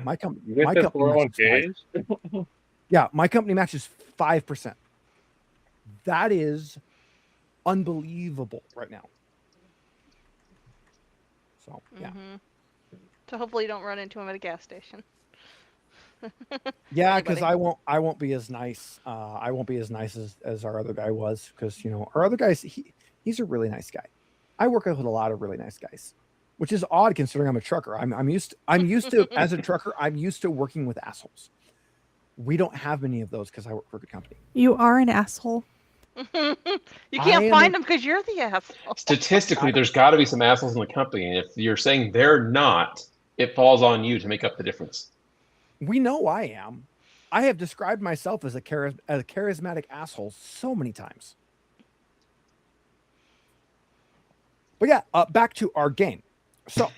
My company, You get the 401ks? yeah, my company matches 5%. That is unbelievable right now. So yeah. Mm-hmm. So hopefully you don't run into him at a gas station. Yeah, because Anybody. I won't be as nice. I won't be as nice as our other guy was, because our other guys, he's a really nice guy. I work with a lot of really nice guys, which is odd considering I'm a trucker. I'm used to as a trucker, I'm used to working with assholes. We don't have many of those because I work for a good company. You are an asshole. You I can't am find a- them because you're the asshole. Statistically, there's got to be some assholes in the company, and if you're saying they're not, it falls on you to make up the difference. We know I am. I have described myself as a charismatic asshole so many times. But yeah, back to our game. So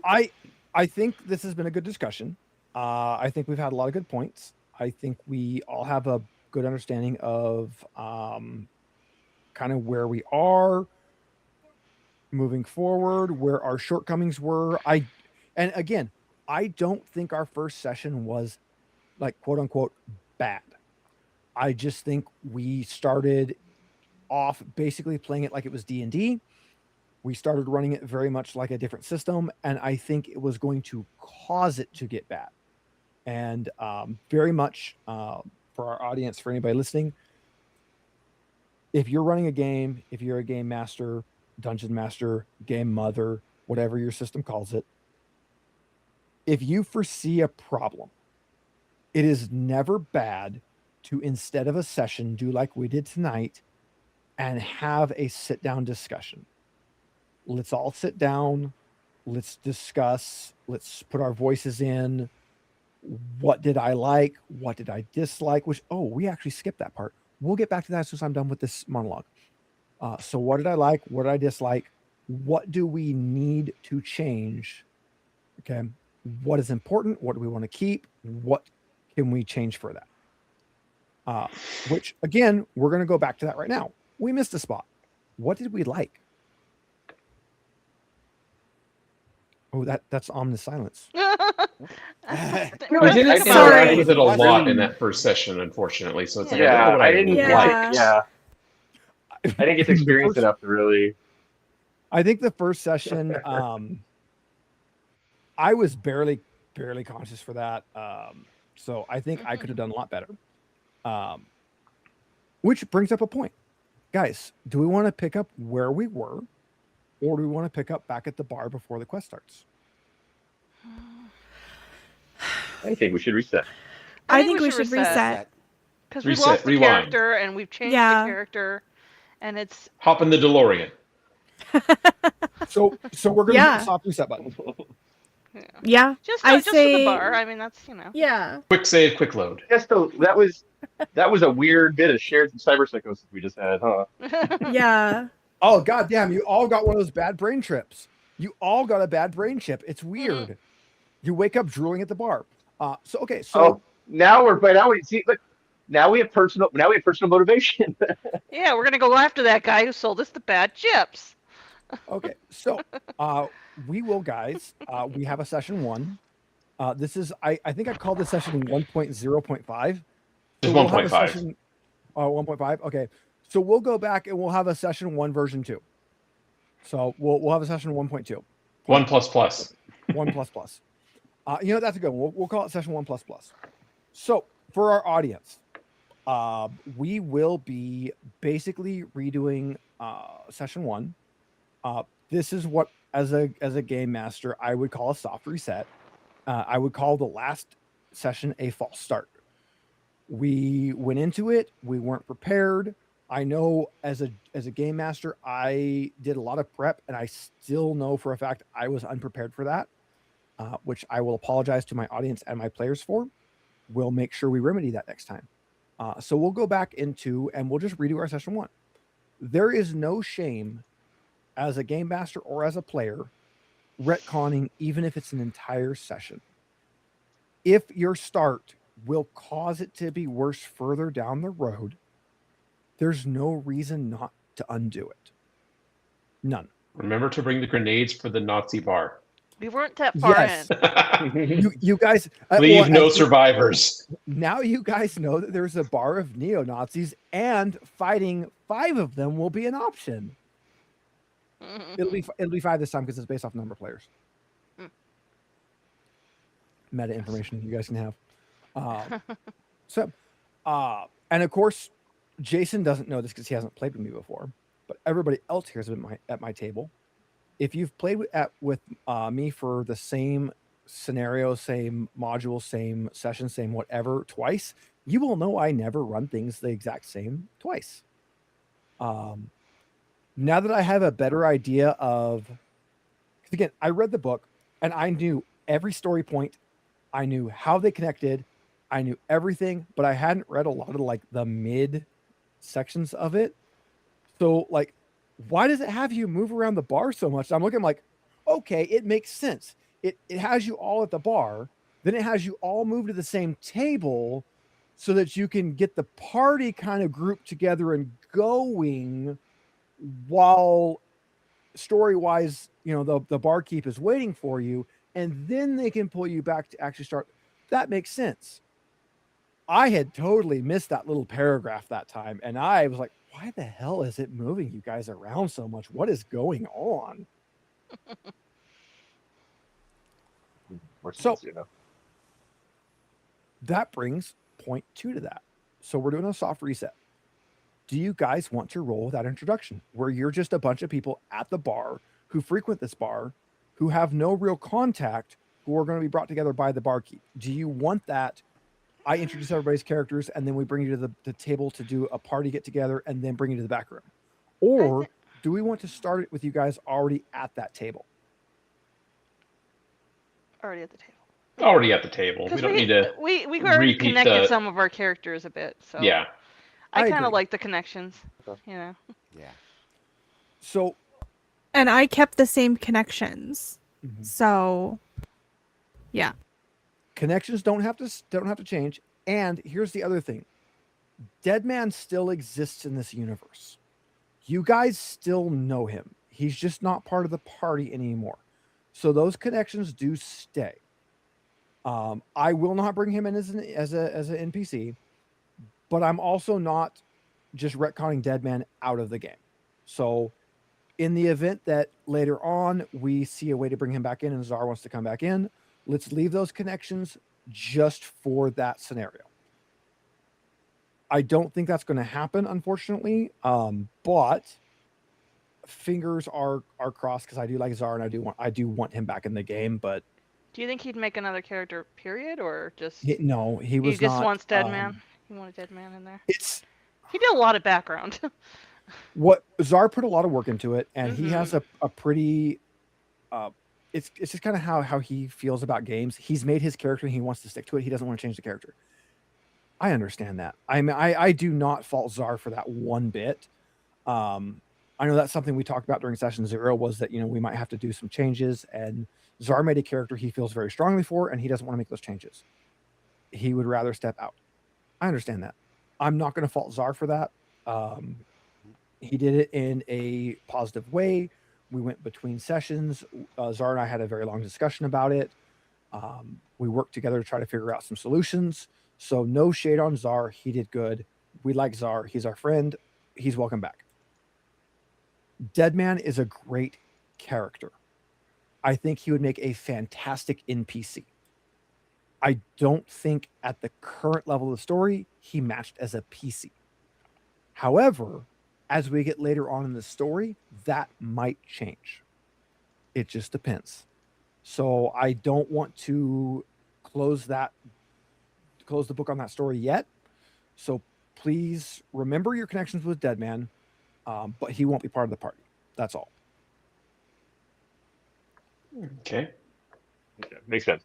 I think this has been a good discussion. I think we've had a lot of good points. I think we all have a good understanding of kind of where we are moving forward, where our shortcomings were. And again, I don't think our first session was like quote unquote bad. I just think we started off basically playing it like it was D&D. We started running it very much like a different system, and I think it was going to cause it to get bad. And very much for our audience, for anybody listening, if you're running a game, if you're a game master, dungeon master, game mother, whatever your system calls it, if you foresee a problem, it is never bad to, instead of a session, do like we did tonight and have a sit-down discussion. Let's all sit down. Let's discuss. Let's put our voices in. What did I like? What did I dislike? We actually skipped that part. We'll get back to that as soon as I'm done with this monologue. So what did I like? What did I dislike? What do we need to change? Okay. What is important? What do we want to keep? What can we change for that? Which again, we're going to go back to that right now. We missed a spot. What did we like? Oh, that's ominous silence. We I didn't Sorry. interact with it a lot in Really- that first session, unfortunately. So it's like, Yeah, I don't know what I I didn't Yeah. like. Yeah, I didn't get to experience The first- enough to really. I think the first session, I was barely conscious for that. So I think I could have done a lot better. Which brings up a point. Guys, do we want to pick up where we were, or do we want to pick up back at the bar before the quest starts? I think we should reset. I think we should reset. Because we Reset, lost the rewind. character and we've changed Yeah. the character, and it's Hop in the DeLorean. So we're gonna Yeah. hit the soft reset button. Yeah. just I just to say- the bar. I mean, that's Yeah. Quick save, quick load. Yes, though that was a weird bit of shared cyber psychosis we just had, huh? Yeah. Oh goddamn! You all got one of those bad brain trips. You all got a bad brain chip. It's weird. You wake up drooling at the bar. So Oh, now we see. Look, now we have personal motivation. Yeah, we're gonna go after that guy who sold us the bad chips. Okay, so we will, guys. We have a session 1. This is I think I called this session 1.0.5. It's we'll have a 1.5. session- 1.5. Okay, so we'll go back and we'll have a session 1 version 2. So we'll have a session 1.2. 1++. 1++. That's a good one. We'll call it session 1++. So for our audience, we will be basically redoing session 1. This is what, as a game master, I would call a soft reset. I would call the last session a false start. We went into it. We weren't prepared. I know as a game master, I did a lot of prep, and I still know for a fact I was unprepared for that, which I will apologize to my audience and my players for. We'll make sure we remedy that next time. So we'll go back into and we'll just redo our session 1. There is no shame as a game master or as a player retconning, even if it's an entire session. If your start will cause it to be worse further down the road, there's no reason not to undo it. None. Remember to bring the grenades for the Nazi bar. We weren't that far Yes. in. You guys Leave no survivors. Now you guys know that there's a bar of neo-Nazis, and fighting 5 of them will be an option. It'll be 5 this time because it's based off number of players. Meta information you guys can have. And of course, Jason doesn't know this because he hasn't played with me before, but everybody else here has been at my table. If you've played with me for the same scenario, same module, same session, same whatever twice, you will know I never run things the exact same twice. Now that I have a better idea of, because again, I read the book and I knew every story point, I knew how they connected, I knew everything, but I hadn't read a lot of like the mid sections of it. So like, why does it have you move around the bar so much? I'm looking like, okay, it makes sense. It has you all at the bar, then it has you all move to the same table so that you can get the party kind of grouped together and going while story-wise, the barkeep is waiting for you, and then they can pull you back to actually start. That makes sense. I had totally missed that little paragraph that time, and I was like, why the hell is it moving you guys around so much? What is going on? So that brings point 2 to that. So we're doing a soft reset. Do you guys want to roll with that introduction where you're just a bunch of people at the bar who frequent this bar, who have no real contact, who are going to be brought together by the barkeep? Do you want that? I introduce everybody's characters, and then we bring you to the table to do a party get together, and then bring you to the back room. Or do we want to start it with you guys already at that table? Already at the table. Already at the table. We don't need to. We already repeat connected some of our characters a bit, so Yeah. I kind agree. of like the connections. Yeah. So, And I kept the same connections. So, yeah. connections don't have to change. And here's the other thing. Deadman still exists in this universe. You guys still know him. He's just not part of the party anymore. So those connections do stay. I will not bring him in as an NPC, but I'm also not just retconning Deadman out of the game. So in the event that later on we see a way to bring him back in and Czar wants to come back in, let's leave those connections just for that scenario. I don't think that's going to happen, unfortunately. But fingers are crossed because I do like Czar and I do want him back in the game. But Do you think he'd make another character, period, or just he was he just not, wants Deadman? He wanted Deadman in there. It's He did a lot of background. what Czar put a lot of work into it, and he has a pretty. It's just kind of how he feels about games. He's made his character and he wants to stick to it. He doesn't want to change the character. I understand that. I mean, I do not fault Czar for that one bit. I know that's something we talked about during session 0 was that, we might have to do some changes, and Czar made a character he feels very strongly for, and he doesn't want to make those changes. He would rather step out. I understand that. I'm not going to fault Czar for that. He did it in a positive way. We went between sessions. Czar and I had a very long discussion about it. We worked together to try to figure out some solutions. So no shade on Czar. He did good. We like Czar. He's our friend. He's welcome back. Deadman is a great character. I think he would make a fantastic NPC. I don't think at the current level of the story, he matched as a PC. However, As we get later on in the story, that might change. It just depends. So I don't want to close the book on that story yet. So please remember your connections with Deadman, but he won't be part of the party. That's all. Okay. Okay, makes sense.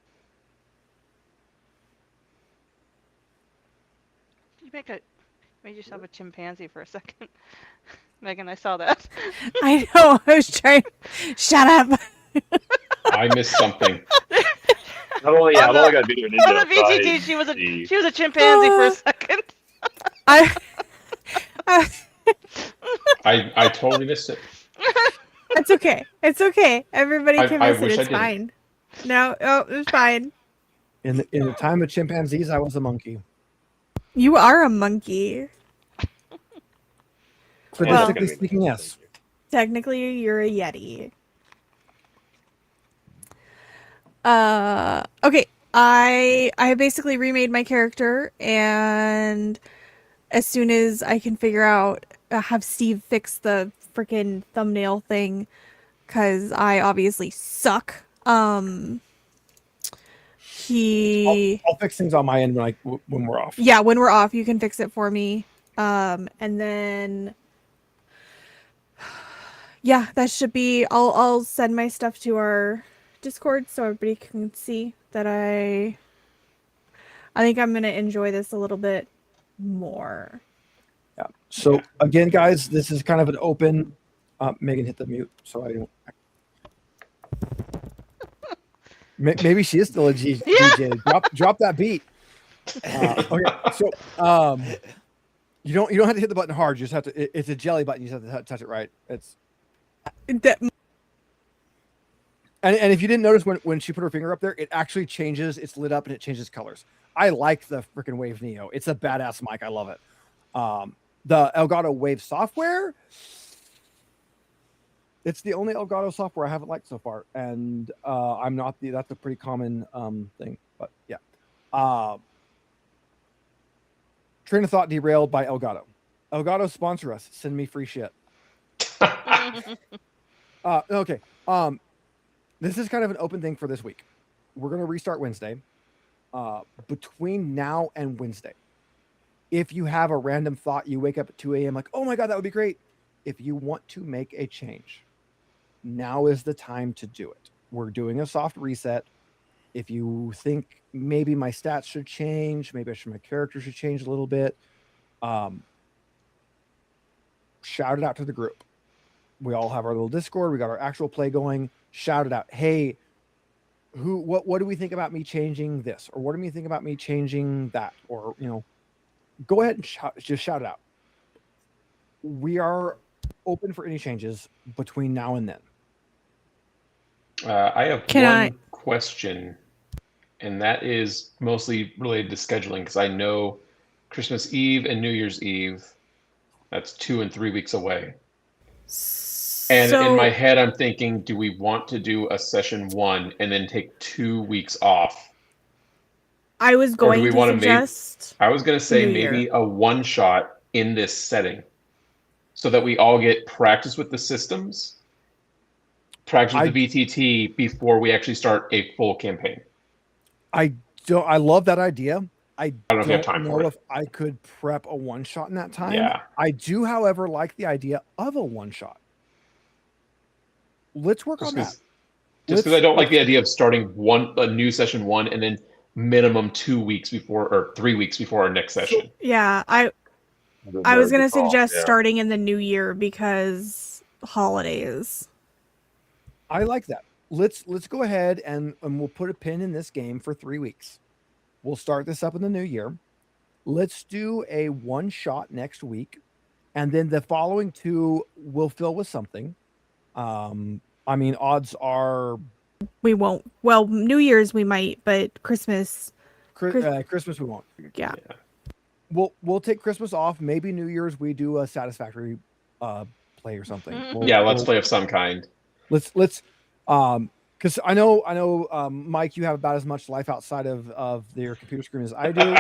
You made yourself a chimpanzee for a second. Megan, I saw that. I know. I was trying. Shut up. I missed something. I've only got video On ninja. the so I VTT, she was see. a chimpanzee for a second. I, I totally missed it. it's okay. It's okay. Everybody can I miss it. wish I It's didn't. fine. No, oh, it's fine. In the time of chimpanzees, I was a monkey. You are a monkey. Statistically speaking, yes. Technically, you're a yeti. Okay. I basically remade my character, and as soon as I can figure out, have Steve fix the freaking thumbnail thing, because I obviously suck. He I'll fix things on my end when we're off. Yeah, when we're off, you can fix it for me. And then yeah, that should be. I'll send my stuff to our Discord so everybody can see that I think I'm gonna enjoy this a little bit more. Yeah. So again, guys, this is kind of an open. Megan, hit the mute so I don't. Maybe she is still a DJ. Drop that beat. Okay, so you don't have to hit the button hard. You just have to. It's a jelly button. You just have to touch it right. It's. And if you didn't notice when she put her finger up there, it actually changes. It's lit up and it changes colors. I like the freaking Wave Neo. It's a badass mic. I love it. The Elgato Wave software. It's the only Elgato software I haven't liked so far, and I'm not that's a pretty common thing. But yeah, train of thought derailed by Elgato. Elgato, sponsor us. Send me free shit. Okay. This is kind of an open thing for this week. We're gonna restart Wednesday. Between now and Wednesday, if you have a random thought, you wake up at 2 a.m. like, oh my god, that would be great. If you want to make a change, now is the time to do it. We're doing a soft reset. If you think maybe my stats should change, maybe my character should change a little bit, shout it out to the group. We all have our little Discord. We got our actual play going. Shout it out. Hey, what do we think about me changing this? Or what do we think about me changing that? Or, go ahead and just shout it out. We are open for any changes between now and then. I have one question, and that is mostly related to scheduling, because I know Christmas Eve and New Year's Eve, that's 2 and 3 weeks away. And in my head, I'm thinking, do we want to do a session 1 and then take 2 weeks off? I was going to suggest. I was going to say maybe a one shot in this setting, so that we all get practice with the systems, practice with the VTT before we actually start a full campaign. I love that idea. I don't know if you have time for it. if I could prep a one shot in that time. Yeah. I do, however, like the idea of a one shot. Let's work on that. Just because I don't like the idea of starting a new session 1 and then minimum 2 weeks before or 3 weeks before our next session. Yeah, I was going to suggest starting in the new year because holidays. I like that. Let's go ahead and we'll put a pin in this game for 3 weeks. We'll start this up in the new year. Let's do a one shot next week, and then the following 2 we'll fill with something. I mean, odds are we won't. Well, New Year's we might, but Christmas we won't. Yeah. We'll take Christmas off. Maybe New Year's we do a satisfactory play or something. Let's play of some kind. Let's because I know Mike, you have about as much life outside of your computer screen as I do.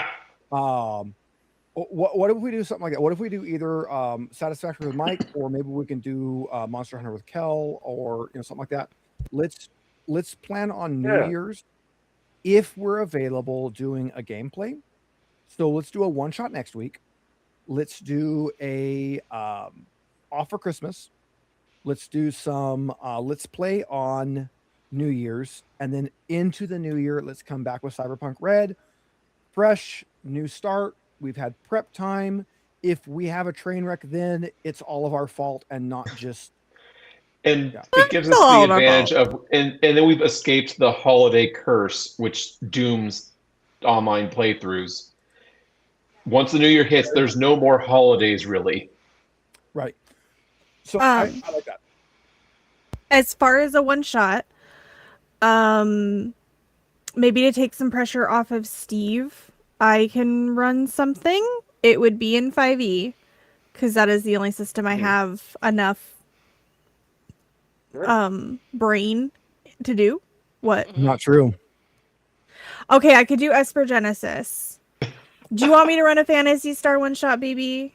What if we do something like that? What if we do either Satisfactory with Mike, or maybe we can do Monster Hunter with Kel, or something like that. Let's plan on New Yeah. Year's, if we're available, doing a gameplay. So let's do a one shot next week. Let's do a off for Christmas. Let's do some let's play on New Year's, and then into the new year, let's come back with Cyberpunk Red. Fresh, new start. We've had prep time. If we have a train wreck, then it's all of our fault and not just. And Yeah. it gives us It's all the of our advantage of, and then we've escaped the holiday curse, which dooms online playthroughs. Once the new year hits, there's no more holidays really. Right. So I like that. As far as a one shot, maybe to take some pressure off of Steve, I can run something. It would be in 5e, because that is the only system I have enough brain to do. What? Not true. Okay, I could do Esper Genesis. Do you want me to run a Phantasy Star one shot, baby?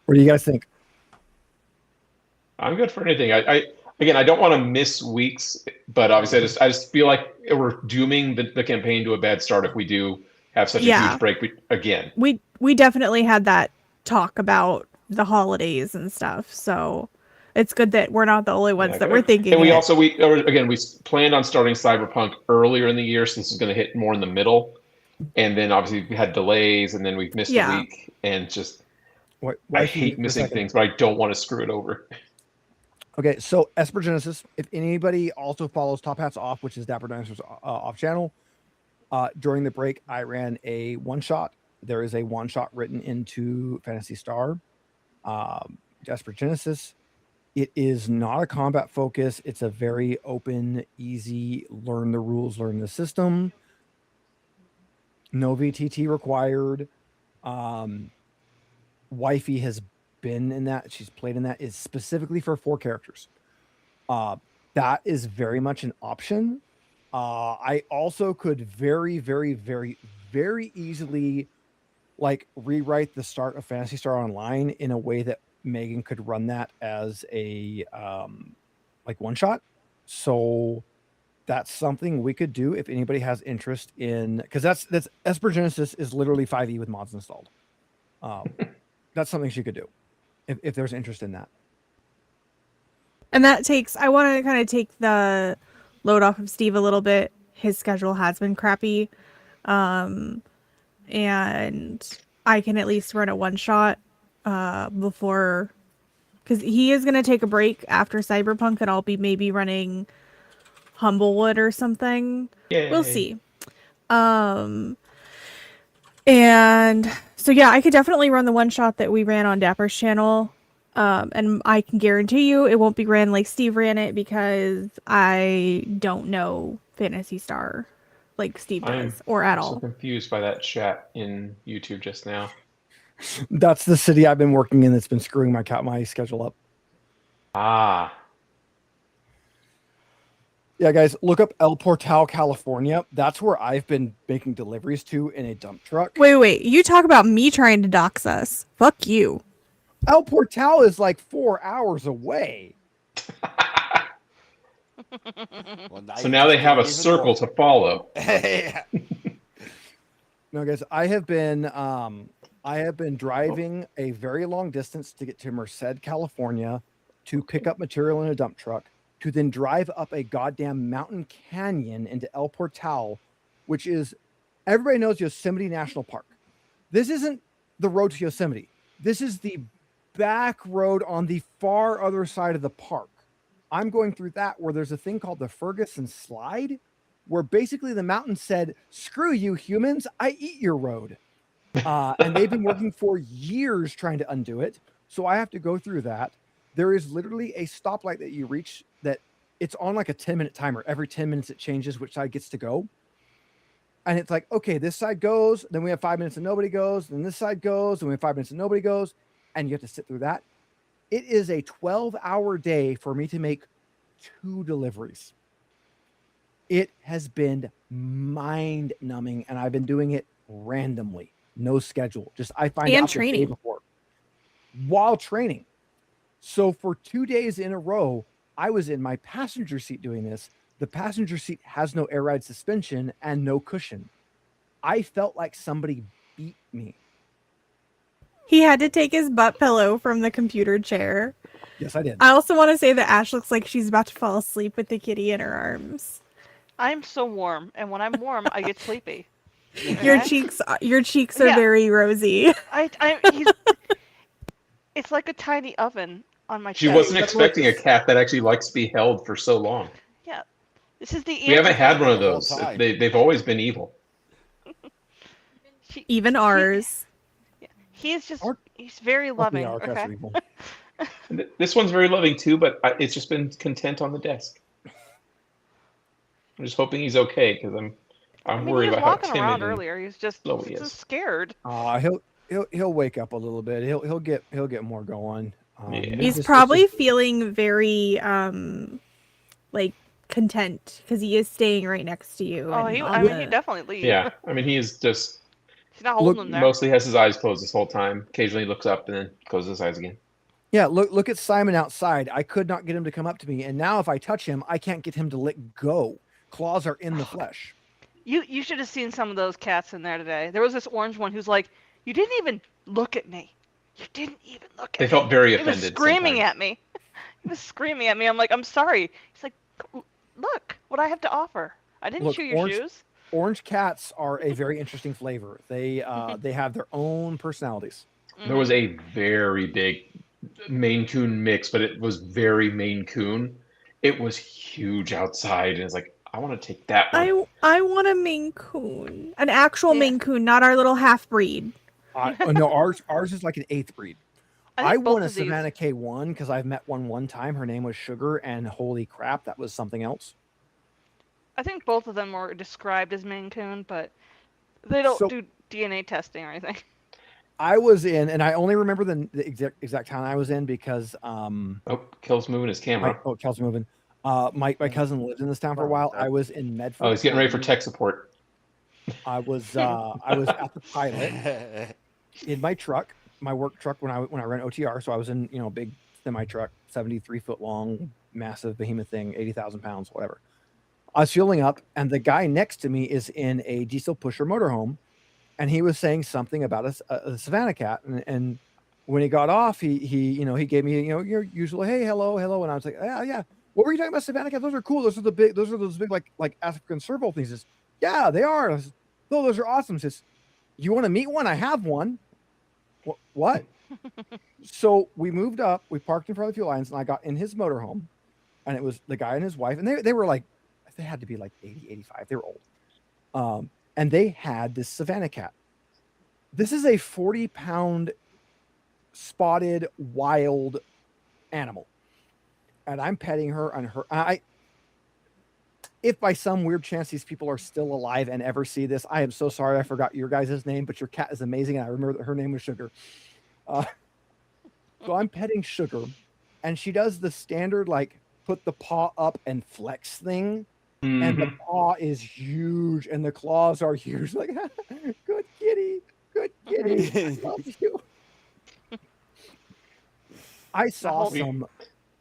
What do you guys think? I'm good for anything. I again, I don't want to miss weeks, but obviously, I just feel like we're dooming the campaign to a bad start if we do have such a huge break again. We definitely had that talk about the holidays and stuff, so it's good that we're not the only ones that we're thinking. And we planned on starting Cyberpunk earlier in the year, so this is going to hit more in the middle. And then obviously we had delays, and then we've missed a week, and just I hate missing things, but I don't want to screw it over. Okay, so Esper Genesis, if anybody also follows Top Hats Off, which is Dapper Dinosaurs off channel, during the break, I ran a one-shot. There is a one-shot written into Phantasy Star. Esper Genesis, it is not a combat focus. It's a very open, easy, learn the rules, learn the system. No VTT required. Wifey has been in that. She's played in that. It's specifically for 4 characters. That is very much an option. I also could very, very, very, very easily rewrite the start of Phantasy Star Online in a way that Megan could run that as a one shot. So that's something we could do if anybody has interest in, because that's Esper Genesis is literally 5e with mods installed. That's something she could do if there's interest in that. And that I want to kind of take the load off of Steve a little bit. His schedule has been crappy. And I can at least run a one shot before, because he is going to take a break after Cyberpunk, and I'll be maybe running Humblewood or something. Yay. We'll see. And so yeah, I could definitely run the one shot that we ran on Dapper's channel. And I can guarantee you it won't be ran like Steve ran it, because I don't know Phantasy Star like Steve does, or at all. I'm so confused by that chat in YouTube just now. That's the city I've been working in that's been screwing my schedule up. Ah. Yeah, guys, look up El Portal, California. That's where I've been making deliveries to in a dump truck. Wait. You talk about me trying to dox us. Fuck you. El Portal is like 4 hours away. Well, So now they have a circle to follow. No, guys, I have been driving a very long distance to get to Merced, California, to pick up material in a dump truck, to then drive up a goddamn mountain canyon into El Portal, which is, everybody knows Yosemite National Park. This isn't the road to Yosemite. This is the back road on the far other side of the park. I'm going through that, where there's a thing called the Ferguson Slide, where basically the mountain said, screw you humans, I eat your road. And they've been working for years trying to undo it. So I have to go through that. There is literally a stoplight that you reach that it's on like a 10-minute timer. Every 10 minutes it changes which side gets to go. And it's like, okay, this side goes, then we have 5 minutes and nobody goes, then this side goes, and we have 5 minutes and nobody goes, and you have to sit through that. It is a 12-hour day for me to make 2 deliveries. It has been mind-numbing, and I've been doing it randomly. no schedule. Just I find And out the day training. before while training. So for 2 days in a row, I was in my passenger seat doing this. The passenger seat has no air ride suspension and no cushion. I felt like somebody beat me. He had to take his butt pillow from the computer chair. Yes, I did. I also want to say that Ash looks like she's about to fall asleep with the kitty in her arms. I'm so warm, and when I'm warm, I get sleepy. Your Okay? cheeks are Yeah. very rosy. It's like a tiny oven on my She chest. wasn't expecting a cat that actually likes to be held for so long. Yeah. This is the We haven't had one of The whole those. time. They've always been evil. Even ours. He's just, Our- he's very loving, Our cats okay? are evil. And this one's very loving too, but it's just been content on the desk. I'm just hoping he's okay because I'm I mean, he worried was about how walking timid around and earlier. He's just slow he so is. scared. He'll wake up a little bit. He'll get more going. Yeah. He's it's probably just- feeling very like content because he is staying right next to you. Oh, and he on he the- definitely leaves. Yeah, I mean, he is just He's not holding them there. mostly has his eyes closed this whole time. Occasionally looks up and then closes his eyes again. Yeah, look at Simon outside. I could not get him to come up to me, and now if I touch him, I can't get him to let go. Claws are in the flesh. You should have seen some of those cats in there today. There was this orange one who's like, "You didn't even look at me. You didn't even look at They me." felt very He was offended. screaming sometimes. at me. He was screaming at me. I'm like, "I'm sorry." He's like, "Look what I have to offer. I didn't Look, chew your shoes." Orange cats are a very interesting flavor. They have their own personalities. There was a very big Maine Coon mix, but it was very Maine Coon. It was huge outside, and it's like, I want to take that one. I want a Maine Coon, an actual Yeah. Maine Coon, not our little half breed. No, ours is like an 8th breed. I I think both want a of these. Savannah K1 because I've met one time. Her name was Sugar, and holy crap, that was something else. I think both of them were described as Maine Coon, but they don't So- do DNA testing or anything. I was in, and I only remember the exact town I was in because Oh, Kill's moving his camera. Kel's moving. My cousin lived in this town for a while. I was in Medford. Oh, he's getting ready for tech support. I was at the pilot in my truck, my work truck when I ran OTR. So I was in a big semi truck, 73-foot long, massive behemoth thing, 80,000 pounds, whatever. I was fueling up, and the guy next to me is in a diesel pusher motorhome, and he was saying something about a Savannah cat, and when he got off, he gave me your usual hey, hello, and I was like, yeah. What were you talking about, Savannah cat? Those are cool. Those are those big like African serval things. He says, yeah, they are. I said, oh, those are awesome. He says, you want to meet one? I have one. What? So we moved up. We parked in front of the fuel lines, and I got in his motorhome, and it was the guy and his wife, and they were like, they had to be like 80, 85. They were old. And they had this Savannah cat. This is a 40-pound spotted wild animal. And I'm petting her and if by some weird chance these people are still alive and ever see this, I am so sorry I forgot your guys' name, but your cat is amazing. And I remember that her name was Sugar. So I'm petting Sugar, and she does the standard, like, put the paw up and flex thing. And the paw is huge, and the claws are huge. Like, good kitty, I love you. I saw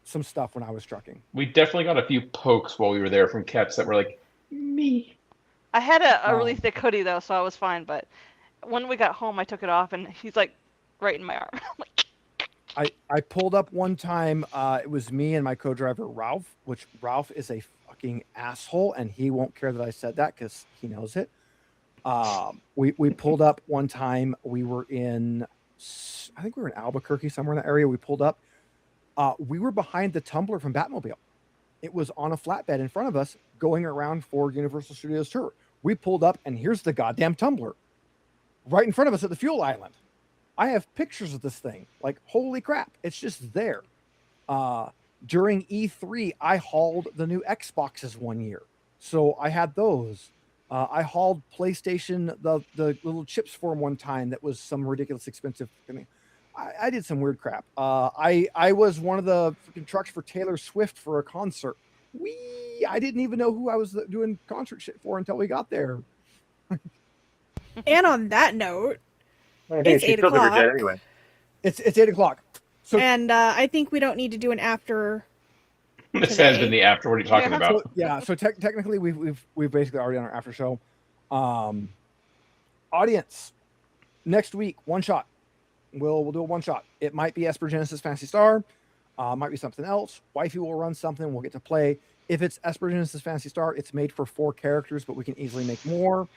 some stuff when I was trucking. We definitely got a few pokes while we were there from cats that were like, me. I had a really thick hoodie though, so I was fine. But when we got home, I took it off, and he's like right in my arm. I'm like, I pulled up one time. It was me and my co-driver Ralph, which Ralph is a fucking asshole, and he won't care that I said that because he knows it. We pulled up one time. We were in, I think we were in Albuquerque, somewhere in that area. We pulled up. We were behind the Tumbler from Batmobile. It was on a flatbed in front of us, going around for Universal Studios tour. We pulled up, and here's the goddamn Tumbler, right in front of us at the fuel island. I have pictures of this thing. Like, holy crap, it's just there. During E3, I hauled the new Xboxes one year. So I had those. I hauled PlayStation, the little chips for them one time that was some ridiculous expensive thing. I did some weird crap. I was one of the freaking trucks for Taylor Swift for a concert. I didn't even know who I was doing concert shit for until we got there. And on that note, I think It's she 8 killed her o'clock. dead anyway. It's 8 o'clock. So And I think we don't need to do an after. This has been Today. the after. What are you talking Yeah. about? So yeah, so technically we've basically already done our after show. Audience, next week, one shot. We'll do a one shot. It might be Esper Genesis Fantasy Star, might be something else. Wifey will run something. We'll get to play. If it's Esper Genesis Fantasy Star, it's made for 4 characters, but we can easily make more.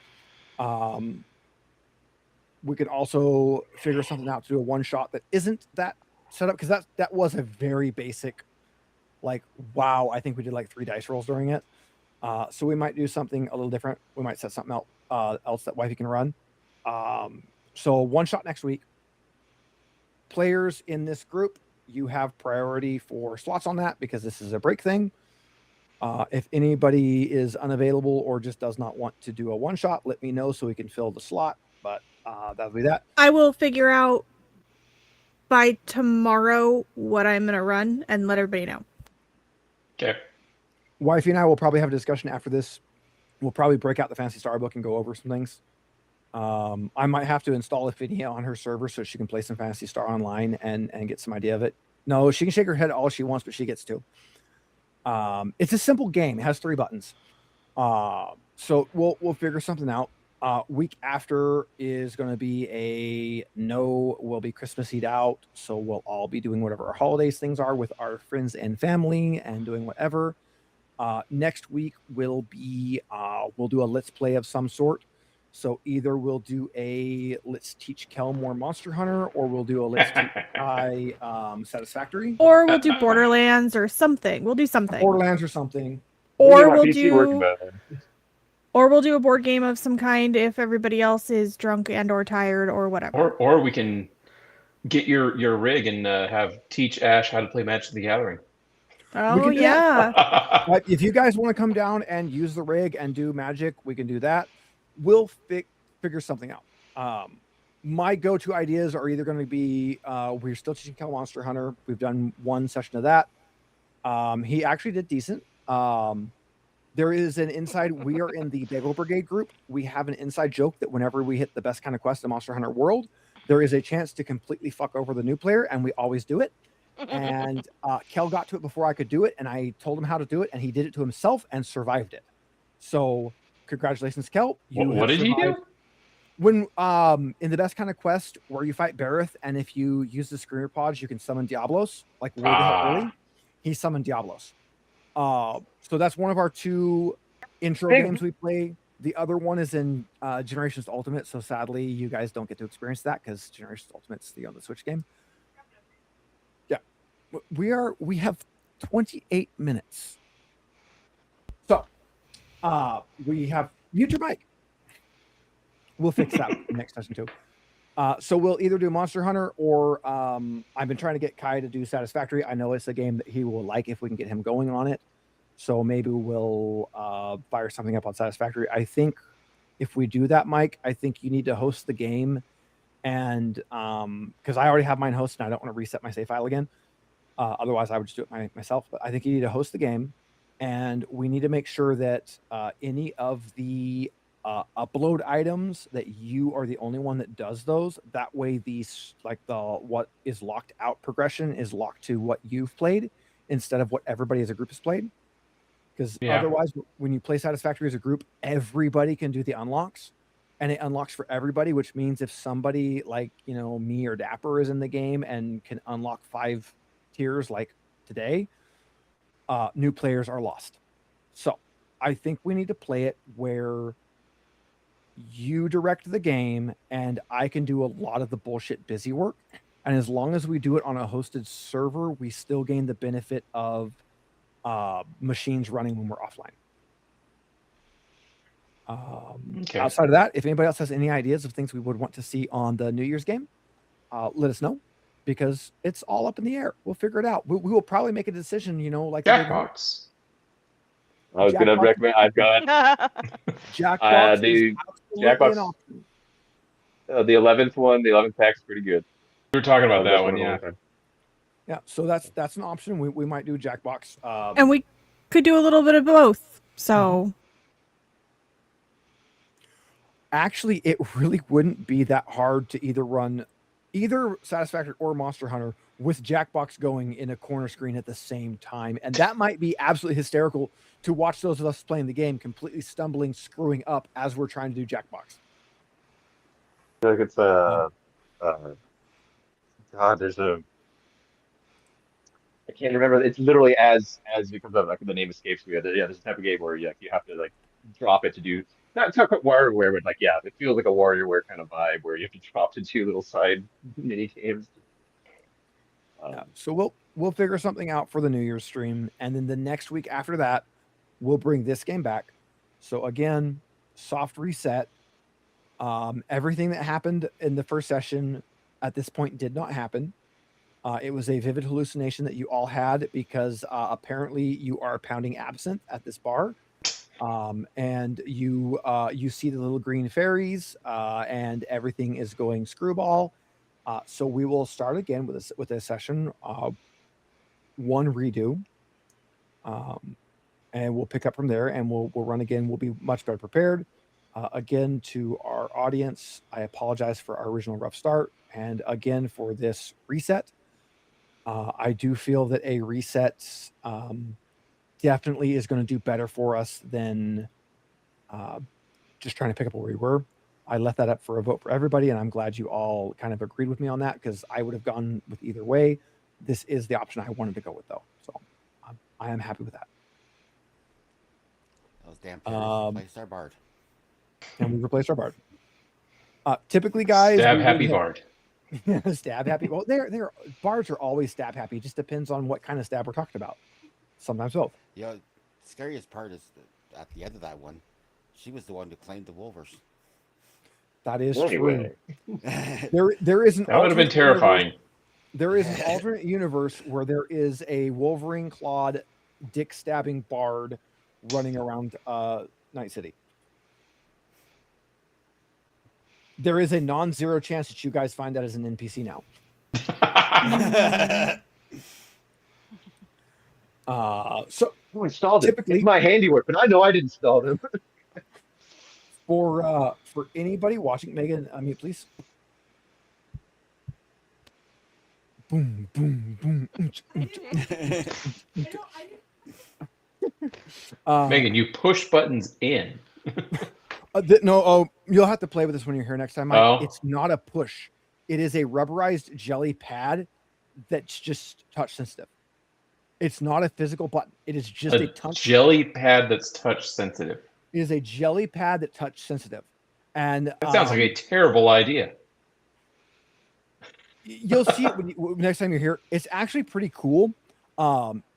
We could also figure something out to do a one shot that isn't that set up, because that was a very basic, like, wow, I think we did like 3 dice rolls during it. So we might do something a little different. We might set something else that Wifey can run. So one shot next week. Players in this group, you have priority for slots on that because this is a break thing. If anybody is unavailable or just does not want to do a one shot, let me know so we can fill the slot. But that'll be that. I will figure out by tomorrow what I'm going to run and let everybody know. Okay. Wifey and I will probably have a discussion after this. We'll probably break out the Fantasy Star book and go over some things. I might have to install Affinia on her server so she can play some Fantasy Star online and get some idea of it. No, she can shake her head all she wants, but she gets to. It's a simple game. It has 3 buttons. So we'll figure something out. Week after is going to be we'll be Christmas Eve out. So we'll all be doing whatever our holidays things are with our friends and family and doing whatever. Next week will be, we'll do a let's play of some sort. So either we'll do a let's teach Kel more Monster Hunter, or we'll do a let's teach Satisfactory. Or we'll do Borderlands or something. We'll do something. Borderlands or something. Or My we'll PC working do better. or we'll do a board game of some kind if everybody else is drunk and or tired or whatever. Or we can get your rig and teach Ash how to play Magic the Gathering. Oh can do yeah. But if you guys want to come down and use the rig and do magic, we can do that. We'll figure something out. My go-to ideas are either going to be we're still teaching Cal Monster Hunter. We've done one session of that. He actually did decent. There is an inside. We are in the Bagel Brigade group. We have an inside joke that whenever we hit the best kind of quest in Monster Hunter World, there is a chance to completely fuck over the new player, and we always do it. And Kel got to it before I could do it, and I told him how to do it, and he did it to himself and survived it. So congratulations, Kel. What did he do? When in the best kind of quest where you fight Bareth, and if you use the screamer pods, you can summon Diablos, like way the hell early. He summoned Diablos. So that's one of our 2 intro games we play. The other one is in Generations Ultimate. So sadly, you guys don't get to experience that because Generations Ultimate's the Switch game. Yeah, we have 28 minutes. So we have mute your mic. We'll fix that next session too. So we'll either do Monster Hunter or I've been trying to get Kai to do Satisfactory. I know it's a game that he will like if we can get him going on it. So maybe we'll fire something up on Satisfactory. I think if we do that, Mike, I think you need to host the game. And because I already have mine hosted and I don't want to reset my save file again. Otherwise, I would just do it myself. But I think you need to host the game. And we need to make sure that any of the upload items that you are the only one that does those. That way, what is locked out progression is locked to what you've played instead of what everybody as a group has played. Because otherwise, when you play Satisfactory as a group, everybody can do the unlocks, and it unlocks for everybody. Which means if somebody like me or Dapper is in the game and can unlock 5 tiers like today, new players are lost. So I think we need to play it where you direct the game and I can do a lot of the bullshit busy work. And as long as we do it on a hosted server, we still gain the benefit of machines running when we're offline. Okay. Outside of that, if anybody else has any ideas of things we would want to see on the New Year's game, let us know, because it's all up in the air. We'll figure it out. We will probably make a decision, like Jackbox. I was going to recommend. I've got Jackbox. the Jackbox. The 11th one. The 11th pack's pretty good. We were talking about that one, yeah. Yeah, so that's an option. We might do Jackbox. And we could do a little bit of both. So Actually, it really wouldn't be that hard to either run either Satisfactory or Monster Hunter with Jackbox going in a corner screen at the same time. And that might be absolutely hysterical to watch those of us playing the game completely stumbling, screwing up as we're trying to do Jackbox. I feel like it's God, there's a I can't remember. It's literally as it comes up, like the name escapes me. Yeah, there's a type of game where you have to like drop it to do not quite WarioWare, but like yeah, it feels like a WarioWare kind of vibe where you have to drop to do little side mini games. Yeah, so we'll figure something out for the New Year's stream, and then the next week after that, we'll bring this game back. So again, soft reset. Everything that happened in the first session at this point did not happen. It was a vivid hallucination that you all had because apparently you are pounding absinthe at this bar, and you see the little green fairies, and everything is going screwball. So we will start again with a session, one redo, and we'll pick up from there, and we'll run again. We'll be much better prepared. Again, to our audience, I apologize for our original rough start, and again for this reset. I do feel that a reset definitely is going to do better for us than just trying to pick up where we were. I left that up for a vote for everybody, and I'm glad you all kind of agreed with me on that because I would have gone with either way. This is the option I wanted to go with, though, so I am happy with that. Those damn fairies replaced our bard. And we replaced our bard. Typically, guys, Stab happy bard. Stab happy. Well, they're bards are always stab happy. It just depends on what kind of stab we're talking about. Sometimes both. You know, the scariest part is that at the end of that one, she was the one who claimed the wolvers. That is Anyway. true. There is an That would have been alternate terrifying. There is an alternate universe where there is a Wolverine clawed, dick stabbing bard running around Night City. There is a non-zero chance that you guys find that as an NPC now. So Who installed it? Typically- It's my handiwork, but I know I didn't install them. for anybody watching, Megan, unmute please. Boom, boom, boom. Megan, you push buttons in. You'll have to play with this when you're here next time, Mike. Oh. It's not a push. It is a rubberized jelly pad that's just touch sensitive. It's not a physical button. It is just a touch. Jelly pad that's touch sensitive. It is a jelly pad that touch sensitive, and That sounds like a terrible idea. you'll see it next time you're here. It's actually pretty cool.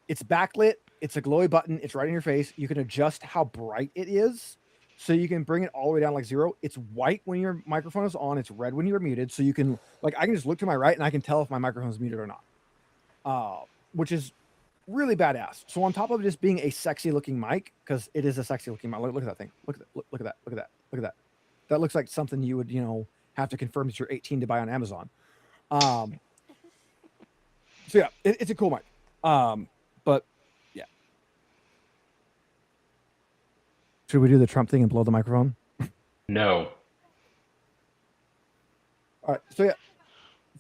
It's backlit. It's a glowy button. It's right in your face. You can adjust how bright it is, so you can bring it all the way down like 0. It's white when your microphone is on. It's red when you're muted. So you can I can just look to my right and I can tell if my microphone is muted or not, which is really badass. So on top of just being a sexy looking mic, because it is a sexy looking mic. Look at that thing. Look at that. Look at that. Look at that. Look at that. That looks like something you would have to confirm that you're 18 to buy on Amazon. So yeah, it's a cool mic. But yeah. Should we do the Trump thing and blow the microphone? No. All right. So yeah,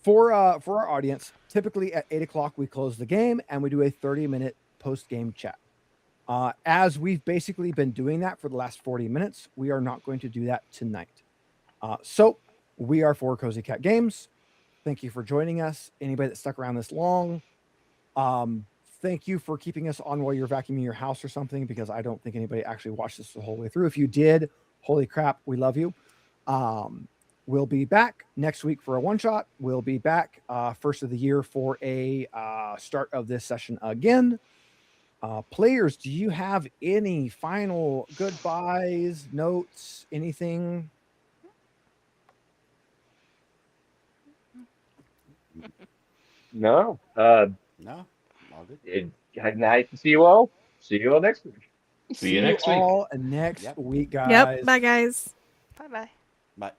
for our audience, typically at 8 o'clock we close the game and we do a 30-minute post-game chat. As we've basically been doing that for the last 40 minutes, we are not going to do that tonight. So we are for Cozy Cat Games. Thank you for joining us. Anybody that stuck around this long, thank you for keeping us on while you're vacuuming your house or something, because I don't think anybody actually watched this the whole way through. If you did, holy crap, we love you. We'll be back next week for a one-shot. We'll be back first of the year for a start of this session again. Players, do you have any final goodbyes, notes, anything? No. No, all good. Nice to see you all. See you all next week. See you next week. all next Yep. week, guys. Yep. Bye, guys. Bye bye. But